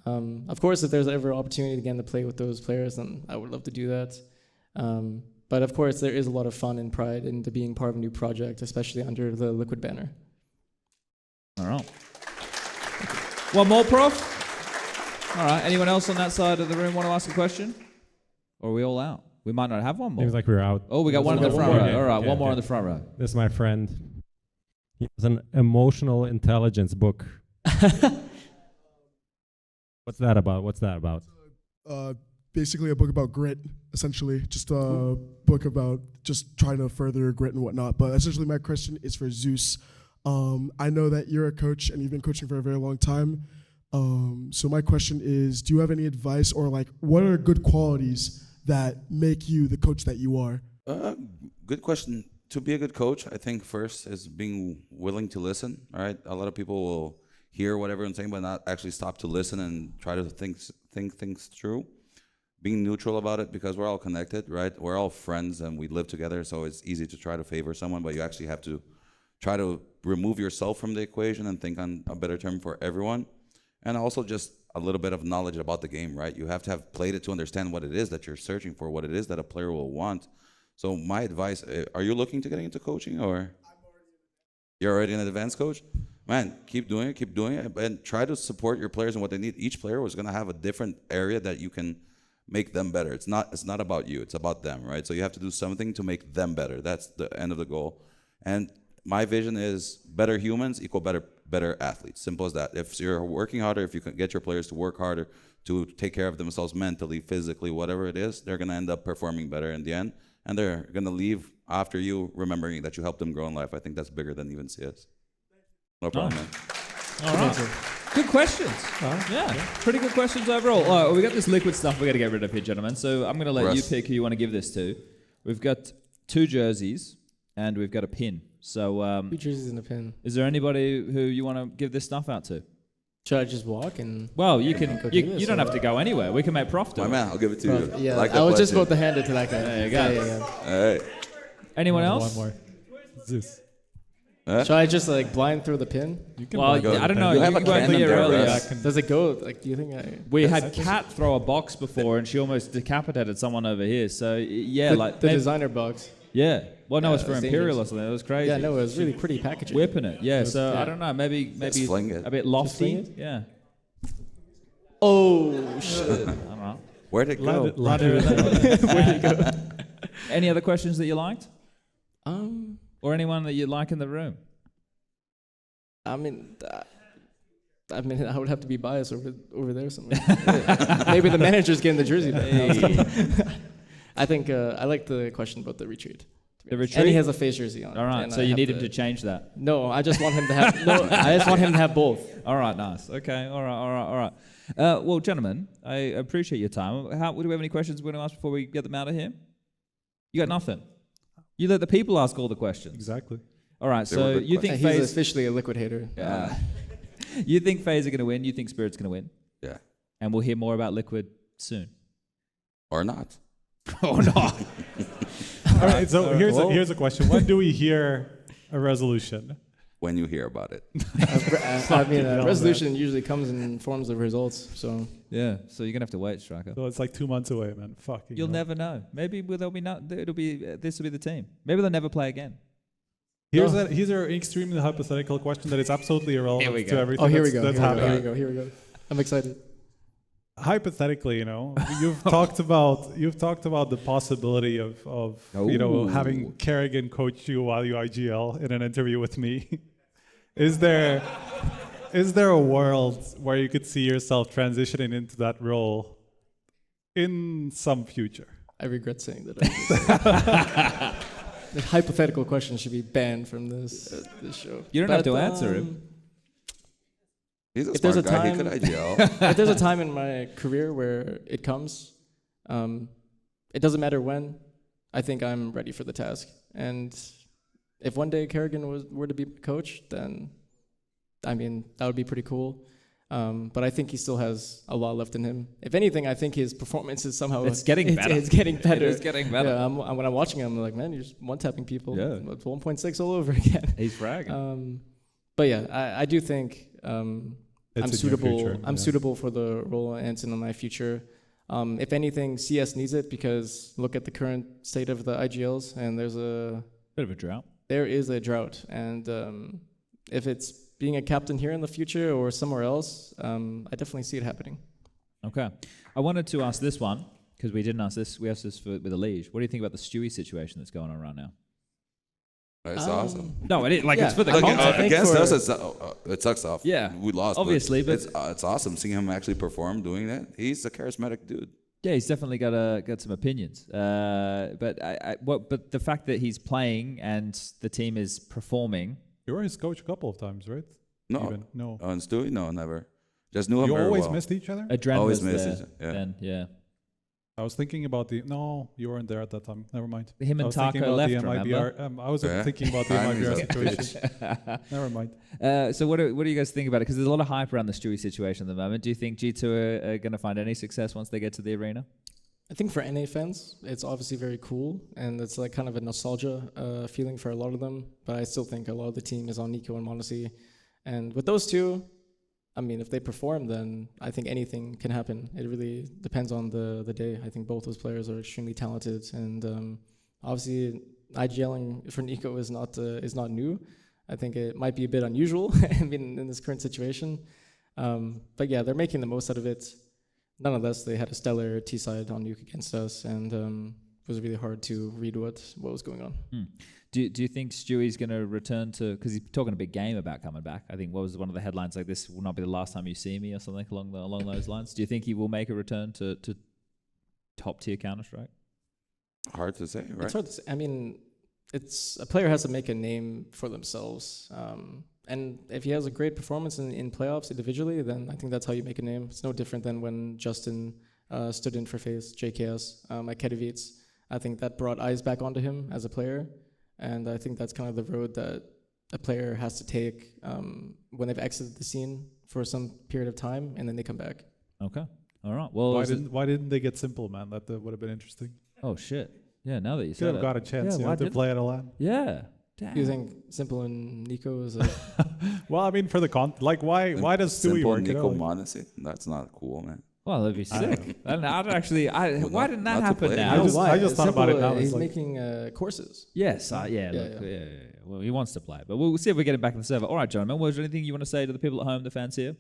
Of course, if there's ever opportunity again to play with those players, then I would love to do that. But of course, there is a lot of fun and pride into being part of a new project, especially under the Liquid banner. All right. One more, Prof? All right. Anyone else on that side of the room want to ask a question? Or are we all out? We might not have one more. Seems like we're out. Oh, we got one in the front row. All right, one more in the front row. This is my friend. He has an emotional intelligence book. What's that about? Basically a book about grit, essentially. Just a book about just trying to further grit and whatnot. But essentially my question is for Zeus. I know that you're a coach and you've been coaching for a very long time. So my question is, do you have any advice or what are good qualities that make you the coach that you are? Good question. to be a good coach, I think first is being willing to listen. All right, a lot of people will hear what everyone's saying, but not actually stop to listen and try to think things through. Being neutral about it, because we're all connected, right? We're all friends and we live together, so it's easy to try to favor someone, but you actually have to try to remove yourself from the equation and think on a better term for everyone. And also just a little bit of knowledge about the game, right? You have to have played it to understand what it is that you're searching for, what it is that a player will want. So my advice, are you looking to get into coaching, or you're already an advanced coach? Man, keep doing it, and try to support your players and what they need. Each player is gonna have a different area that you can make them better. It's not about you, it's about them, right? So you have to do something to make them better. That's the end of the goal. And my vision is better humans equal better athletes. Simple as that. If you're working harder, if you can get your players to work harder, to take care of themselves mentally, physically, whatever it is, they're gonna end up performing better in the end. And they're gonna leave after you remembering that you helped them grow in life. I think that's bigger than even CS. No problem, man. All right. Good questions. Yeah, pretty good questions overall. All right, well, we got this liquid stuff we got to get rid of here, gentlemen. So I'm going to let you pick who you want to give this to. We've got 2 jerseys and we've got a pin. So 2 jerseys and a pin. Is there anybody who you want to give this stuff out to? Should I just walk and? Well, you can. You don't have to go anywhere. We can make Prof do it. My man, I'll give it to you. Yeah, I was just about to hand it to that guy. There you go. Yeah. All right. Anyone else? One more. Zeus. Should I just like blind throw the pin? Well, I don't know. You have a weren't cannon here there, earlier. Russ. Does it go? Like, do you think I? We had Kat throw a box before, and she almost decapitated someone over here. So yeah, the designer box. Yeah. Well, no, Yeah, it's for it's Imperial dangerous. or something. It was crazy. Yeah, no, it was really pretty packaging. Whipping it. Yeah. So Yeah. I don't know. Maybe fling it. a bit fling lofty. it? Yeah. Oh shit! I don't know. Where'd it go? Where'd it go? Any other questions that you liked? Or anyone that you like in the room? I mean, I would have to be biased over there somewhere. Maybe the manager's getting the jersey. I think I like the question about the retreat. The retreat? And he has a face jersey on. All right, and so I you have need him to change that. No, I just want him to have. No, I just want him to have both. All right, nice. Okay, all right. Well, gentlemen, I appreciate your time. Do we have any questions we're going to ask before we get them out of here? You got nothing. You let the people ask all the questions. Exactly. All right, so you think he's FaZe... officially a liquid hater. Yeah. You think FaZe are going to win? You think Spirit's going to win? Yeah. And we'll hear more about Liquid soon. Or not. Or not. All right, so here's a question. When do we hear a resolution? When you hear about it. I mean, a resolution usually comes in forms of results. So yeah, so you're gonna have to wait, Striker. So it's like 2 months away, man. Fuck. You'll never know. Maybe there'll be this will be the team. Maybe they'll never play again. Here's an extremely hypothetical question that is absolutely irrelevant to everything. Oh, here we go. That's happening. Here we go. I'm excited. Hypothetically, you've talked about the possibility of having Kerrigan coach you while you IGL in an interview with me. Is there a world where you could see yourself transitioning into that role in some future? I regret saying that. The hypothetical question should be banned from this show. You don't have to answer him. He's a smart guy. He could IGL. If there's a time in my career where it comes, it doesn't matter when. I think I'm ready for the task. And if one day Kerrigan were to be coach, then I mean that would be pretty cool. But I think he still has a lot left in him. If anything, I think his performance is somehow it's getting better. It's getting better. It is getting better. Yeah, when I'm watching him, I'm like, man, you're just one-tapping people. Yeah. It's 1.6 all over again. He's fragging. But yeah, I do think I'm suitable. Future, I'm suitable for the role, and it's in my future. If anything, CS needs it because look at the current state of the IGLs, and there's a bit of a drought. There is a drought, and if it's being a captain here in the future or somewhere else, I definitely see it happening. Okay, I wanted to ask this one because we didn't ask this. We asked this with EliGE. What do you think about the Stewie situation that's going on right now? It's awesome. No, it's for the content. Against us, it sucks off. Yeah, we lost. Obviously, but it's awesome seeing him actually perform doing that. He's a charismatic dude. Yeah, he's definitely got some opinions. But the fact that he's playing and the team is performing. You were his coach a couple of times, right? No. No. Oh, and Stewie? No, never. Just knew him You very always well. missed each other? Adren always was missed there each other. Yeah. then, yeah. I was thinking about the. No, you weren't there at that time. Never mind. Him and I was thinking Taco about left, the MIBR. I was thinking about the MIBR situation. Never mind. So what do you guys think about it? Because there's a lot of hype around the Stewie situation at the moment. Do you think G2 are going to find any success once they get to the arena? I think for NA fans, it's obviously very cool, and it's like kind of a nostalgia feeling for a lot of them. But I still think a lot of the team is on Nico and Monacy. And with those two, I mean, if they perform, then I think anything can happen. It really depends on the day. I think both those players are extremely talented, and obviously IGLing for Nico is not new. I think it might be a bit unusual in this current situation, but yeah, they're making the most out of it. Nonetheless, they had a stellar T-side on Nuke against us, and it was really hard to read what was going on. Do you think Stewie's going to return to, because he's talking a big game about coming back. I think what was one of the headlines, like, this will not be the last time you see me, or something along those lines. Do you think he will make a return to top tier Counter-Strike? Hard to say, right? It's hard to say. I mean, it's a player has to make a name for themselves. And if he has a great performance in playoffs individually, then I think that's how you make a name. It's no different than when Justin stood in for FaZe, JKS, at Katowice. I think that brought eyes back onto him as a player. And I think that's kind of the road that a player has to take when they've exited the scene for some period of time, and then they come back. Okay. All right. Well, why didn't they get Simple, man? That would have been interesting. Oh, shit. Yeah, now that you said could it. have got a chance to play at a LAN. Yeah. Damn. You think Simple and Nico is well, I mean, for the why does Stewie work Nico it out? Monacy? That's not cool, man. Well, that'd be sick. Why didn't that happen now? I just thought about it now. He's making courses. Yes, yeah. Well, he wants to play, but we'll see if we get him back on the server. All right, gentlemen, was there anything you want to say to the people at home, the fans here,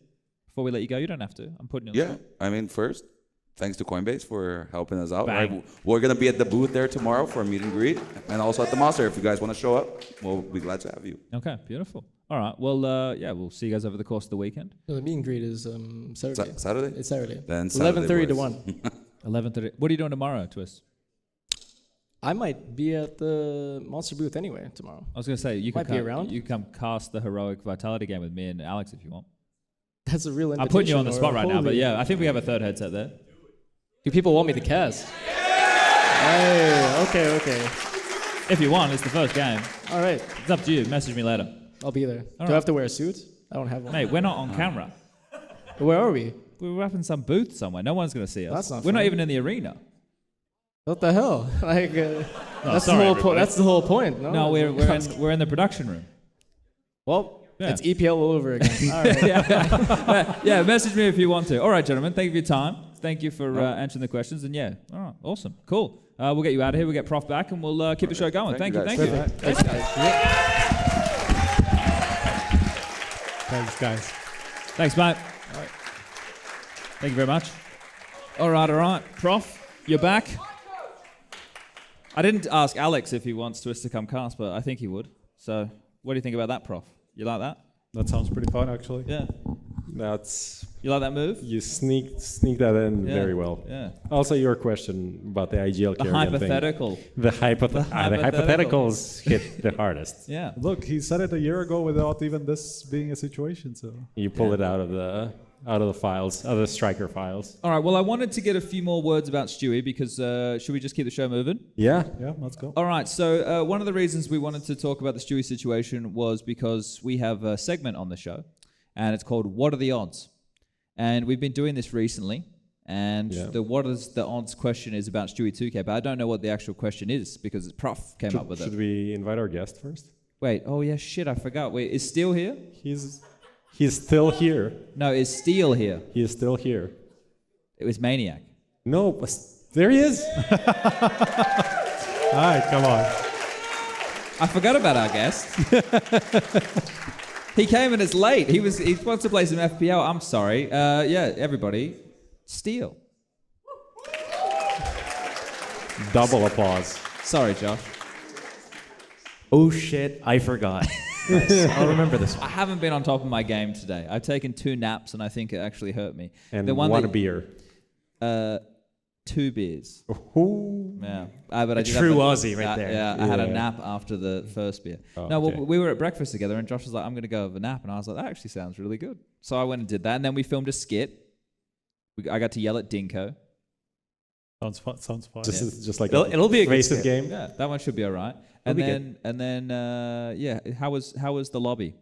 before we let you go? You don't have to. I'm putting you on the spot. I mean, first, thanks to Coinbase for helping us out. Bang. Right? We're going to be at the booth there tomorrow for a meet and greet, and also at the Monster. If you guys want to show up, we'll be glad to have you. Okay, beautiful. All right, well, we'll see you guys over the course of the weekend. No, the meet and greet is Saturday. Saturday? It's Saturday. Then Saturday 11:30 to 1. 11:30. What are you doing tomorrow, Twistzz? I might be at the Monster booth anyway tomorrow. I was going to say, you might can be around. You can come cast the Heroic Vitality game with me and Alex if you want. That's a real invitation. I'm putting you on the spot right now, but yeah, I think we have a third headset there. Do people want me to cast? Hey, okay. If you want, it's the first game. All right. It's up to you. Message me later. I'll be there. All Do I have to wear a suit? I don't have one. Mate, we're not on camera. Where are we? We're up in some booth somewhere. No one's going to see us. That's not We're not fun. even in the arena. What the hell? Like, that's sorry, the whole everybody. That's the whole point. No, No, we're in the production room. Well, Yeah. it's EPL all over again. All right. Yeah, message me if you want to. All right, gentlemen, thank you for your time. Thank you for answering the questions. And yeah, all right, awesome, cool. We'll get you out of here. We'll get Prof back, and we'll keep the show going. Thank you. Thanks, guys. Thanks, mate. All right. Thank you very much. All right. Prof, you're back. I didn't ask Alex if he wants Twistzz to come cast, but I think he would. So what do you think about that, Prof? You like that? That sounds pretty fun, actually. Yeah. You like that move? You sneak that in very well. Yeah. Also, your question about the IGL The carry hypothetical. thing. The hypotheticals hit the hardest. Yeah. Look, he said it a year ago without even this being a situation. So You pull it out of the files, out of the striker files. All right. Well, I wanted to get a few more words about Stewie because should we just keep the show moving? Yeah, let's go. All right. So one of the reasons we wanted to talk about the Stewie situation was because we have a segment on the show, and it's called "What Are the Odds?" And we've been doing this recently. And the what is the odds question is about Stewie 2K, but I don't know what the actual question is because Prof came up with it. Should we invite our guest first? Wait. Oh yeah. Shit. I forgot. Wait. Is Steele here? He's still here. No, is Steele here? He is still here. It was Maniac. No, there he is. All right, come on. I forgot about our guest. He came in as late. He wants to play some FPL. I'm sorry. Yeah, everybody, Steele. Double applause. Sorry, Josh. Oh shit, I forgot. Nice. I'll remember this one. I haven't been on top of my game today. I've taken 2 naps, and I think it actually hurt me. And the one beer. 2 beers. Ooh. Yeah. But I A did true have Aussie right there. Yeah, I had a nap after the first beer. Oh, no, okay. well, we were at breakfast together, and Josh was like, I'm going to go have a nap. And I was like, that actually sounds really good. So I went and did that, and then we filmed a skit. I got to yell at Dinko. Sounds fun. Sounds fun. Just like it'll be a good pervasive skit. game. Yeah, that one should be all right. And then yeah, how was the lobby?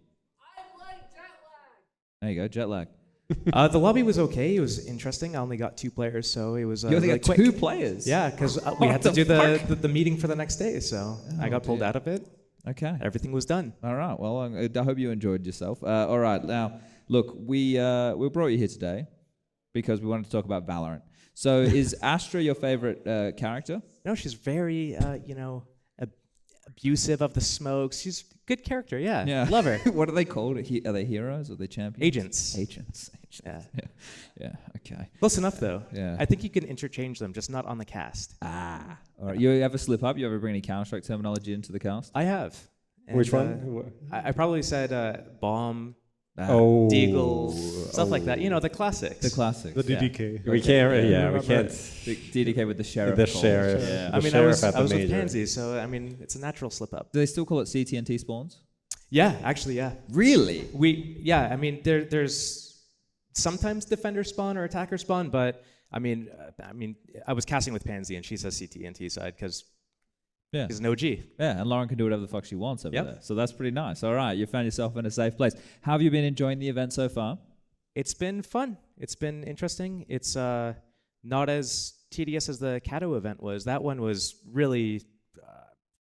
There you go, Jetlag. The lobby was okay. It was interesting. I only got 2 players, so it was You only really got quick. 2 players? Yeah, because we had to do the meeting for the next day, so I got pulled out of it. Okay. Everything was done. All right. Well, I hope you enjoyed yourself. All right. Now, look, we brought you here today because we wanted to talk about Valorant. So, is Astra your favorite character? No, she's very, abusive of the smokes. She's a good character. Yeah. Love her. What are they called? Are they heroes or are they champions? Agents. Yeah. Yeah. Okay. Close enough, though. Yeah. I think you can interchange them, just not on the cast. All right. You ever slip up? You ever bring any Counter-Strike terminology into the cast? I have. Which one? I probably said bomb, Deagle, stuff like that. You know, the classics. The classics. The DDK. We can't. Yeah, we can't. The DDK with the sheriff. The calls. sheriff. Yeah. The I mean, sheriff I at the was with major. Pansy, so I mean, it's a natural slip up. Do they still call it CT&T spawns? Yeah, actually, yeah. Really? I mean, there's sometimes defender spawn or attacker spawn, but I mean, I was casting with Pansy, and she says CT&T side because she's an OG. Yeah, and Lauren can do whatever the fuck she wants over Yep. there. So that's pretty nice. All right, you found yourself in a safe place. How have you been enjoying the event so far? It's been fun. It's been interesting. It's not as tedious as the caidaN event was. That one was really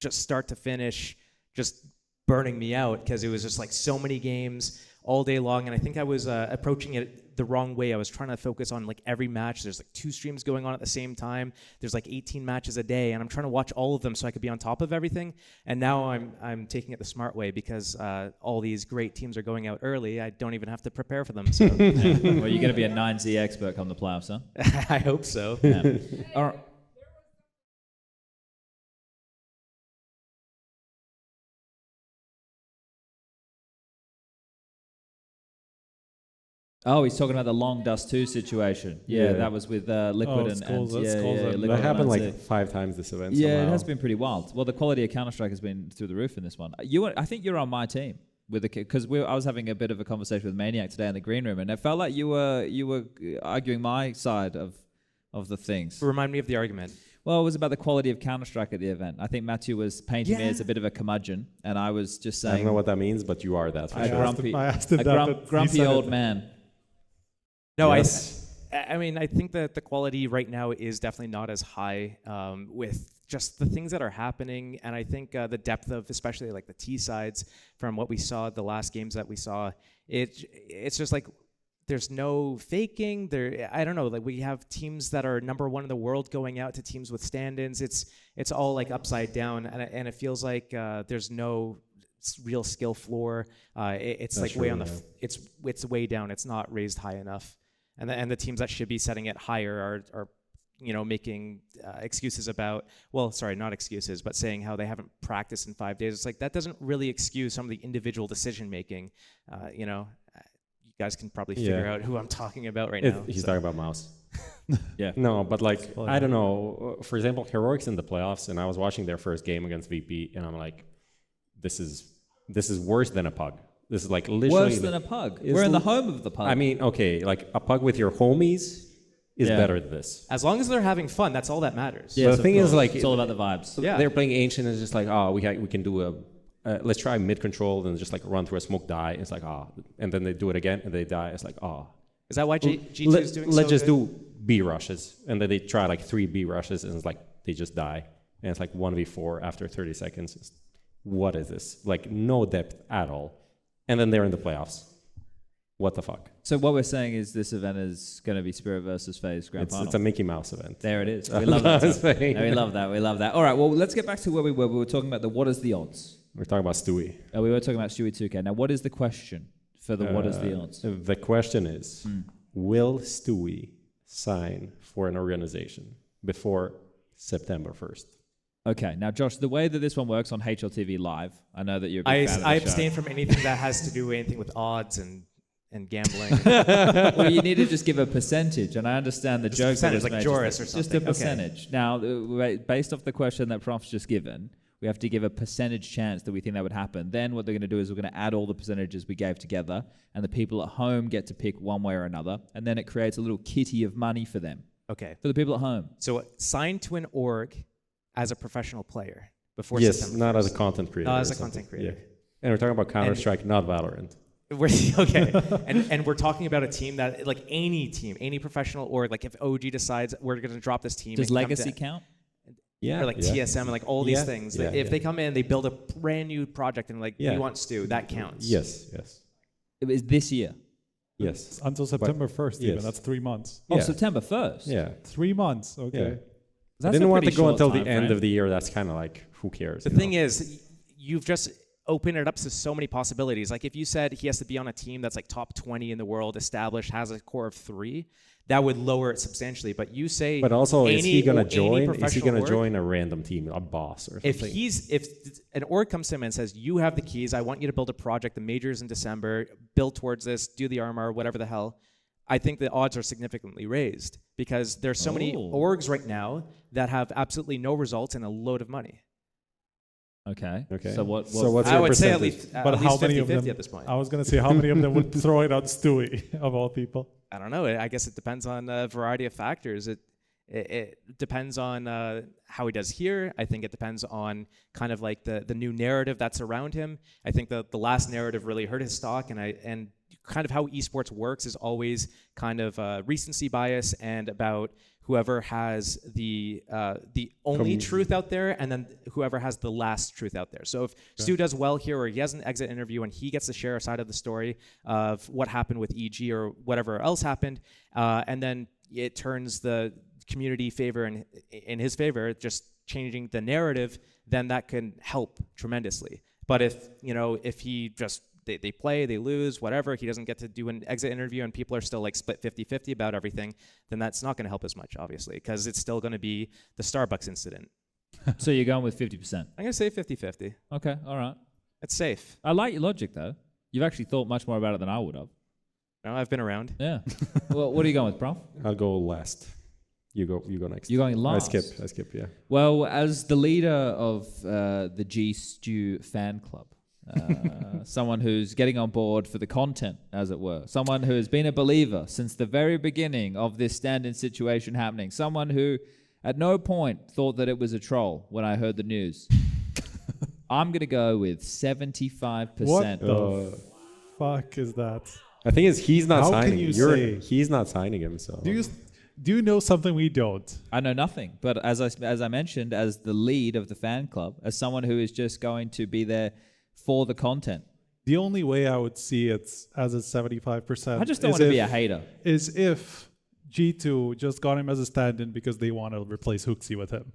just start to finish, just burning me out because it was just like so many games all day long, and I think I was approaching it the wrong way. I was trying to focus on like every match. There's like 2 streams going on at the same time. There's like 18 matches a day, and I'm trying to watch all of them so I could be on top of everything. And now I'm taking it the smart way because all these great teams are going out early. I don't even have to prepare for them. So. Well, you're going to be a 9Z expert come the playoffs, huh? I hope so. Yeah. All right. Oh, he's talking about the Long Dust 2 situation. Yeah, that was with Liquid and Liquid that happened and like 5 times this event. Yeah, somehow. it has been pretty wild. Well, the quality of Counter-Strike has been through the roof in this one. I think you're on my team with the because I was having a bit of a conversation with Maniac today in the green room, and it felt like you were arguing my side of the things. Remind me of the argument. Well, it was about the quality of Counter-Strike at the event. I think Matthew was painting me as a bit of a curmudgeon, and I was just saying... I don't know what that means, but you are that. For sure. Grumpy old man. No, I mean, I think that the quality right now is definitely not as high with just the things that are happening, and I think the depth of, especially like the T sides, from what we saw, the last games that we saw, it's just like there's no faking. I don't know. Like we have teams that are #1 in the world going out to teams with stand-ins. It's all like upside down, and it feels like there's no real skill floor. It's That's like way true, on the. It's way down. It's not raised high enough. And the teams that should be setting it higher are making excuses about, well, sorry, not excuses, but saying how they haven't practiced in 5 days. It's like that doesn't really excuse some of the individual decision making. You guys can probably figure out who I'm talking about right now. He's talking about Mouse. Yeah. No, but like I don't know. For example, Heroics in the playoffs, and I was watching their first game against VP, and I'm like, this is worse than a pug. This is like literally worse than a pug. We're in the home of the pug. I mean, okay, like a pug with your homies is better than this. As long as they're having fun, that's all that matters. Yes, the thing is, like, it's all about the vibes. Yeah. They're playing Ancient, and it's just like, oh, we can do let's try mid control and just like run through a smoke die. It's like, and then they do it again and they die. It's like, Is that why G2 is doing Let's so just good? do B rushes, and then they try like 3 B rushes, and it's like they just die, and it's like 1v4 after 30 seconds. What is this? Like no depth at all. And then they're in the playoffs. What the fuck? So what we're saying is this event is going to be Spirit versus FaZe Grand Final. It's a Mickey Mouse event. There it is. We love that. We love that. We love that. All right, well, let's get back to where we were. We were talking about the what is the odds. We're talking about Stewie. We were talking about Stewie 2K. Now, what is the question for the what is the odds? The question is, will Stewie sign for an organization before September 1st? Okay, now Josh, the way that this one works on HLTV Live, I know that you're a big fan of the I show. abstain from anything that has to do anything with odds and gambling. Well, you need to just give a percentage, and I understand the Just a joke that percentage, was like made, Joris or just a something. Okay. percentage. Now, based off the question that Prof's just given, we have to give a percentage chance that we think that would happen. Then what they're going to do is we're going to add all the percentages we gave together, and the people at home get to pick one way or another, and then it creates a little kitty of money for them. Okay. For the people at home. So sign to an org as a professional player before Yes, September not 1st. as a content creator. Not or as a something. content creator. Yeah. And we're talking about Counter-Strike, not Valorant. Okay, and we're talking about a team that, like any team, any professional org, like if OG decides we're going to drop this team. Does and come Legacy to- count? Yeah. Or like TSM and like all these things. Yeah, If they come in, they build a brand new project and like, we want Stu, that counts. Yes. It was this year. Yes. Until September 1st, even. Yes. That's 3 months. Oh, September 1st? Yeah. 3 months, okay. I didn't want to go until the end of the year. That's kind of like, who cares? The thing is, you've just opened it up to so many possibilities. Like if you said he has to be on a team that's like top 20 in the world, established, has a core of 3, that would lower it substantially. But you say, But also, is he going to join? Is he going to org, join a random team, a boss or something? If an org comes to him and says, you have the keys, I want you to build a project, the majors in December, build towards this, do the armor, whatever the hell, I think the odds are significantly raised because there's so many orgs right now that have absolutely no results and a load of money. Okay. So what's I would say at least, But at how least many 50-50 of them? at this point. I was going to say, how many of them would throw it on Stewie, of all people? I don't know. I guess it depends on a variety of factors. It depends on how he does here. I think it depends on kind of like the new narrative that's around him. I think the last narrative really hurt his stock, and kind of how esports works is always kind of recency bias and about whoever has the only truth out there, and then whoever has the last truth out there. So if Stu does well here, or he has an exit interview and he gets to share a side of the story of what happened with EG or whatever else happened, and then it turns the community favor in his favor, just changing the narrative, then that can help tremendously. But if he just they play, they lose, whatever, he doesn't get to do an exit interview and people are still like split 50-50 about everything, then that's not going to help as much, obviously, because it's still going to be the Starbucks incident. So you're going with 50%? I'm going to say 50-50. Okay, all right. It's safe. I like your logic, though. You've actually thought much more about it than I would have. No, I've been around. Yeah. Well, what are you going with, Prof? I'll go last. You go next. You're going last? I skip, yeah. Well, as the leader of the G-Stew fan club, someone who's getting on board for the content, as it were, someone who has been a believer since the very beginning of this stand-in situation happening, someone who at no point thought that it was a troll when I heard the news. I'm going to go with 75%. What the fuck is that? I think he's not How signing can you him. say? He's not signing him, so... Do you know something we don't? I know nothing, but as I mentioned, as the lead of the fan club, as someone who is just going to be there for the content. The only way I would see it as a 75%. I just don't want to be a hater. Is if G2 just got him as a stand-in because they want to replace Hooksy with him.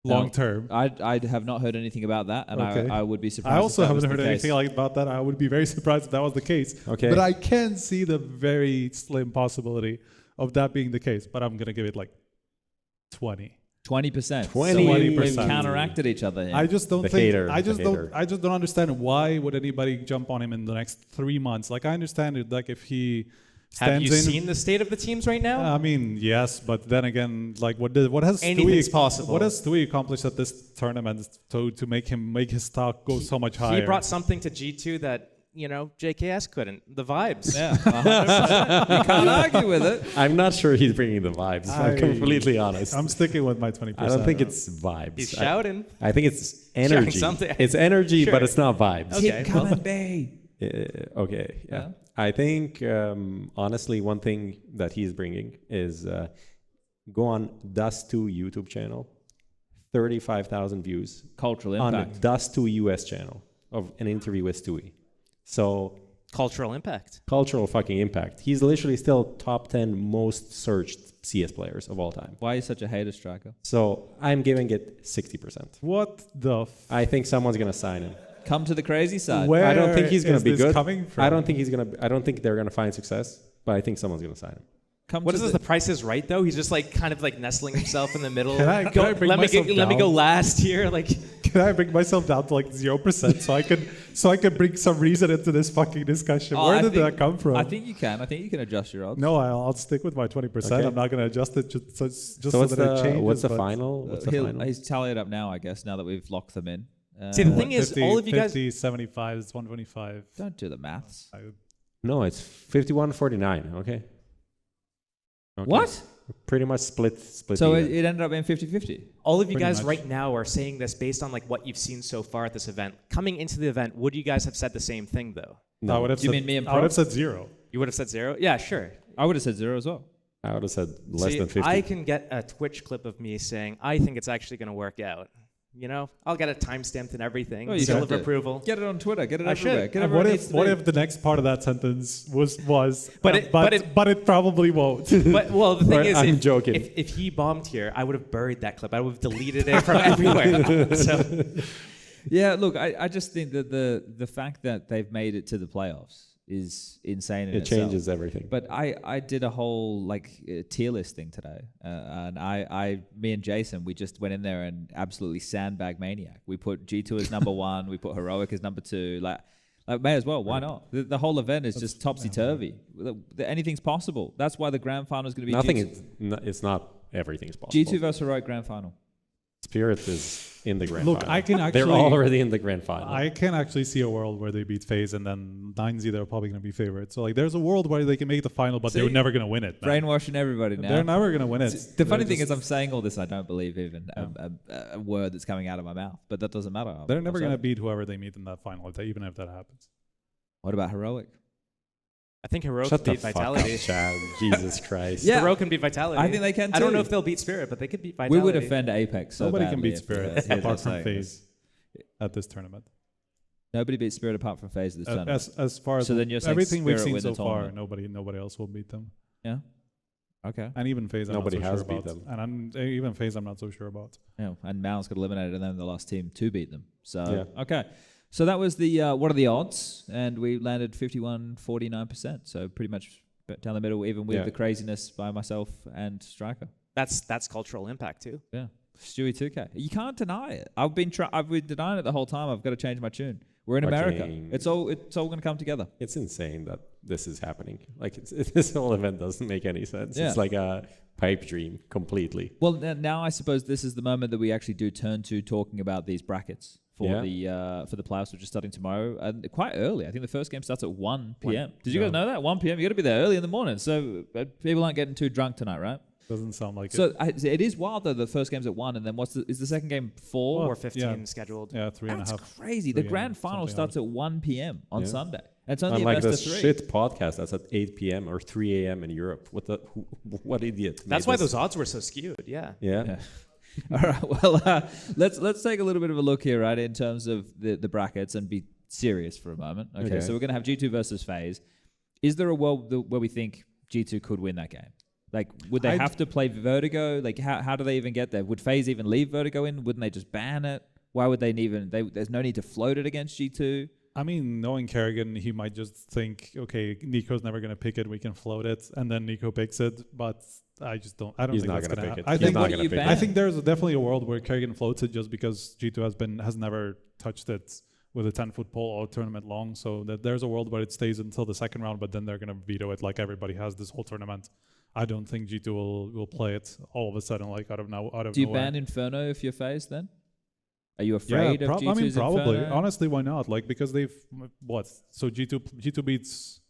Long term. I have not heard anything about that, and Okay. I would be surprised. I also if that haven't was heard the anything case. like about that. I would be very surprised if that was the case. Okay. But I can see the very slim possibility of that being the case. But I'm gonna give it like 20. 20%. 20%. We've counteracted each other here. I just don't The think. hater, I the just don't. hater. I just don't understand why would anybody jump on him in the next 3 months. Like I understand it. Like if he Have you stands in. seen the state of the teams right now? I mean, yes, but then again, like what has Anything's Stewie, possible. What has Stewie accomplished at this tournament to make his stock go so much higher? He brought something to G2 that, JKS couldn't. The vibes. Yeah, 100%. You can't argue with it. I'm not sure he's bringing the vibes, if I'm completely honest. I'm sticking with my 20%. I don't think it's vibes. He's shouting. I think it's Shouting energy. something. It's energy, Sure. but it's not vibes. Okay, Come and be. Okay, yeah. I think, honestly, one thing that he's bringing is go on Dust2 YouTube channel, 35,000 views. Cultural on impact. the Dust2 US channel of an interview with Stewie. So Cultural impact. cultural fucking impact. He's literally still top 10 most searched CS players of all time. Why are you such a hater, Striker? So I'm giving it 60%. What the? I think someone's gonna sign him. Come to the crazy side. Where I don't think he's gonna is be this good. coming from? I don't think they're gonna find success, but I think someone's gonna sign him. What is this? The Price is Right though. He's just like kind of like nestling himself in the middle. Can I bring let myself me go down? last here. Like, Can I bring myself down to like 0% so I can bring some reason into this fucking discussion? Oh, Where I did think- that come from? I think you can. I think you can adjust your odds. No, I'll stick with my 20%. Okay. I'm not going to adjust it just So what's that it changes. what's the but- final? What's the final? He's tallied up now, I guess, now that we've locked them in. see, the thing is, 50, all of you guys. 50, 75, it's 125. Don't do the maths. No, it's 51-49. Okay. What? pretty much split. So even. it ended up being 50-50. All of you Pretty guys much. right now are saying this based on like what you've seen so far at this event. Coming into the event, would you guys have said the same thing though? No. I would have Do you said, mean me and I would have Pro? said 0. You would have said 0? Yeah, sure. I would have said 0 as well. I would have said less See, than 50. I can get a Twitch clip of me saying, I think it's actually going to work out. You know, I'll get it timestamped and everything. Oh, you seal got of it. approval. Get it on Twitter. Get it I everywhere. should. Get it And everywhere what it if needs to what be. if the next part of that sentence was But it probably won't. But well, the thing is, I'm joking. If he bombed here, I would have buried that clip. I would have deleted it from everywhere. So, Yeah, look, I just think that the fact that they've made it to the playoffs is insane in It itself. changes everything. But I did a whole tier list thing today, and me and Jason, we just went in there and absolutely sandbag maniac. We put G2 as number 1, we put Heroic as number 2. Like may as well. Why not? The whole event is just topsy turvy. Anything's possible. That's why the grand final is going to be Nothing. G2. It's not everything's possible. G2 versus Heroic grand final. Spirit is in the grand Look, final. I can They're actually already in the grand final. I can actually see a world where they beat FaZe and then 9Z they're probably going to be favorites. So like, there's a world where they can make the final, but they're never going to win it. Man. Brainwashing everybody now. They're never going to win it. The funny They're thing just- is, I'm saying all this, I don't believe even a word that's coming out of my mouth. But that doesn't matter. they're never going to to beat whoever they meet in that final, even if that happens. What about Heroic? I think Heroic Shut can the beat fuck Vitality. up, Chad. Jesus Christ. Yeah. Heroic can beat Vitality. I think they can I don't know too. if they'll beat Spirit, but they could beat Vitality. We would offend Apex so Nobody can badly beat if, Spirit here's apart the from thing. FaZe at this tournament. Nobody beats Spirit apart from FaZe at this tournament. As far as so then you're saying everything we've Spirit seen win so the far, tournament. nobody else will beat them. Yeah. Okay. And even FaZe, Nobody I'm not so has sure beat about. them. And even FaZe, I'm not so sure about. Yeah, and Mal's got eliminated, and then the last team to beat them. So Yeah. okay, so that was the what are the odds, and we landed 51.49%. So pretty much down the middle, even with Yeah. the craziness by myself and Striker. That's cultural impact too. Yeah, Stewie 2K. You can't deny it. I've been denying it the whole time. I've got to change my tune. We're in America. Fucking- It's all going to come together. It's insane that this is happening. Like this whole event doesn't make any sense. Yeah. It's like a pipe dream completely. Well, now I suppose this is the moment that we actually do turn to talking about these brackets for Yeah. the playoffs, which are starting tomorrow, and quite early. I think the first game starts at 1 p.m. Did you Yeah. guys know that? 1 p.m. You got to be there early in the morning, so people aren't getting too drunk tonight, right? Doesn't sound like So it. it is wild though. The first game's at 1, and then is the second game 4? 4:15 scheduled. Yeah, 3.5. That's crazy. The 3 grand and final something starts at 1 p.m. on Yeah. Sunday. It's only Unlike a best this of 3. shit podcast that's at 8 p.m. or 3 a.m. in Europe. What idiot? That's made why this? those odds were so skewed. Yeah. Yeah. All right. Well, let's take a little bit of a look here, right, in terms of the brackets and be serious for a moment. Okay. So we're gonna have G2 versus FaZe. Is there a world where we think G2 could win that game? Like, would they have to play Vertigo? Like, how do they even get there? Would FaZe even leave Vertigo in? Wouldn't they just ban it? Why would they even? There's no need to float it against G2. I mean, knowing caidaN, he might just think, okay, Nico's never going to pick it. We can float it. And then Nico picks it. But I just don't. I don't He's think not that's gonna going to pick happen. it. He's not gonna pick it. I think there's definitely a world where caidaN floats it just because G2 has never touched it with a 10-foot pole all tournament long. So that there's a world where it stays until the second round, but then they're going to veto it like everybody has this whole tournament. I don't think G2 will play it all of a sudden, like out of nowhere. Do you ban Inferno if you're FaZe then? Are you afraid of G2's I mean, probably. Inferno? Honestly, why not? Like, because they've what? So G2 beats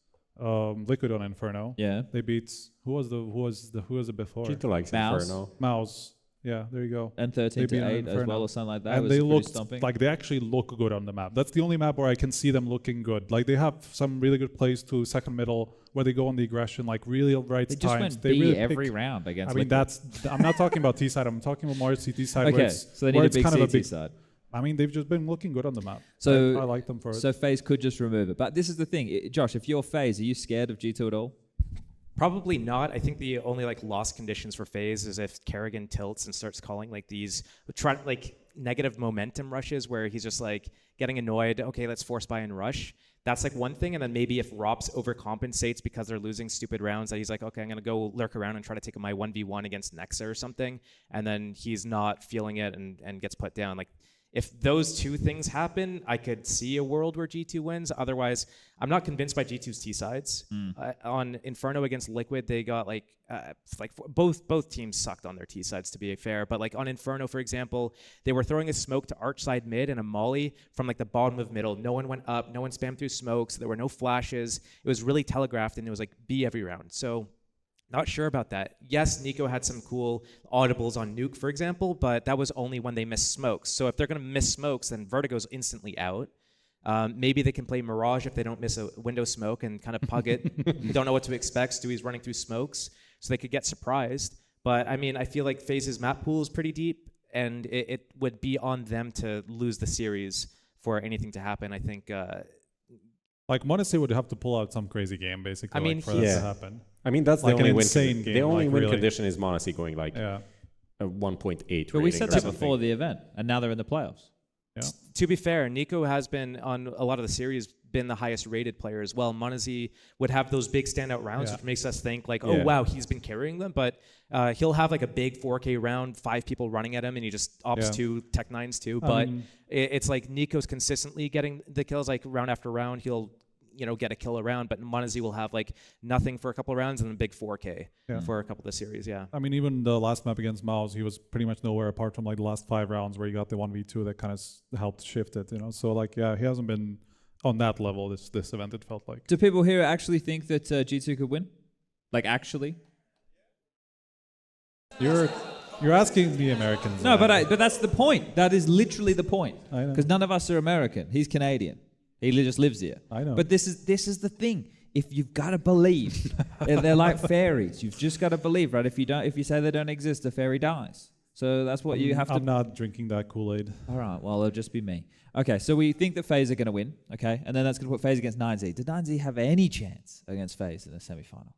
Liquid on Inferno. Yeah. They beat who was it before? G2 likes Mouse. Inferno. Mouse. Yeah, there you go. And They 13 beat to 8 as Inferno. well, or something like that. And was they pretty looked stomping. like they actually look good on the map. That's the only map where I can see them looking good. Like they have some really good plays to second middle where they go on the aggression, like really right They times. just went they B really every pick- round against I mean, Liquid. I'm not talking about T side. I'm talking about more CT side. Okay, where it's, so they need where a it's big kind of a CT big side. I mean, they've just been looking good on the map. So I like them for it. So FaZe could just remove it. But this is the thing. Josh, if you're FaZe, are you scared of G2 at all? Probably not. I think the only like lost conditions for FaZe is if caidaN tilts and starts calling like these negative momentum rushes where he's just like getting annoyed. Okay, let's force buy and rush. That's like one thing. And then maybe if Robs overcompensates because they're losing stupid rounds, that he's like, okay, I'm gonna go lurk around and try to take my 1v1 against Nexa or something, and then he's not feeling it and gets put down. Like, if those two things happen, I could see a world where G2 wins. Otherwise, I'm not convinced by G2's T sides. On Inferno against Liquid, they got both teams sucked on their T sides, to be fair. But like on Inferno, for example, they were throwing a smoke to arch side mid and a molly from like the bottom of middle. No one went up. No one spammed through smokes. There were no flashes. It was really telegraphed, and it was like B every round. So Not sure about that. Yes, Nico had some cool audibles on Nuke, for example, but that was only when they missed smokes. So if they're going to miss smokes, then Vertigo's instantly out. Maybe they can play Mirage if they don't miss a window smoke and kind of pug it. You don't know what to expect. Stewie's running through smokes, so they could get surprised. But, I mean, I feel like FaZe's map pool is pretty deep, and it would be on them to lose the series for anything to happen. I think... like, Monacy would have to pull out some crazy game, basically, I mean, for that to happen. I mean, that's like the only an win. insane game. The only like, win really. condition is Monacy going like a 1.8. But we said that before the event, and now they're in the playoffs. Yeah. To be fair, Nico has been on a lot of the series been the highest rated player as well. Monazy would have those big standout rounds, which makes us think like, oh wow, he's been carrying them. But he'll have like a big 4K round, 5 people running at him, and he just opts to Tech 9s too. But it's like Nico's consistently getting the kills, like round after round. He'll get a kill around, but Monazy will have like nothing for a couple of rounds and then a big 4K for a couple of the series. Yeah. I mean, even the last map against Mouse, he was pretty much nowhere apart from like the last 5 rounds where he got the 1v2 that kind of helped shift it, So like, yeah, he hasn't been on that level this event, it felt like. Do people here actually think that G2 could win? Like, actually? You're asking the Americans. No, but that's the point. That is literally the point. I know. Because none of us are American. He's Canadian. He just lives here. I know. But this is the thing. If you've got to believe, they're like fairies. You've just got to believe, right? If you say they don't exist, the fairy dies. So that's what you have to. I'm not drinking that Kool-Aid. All right. Well, it'll just be me. Okay. So we think that FaZe are going to win. Okay, and then that's going to put FaZe against 9Z. Did 9Z have any chance against FaZe in the semifinal?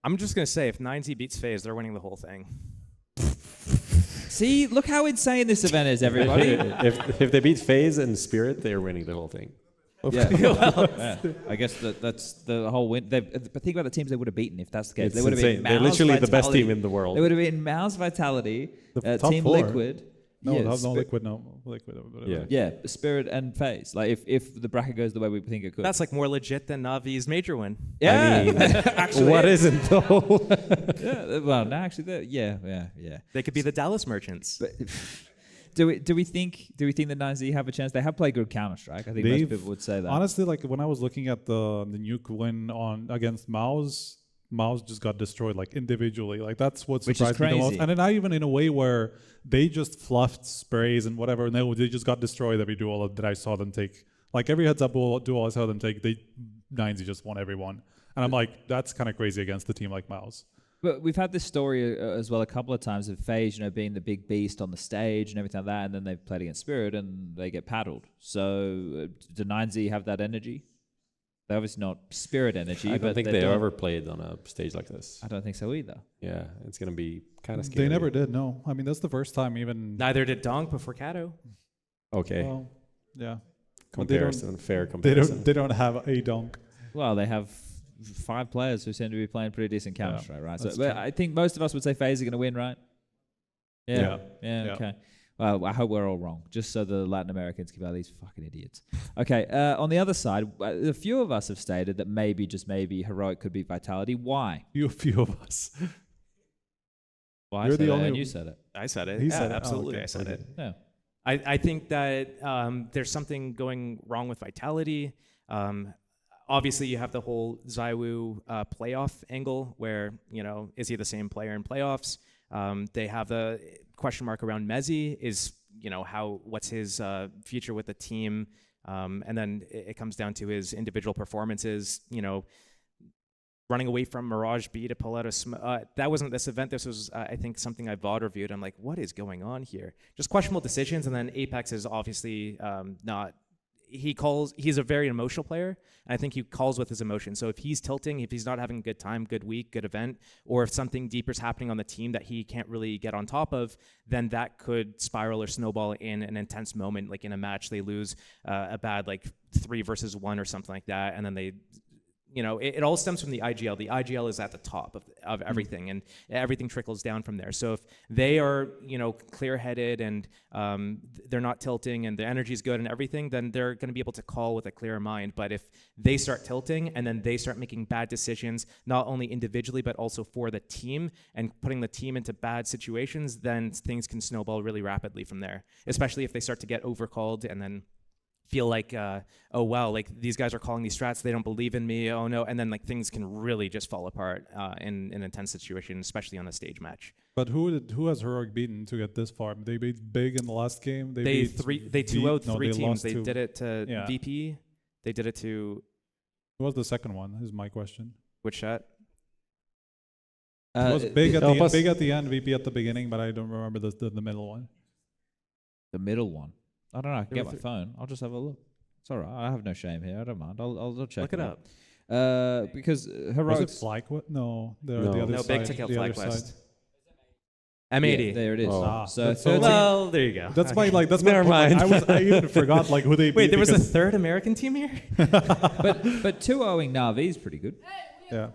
I'm just gonna say, if 9Z beats FaZe, they're winning the whole thing. See, look how insane this event is, everybody. if they beat FaZe and Spirit, they're winning the whole thing. Yeah. I guess that's the whole win. But think about the teams they would have beaten if that's the case. It's they would have insane. been They're literally the best team in the world. They would have been Mouse, Vitality, top Team 4. Liquid. No, yes, Liquid. Yeah, Spirit and FaZe. Like if the bracket goes the way we think it could. That's like more legit than Navi's major win. Yeah, I mean, actually, what isn't though? Yeah, well, no, actually, yeah. They could be the Dallas Merchants. But do we think that 9Z have a chance? They have played good Counter-Strike. I think most people would say that. Honestly, like when I was looking at the Nuke win against Mouse just got destroyed like individually. Like that's what surprised me the most. And then not even in a way where they just fluffed sprays and whatever. No, they just got destroyed every duel that I saw them take. Like every heads-up duel I saw them take, 9Z just won everyone. And I'm like, that's kind of crazy against a team like Mouse. But we've had this story as well a couple of times of FaZe, being the big beast on the stage and everything like that, and then they've played against Spirit and they get paddled. So do 9Z have that energy? They're obviously not Spirit energy. I don't think they ever played on a stage like this. I don't think so either. Yeah, it's going to be kind of scary. They never did, no. I mean, that's the first time even... Neither did Donk before Kato. Okay. Well, yeah. Fair comparison. They don't have a Donk. Well, they have 5 players who seem to be playing pretty decent Counter-Strike, right? So but I think most of us would say FaZe are going to win, right? Yeah, okay. Well, I hope we're all wrong, just so the Latin Americans can be like, these fucking idiots. Okay, on the other side, a few of us have stated that maybe, just maybe, Heroic could beat Vitality. Why? A few of us. Well, You're the only and you said it. I said it. He said it. Absolutely, I said it. Yeah. I think that there's something going wrong with Vitality. Obviously, you have the whole ZywOo playoff angle where, is he the same player in playoffs? They have the question mark around Mezzi is, what's his future with the team? And then it comes down to his individual performances, running away from Mirage B to pull out a that wasn't this event. This was, I think, something I VOD reviewed. I'm like, what is going on here? Just questionable decisions. And then Apex is obviously not... He's a very emotional player, and I think he calls with his emotions. So if he's tilting, if he's not having a good time, good week, good event, or if something deeper is happening on the team that he can't really get on top of, then that could spiral or snowball in an intense moment. Like in a match, they lose a bad 3 versus 1 or something like that, and then they... it all stems from the IGL. The IGL is at the top of everything, and everything trickles down from there. So if they are, clear-headed and they're not tilting and their energy is good and everything, then they're going to be able to call with a clearer mind. But if they start tilting and then they start making bad decisions, not only individually but also for the team and putting the team into bad situations, then things can snowball really rapidly from there, especially if they start to get overcalled and then feel like, oh wow, like these guys are calling these strats, they don't believe in me, oh no, and then like things can really just fall apart in an intense situation, especially on a stage match. But who has Heroic beaten to get this far? They beat Big in the last game. They 2-0'd three teams. They did it to VP. They did it to. Who was the second one? Is my question. Which chat? It was Big at the end, VP at the beginning, but I don't remember the middle one. The middle one. I don't know. I can get my phone. I'll just have a look. It's all right. I have no shame here. I don't mind. I'll check. Look it up. Because Heroic. Was it FlyQuest? No, the other side. Big took out FlyQuest. M80. Yeah, there it is. Oh. So well, there you go. That's my that's never mind. I even forgot like who they beat. Wait, there was a third American team here. but 2-0ing NAVI is pretty good. Yeah.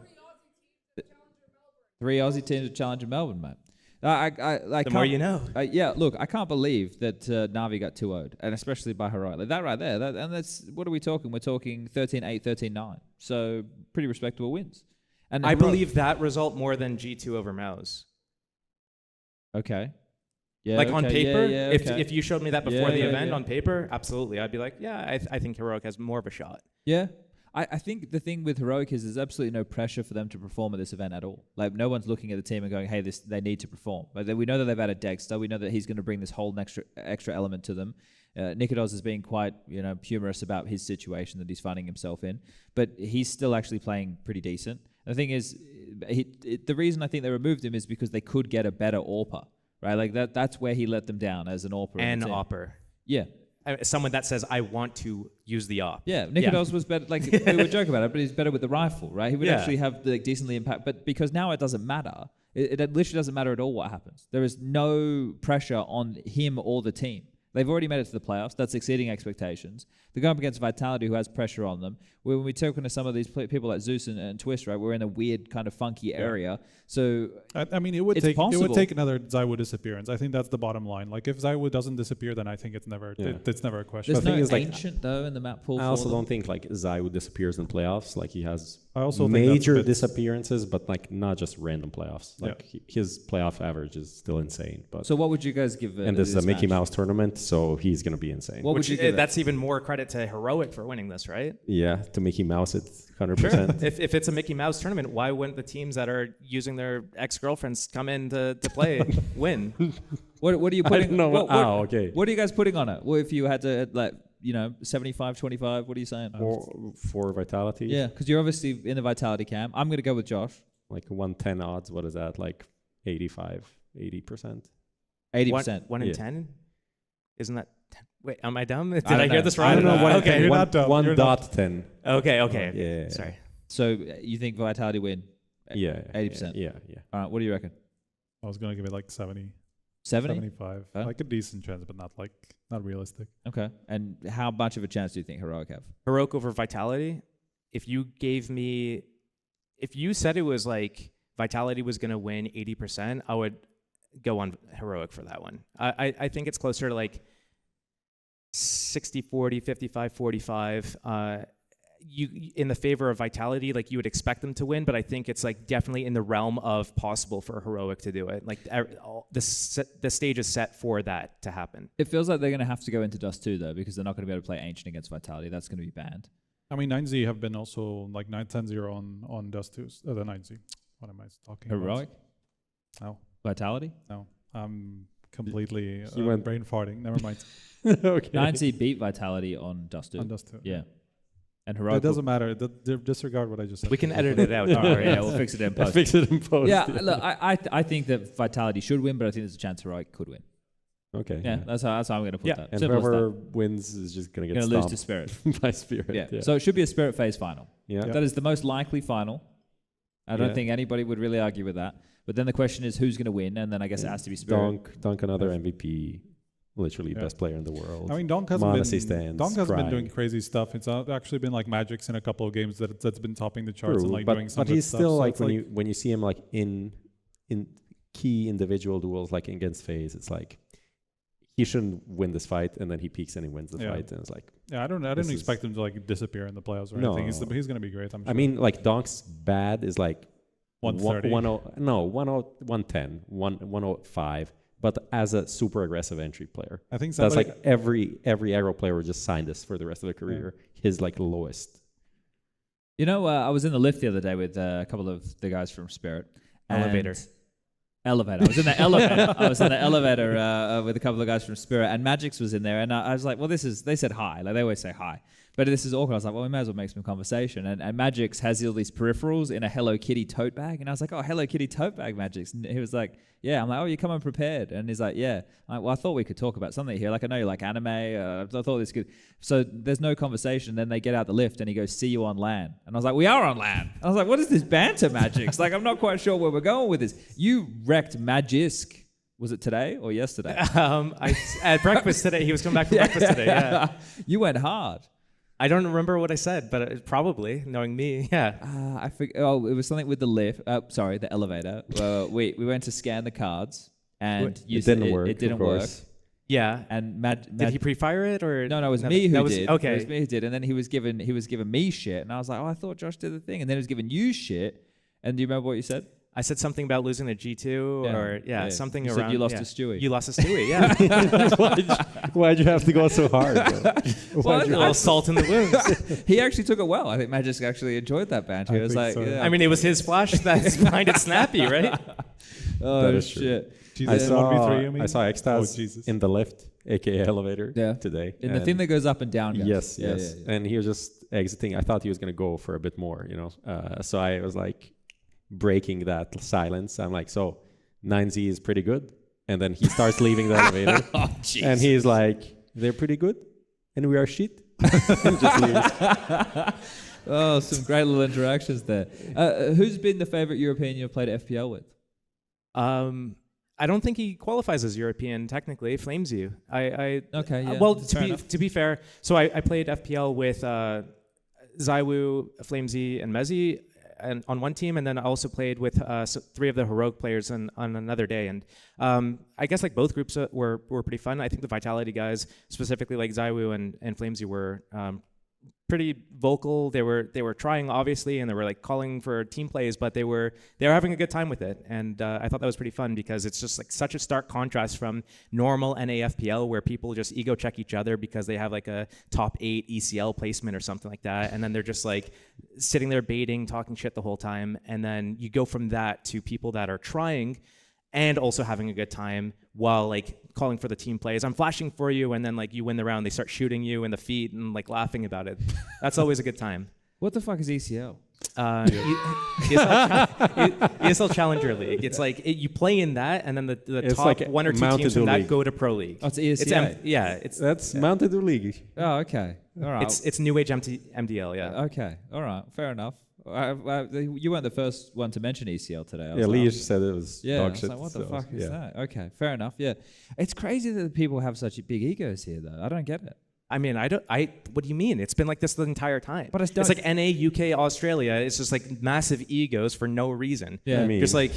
3 Aussie teams to challenge in Melbourne, mate. The more you know. Yeah, look, I can't believe that NAVI got 2-0'd, and especially by Heroic. Like that right there. And that's, what are we talking? We're talking 13-8, 13-9. So pretty respectable wins. And I believe that result more than G2 over Mouse. Okay. Yeah. Like on paper, yeah, if you showed me that before the event yeah. on paper, absolutely. I'd be like, yeah, I think Heroic has more of a shot. Yeah. I think the thing with Heroic is there's absolutely no pressure for them to perform at this event at all. Like, no one's looking at the team and going, hey, they need to perform. Like, we know that they've added Dexter. We know that he's going to bring this whole extra element to them. Nikodos is being quite, humorous about his situation that he's finding himself in. But he's still actually playing pretty decent. The thing is, the reason I think they removed him is because they could get a better AWPer, right? Like, that's where he let them down as an AWPer. An AWPer. Yeah. Someone that says, I want to use the AWP. Yeah, Nikodos was better. Like, we were joking about it, but he's better with the rifle, right? He would actually have decently impact. But because now it doesn't matter, it literally doesn't matter at all what happens. There is no pressure on him or the team. They've already made it to the playoffs. That's exceeding expectations. They're going up against Vitality, who has pressure on them. When we talk to some of these people like Zeus and Twistzz, right, we're in a weird kind of funky area. So I mean, it would take another ZywOo disappearance. I think that's the bottom line. Like, if ZywOo doesn't disappear, then I think it's never it's never a question. There's the no thing is, ancient though in the map pool. I also don't think like ZywOo disappears in playoffs. Like, he has I also major think disappearances, but like not just random playoffs. Like his playoff average is still insane. But so what would you guys give? And this is a Mickey Mouse tournament, so he's gonna be insane. What would you give? That's even more credit to Heroic for winning this, right? Yeah, to Mickey Mouse, it's 100%. Sure. If it's a Mickey Mouse tournament, why wouldn't the teams that are using their ex-girlfriends come in to play win? What are you putting? I don't know. Okay. What are you guys putting on it? Well, if you had to 75-25, what are you saying? For Vitality? Yeah, because you're obviously in the Vitality camp. I'm going to go with Josh. Like 110 odds. What is that? Like 80%? 80%. 1 in 10? Isn't that... Wait, am I dumb? Did I hear this wrong? I don't know. Okay, you're not dumb. 1.10. Okay. Yeah. Sorry. So you think Vitality win? Yeah. 80%? Yeah. All right, what do you reckon? I was going to give it like 70. 70? 75. Huh? Like a decent chance, but not realistic. Okay. And how much of a chance do you think Heroic have? Heroic over Vitality? If you said it was like Vitality was going to win 80%, I would go on Heroic for that one. I think it's closer to like 60-40, 55-45. You in the favor of Vitality, like you would expect them to win, but I think it's like definitely in the realm of possible for Heroic to do it. Like the stage is set for that to happen. It feels like they're going to have to go into Dust 2 though, because they're not going to be able to play Ancient against Vitality. That's going to be banned. I mean, 9Z have been also like 9-10-0 on Dust 2. The 9Z. What am I talking Heroic? about? No. Vitality? No. I'm completely went brain farting. Never mind. Okay. 9Z beat Vitality on Dust 2. On Dust 2. Yeah. And Heroic. It doesn't matter. Disregard what I just said. We can edit it out. Yeah, we'll fix it in post. Fix it in post. Yeah, look, I think that Vitality should win, but I think there's a chance Heroic could win. Okay. Yeah, that's how I'm going to put that. And Simple whoever wins is just going to get lose stomped to Spirit. by Spirit. Yeah. So it should be a Spirit phase final. Yeah. That is the most likely final. I don't think anybody would really argue with that. But then the question is who's going to win, and then I guess it has to be Spirit. Donk another MVP, literally best player in the world. I mean, Donk hasn't been doing crazy stuff. It's actually been like Magic's in a couple of games that's been topping the charts and like doing some but he's stuff. still So like when you see him like in key individual duels like against FaZe, it's like he shouldn't win this fight, and then he peaks and he wins the fight, and it's like I didn't expect him to like disappear in the playoffs or anything. He's gonna be great. I'm sure. I mean, like Donk's bad is like 130. 110, 105. but as a super aggressive entry player. I think that's somebody- like every aggro player would just sign this for the rest of their career. His like lowest. You know, I was in the lift the other day with a couple of the guys from Spirit. Elevator. Elevator. I was in the elevator. I was in the elevator with a couple of guys from Spirit, and Magix was in there, and I was like, well, they said hi. Like, they always say hi. But this is awkward. I was like, well, we may as well make some conversation. And Magix has all these peripherals in a Hello Kitty tote bag. And I was like, oh, Hello Kitty tote bag, Magix. And he was like, yeah. I'm like, oh, you come unprepared. And he's like, yeah. I'm like, well, I thought we could talk about something here. Like, I know you like anime. I thought this could. So there's no conversation. Then they get out the lift and he goes, see you on LAN. And I was like, we are on LAN. I was like, what is this banter, Magix? Like, I'm not quite sure where we're going with this. You wrecked Magisk. Was it today or yesterday? At breakfast today. He was coming back from breakfast today. Yeah. You went hard. I don't remember what I said, but probably, knowing me, yeah. I forget. Oh, it was something with the lift. Sorry, the elevator. We went to scan the cards, and it didn't work. It didn't work. Yeah. And did he pre-fire it or no? It was me who did. Okay. It was me who did, and then he was giving me shit, and I was like, oh, I thought Josh did the thing, and then he was giving you shit. And do you remember what you said? I said something about losing a G2 or something you around. Said you lost to Stewie. You lost to Stewie, yeah. Why'd you have to go so hard? Well, a little salt in the wounds. He actually took it well. I think Magic actually enjoyed that banter. It was like, yeah. I mean, it was his flash that's behind it snappy, right? Oh shit! I saw 1v3, you mean? I saw Xtaz in the lift, aka elevator, today. In the thing that goes up and down. Guys. Yes. And he was just exiting. I thought he was gonna go for a bit more, So I was like breaking that silence. I'm like, so 9Z is pretty good, and then he starts leaving the elevator, and he's like, they're pretty good, and we are shit. Just leaves. Oh, some great little interactions there. Who's been the favorite European you've played at FPL with? I don't think he qualifies as European technically. Flamesy. Okay. Yeah. Well, to be fair, so I played FPL with Zywoo, Flamesy, and Mezzy, and on one team, and then I also played with 3 of the heroic players on another day. And I guess like both groups were pretty fun. I think the Vitality guys, specifically like Zywoo and Flamesy, were pretty vocal. They were trying, obviously, and they were like calling for team plays, but they were having a good time with it. And I thought that was pretty fun because it's just like such a stark contrast from normal NAFPL where people just ego check each other because they have like a top 8 ECL placement or something like that, and then they're just like sitting there baiting, talking shit the whole time. And then you go from that to people that are trying and also having a good time while like calling for the team plays. I'm flashing for you, and then like you win the round, they start shooting you in the feet and like laughing about it. That's always a good time. What the fuck is ECL? ESL Challenger League. It's like you play in that, and then the top like 1 or 2 teams from that go to Pro League. Oh, it's ESL. That's Mountain Dew League. Oh, okay. All right. It's New Age MDL. Yeah. Okay. All right. Fair enough. You weren't the first one to mention ECL today. EliGE said it was dog shit. Like, what the fuck is that? Okay, fair enough. Yeah, it's crazy that people have such big egos here, though. I don't get it. I mean, what do you mean? It's been like this the entire time. But it's like NA, UK, Australia. It's just like massive egos for no reason. Yeah, I mean, just like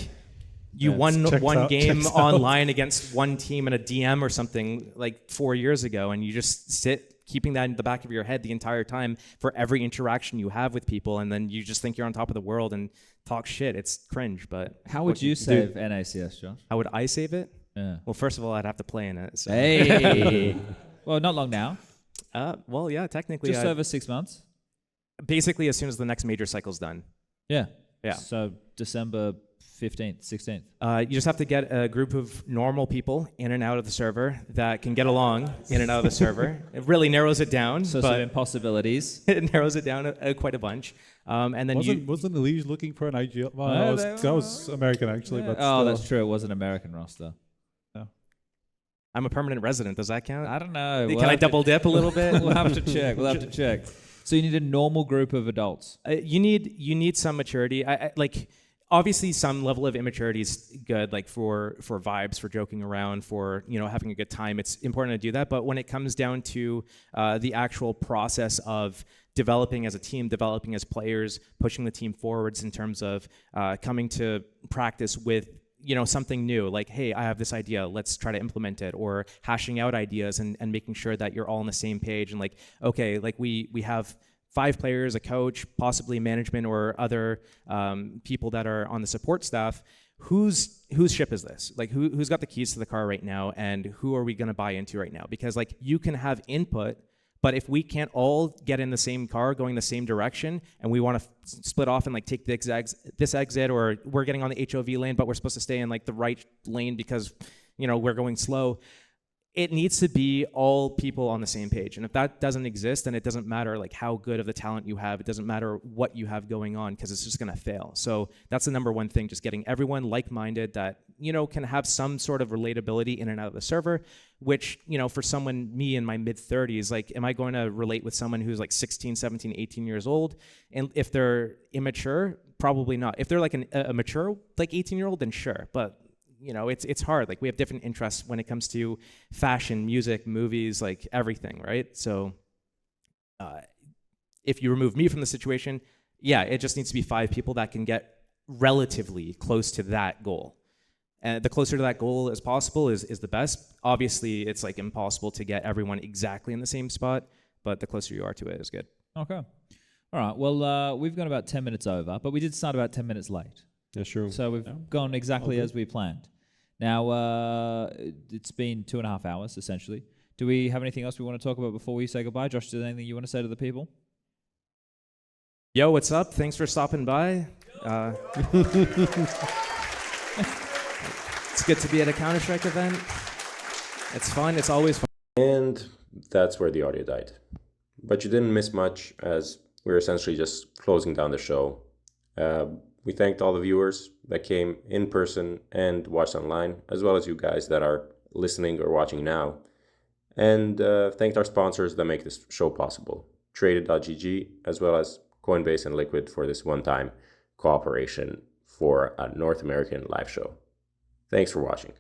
you won one game online against one team in a DM or something like 4 years ago, and you just sit keeping that in the back of your head the entire time for every interaction you have with people, and then you just think you're on top of the world and talk shit. It's cringe, but... How would you save NACS, Josh? How would I save it? Yeah. Well, first of all, I'd have to play in it. So. Hey! Well, not long now. Well, yeah, technically... Just over 6 months? Basically, as soon as the next major cycle's done. Yeah. Yeah. So December 15th, 16th. You just have to get a group of normal people in and out of the server that can get along in and out of the server. It really narrows it down. So some impossibilities. It narrows it down quite a bunch. And then wasn't EliGE looking for an IGL? Well, that was American actually. Yeah. But still. That's true. It was an American roster. I'm a permanent resident. Does that count? I don't know. Can I double dip a little bit? We'll have to check. We'll have to check. So you need a normal group of adults. You need some maturity. Obviously, some level of immaturity is good, like for vibes, for joking around, for having a good time. It's important to do that. But when it comes down to the actual process of developing as a team, developing as players, pushing the team forwards in terms of coming to practice with something new, like, hey, I have this idea, let's try to implement it, or hashing out ideas and making sure that you're all on the same page and like, okay, like we have 5 players, a coach, possibly management or other people that are on the support staff. whose ship is this? Like, who's got the keys to the car right now, and who are we going to buy into right now? Because like, you can have input, but if we can't all get in the same car going the same direction, and we want to split off and like take this exit, or we're getting on the HOV lane, but we're supposed to stay in like the right lane because, you know, we're going slow. It needs to be all people on the same page. And if that doesn't exist, then it doesn't matter like how good of the talent you have. It doesn't matter what you have going on, because it's just going to fail. So that's the number one thing, just getting everyone like-minded that, you know, can have some sort of relatability in and out of the server, which, you know, for someone, me in my mid-30s, like, am I going to relate with someone who's like 16, 17, 18 years old? And if they're immature, probably not. If they're like a mature, like 18-year-old, then sure. But you know, it's hard. Like, we have different interests when it comes to fashion, music, movies, like everything, right? So if you remove me from the situation, yeah, it just needs to be 5 people that can get relatively close to that goal. And the closer to that goal as possible is the best. Obviously, it's like impossible to get everyone exactly in the same spot, but the closer you are to it is good. Okay. All right. Well, we've gone about 10 minutes over, but we did start about 10 minutes late. That's true. So we've gone exactly as we planned. Now, it's been 2.5 hours, essentially. Do we have anything else we want to talk about before we say goodbye? Josh, is there anything you want to say to the people? Yo, what's up? Thanks for stopping by. It's good to be at a Counter-Strike event. It's fun. It's always fun. And that's where the audio died. But you didn't miss much, as we're essentially just closing down the show. We thanked all the viewers that came in person and watched online, as well as you guys that are listening or watching now. And thanked our sponsors that make this show possible, Traded.gg, as well as Coinbase and Liquid, for this one-time cooperation for a North American live show. Thanks for watching.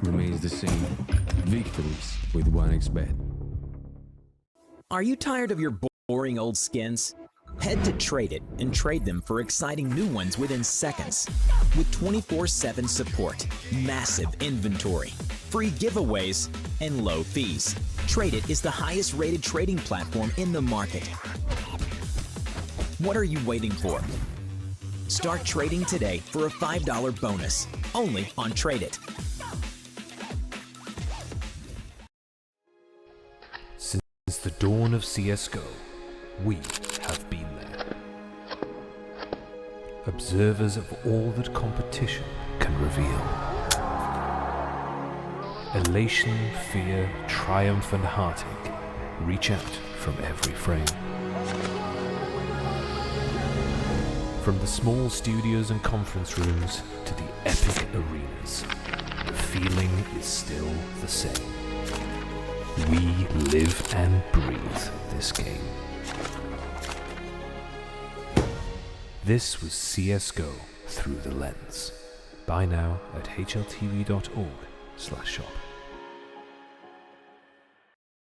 Remains the same. Victories with 1xBet. Are you tired of your boring old skins? Head to Trade It and trade them for exciting new ones within seconds. With 24/7 support, massive inventory, free giveaways, and low fees. Trade It is the highest rated trading platform in the market. What are you waiting for? Start trading today for a $5 bonus, only on Trade It. Since the dawn of CSGO, we have been there. Observers of all that competition can reveal. Elation, fear, triumph, and heartache reach out from every frame. From the small studios and conference rooms to the epic arenas, the feeling is still the same. We live and breathe this game. This was CSGO Through the Lens. Buy now at HLTV.org/shop.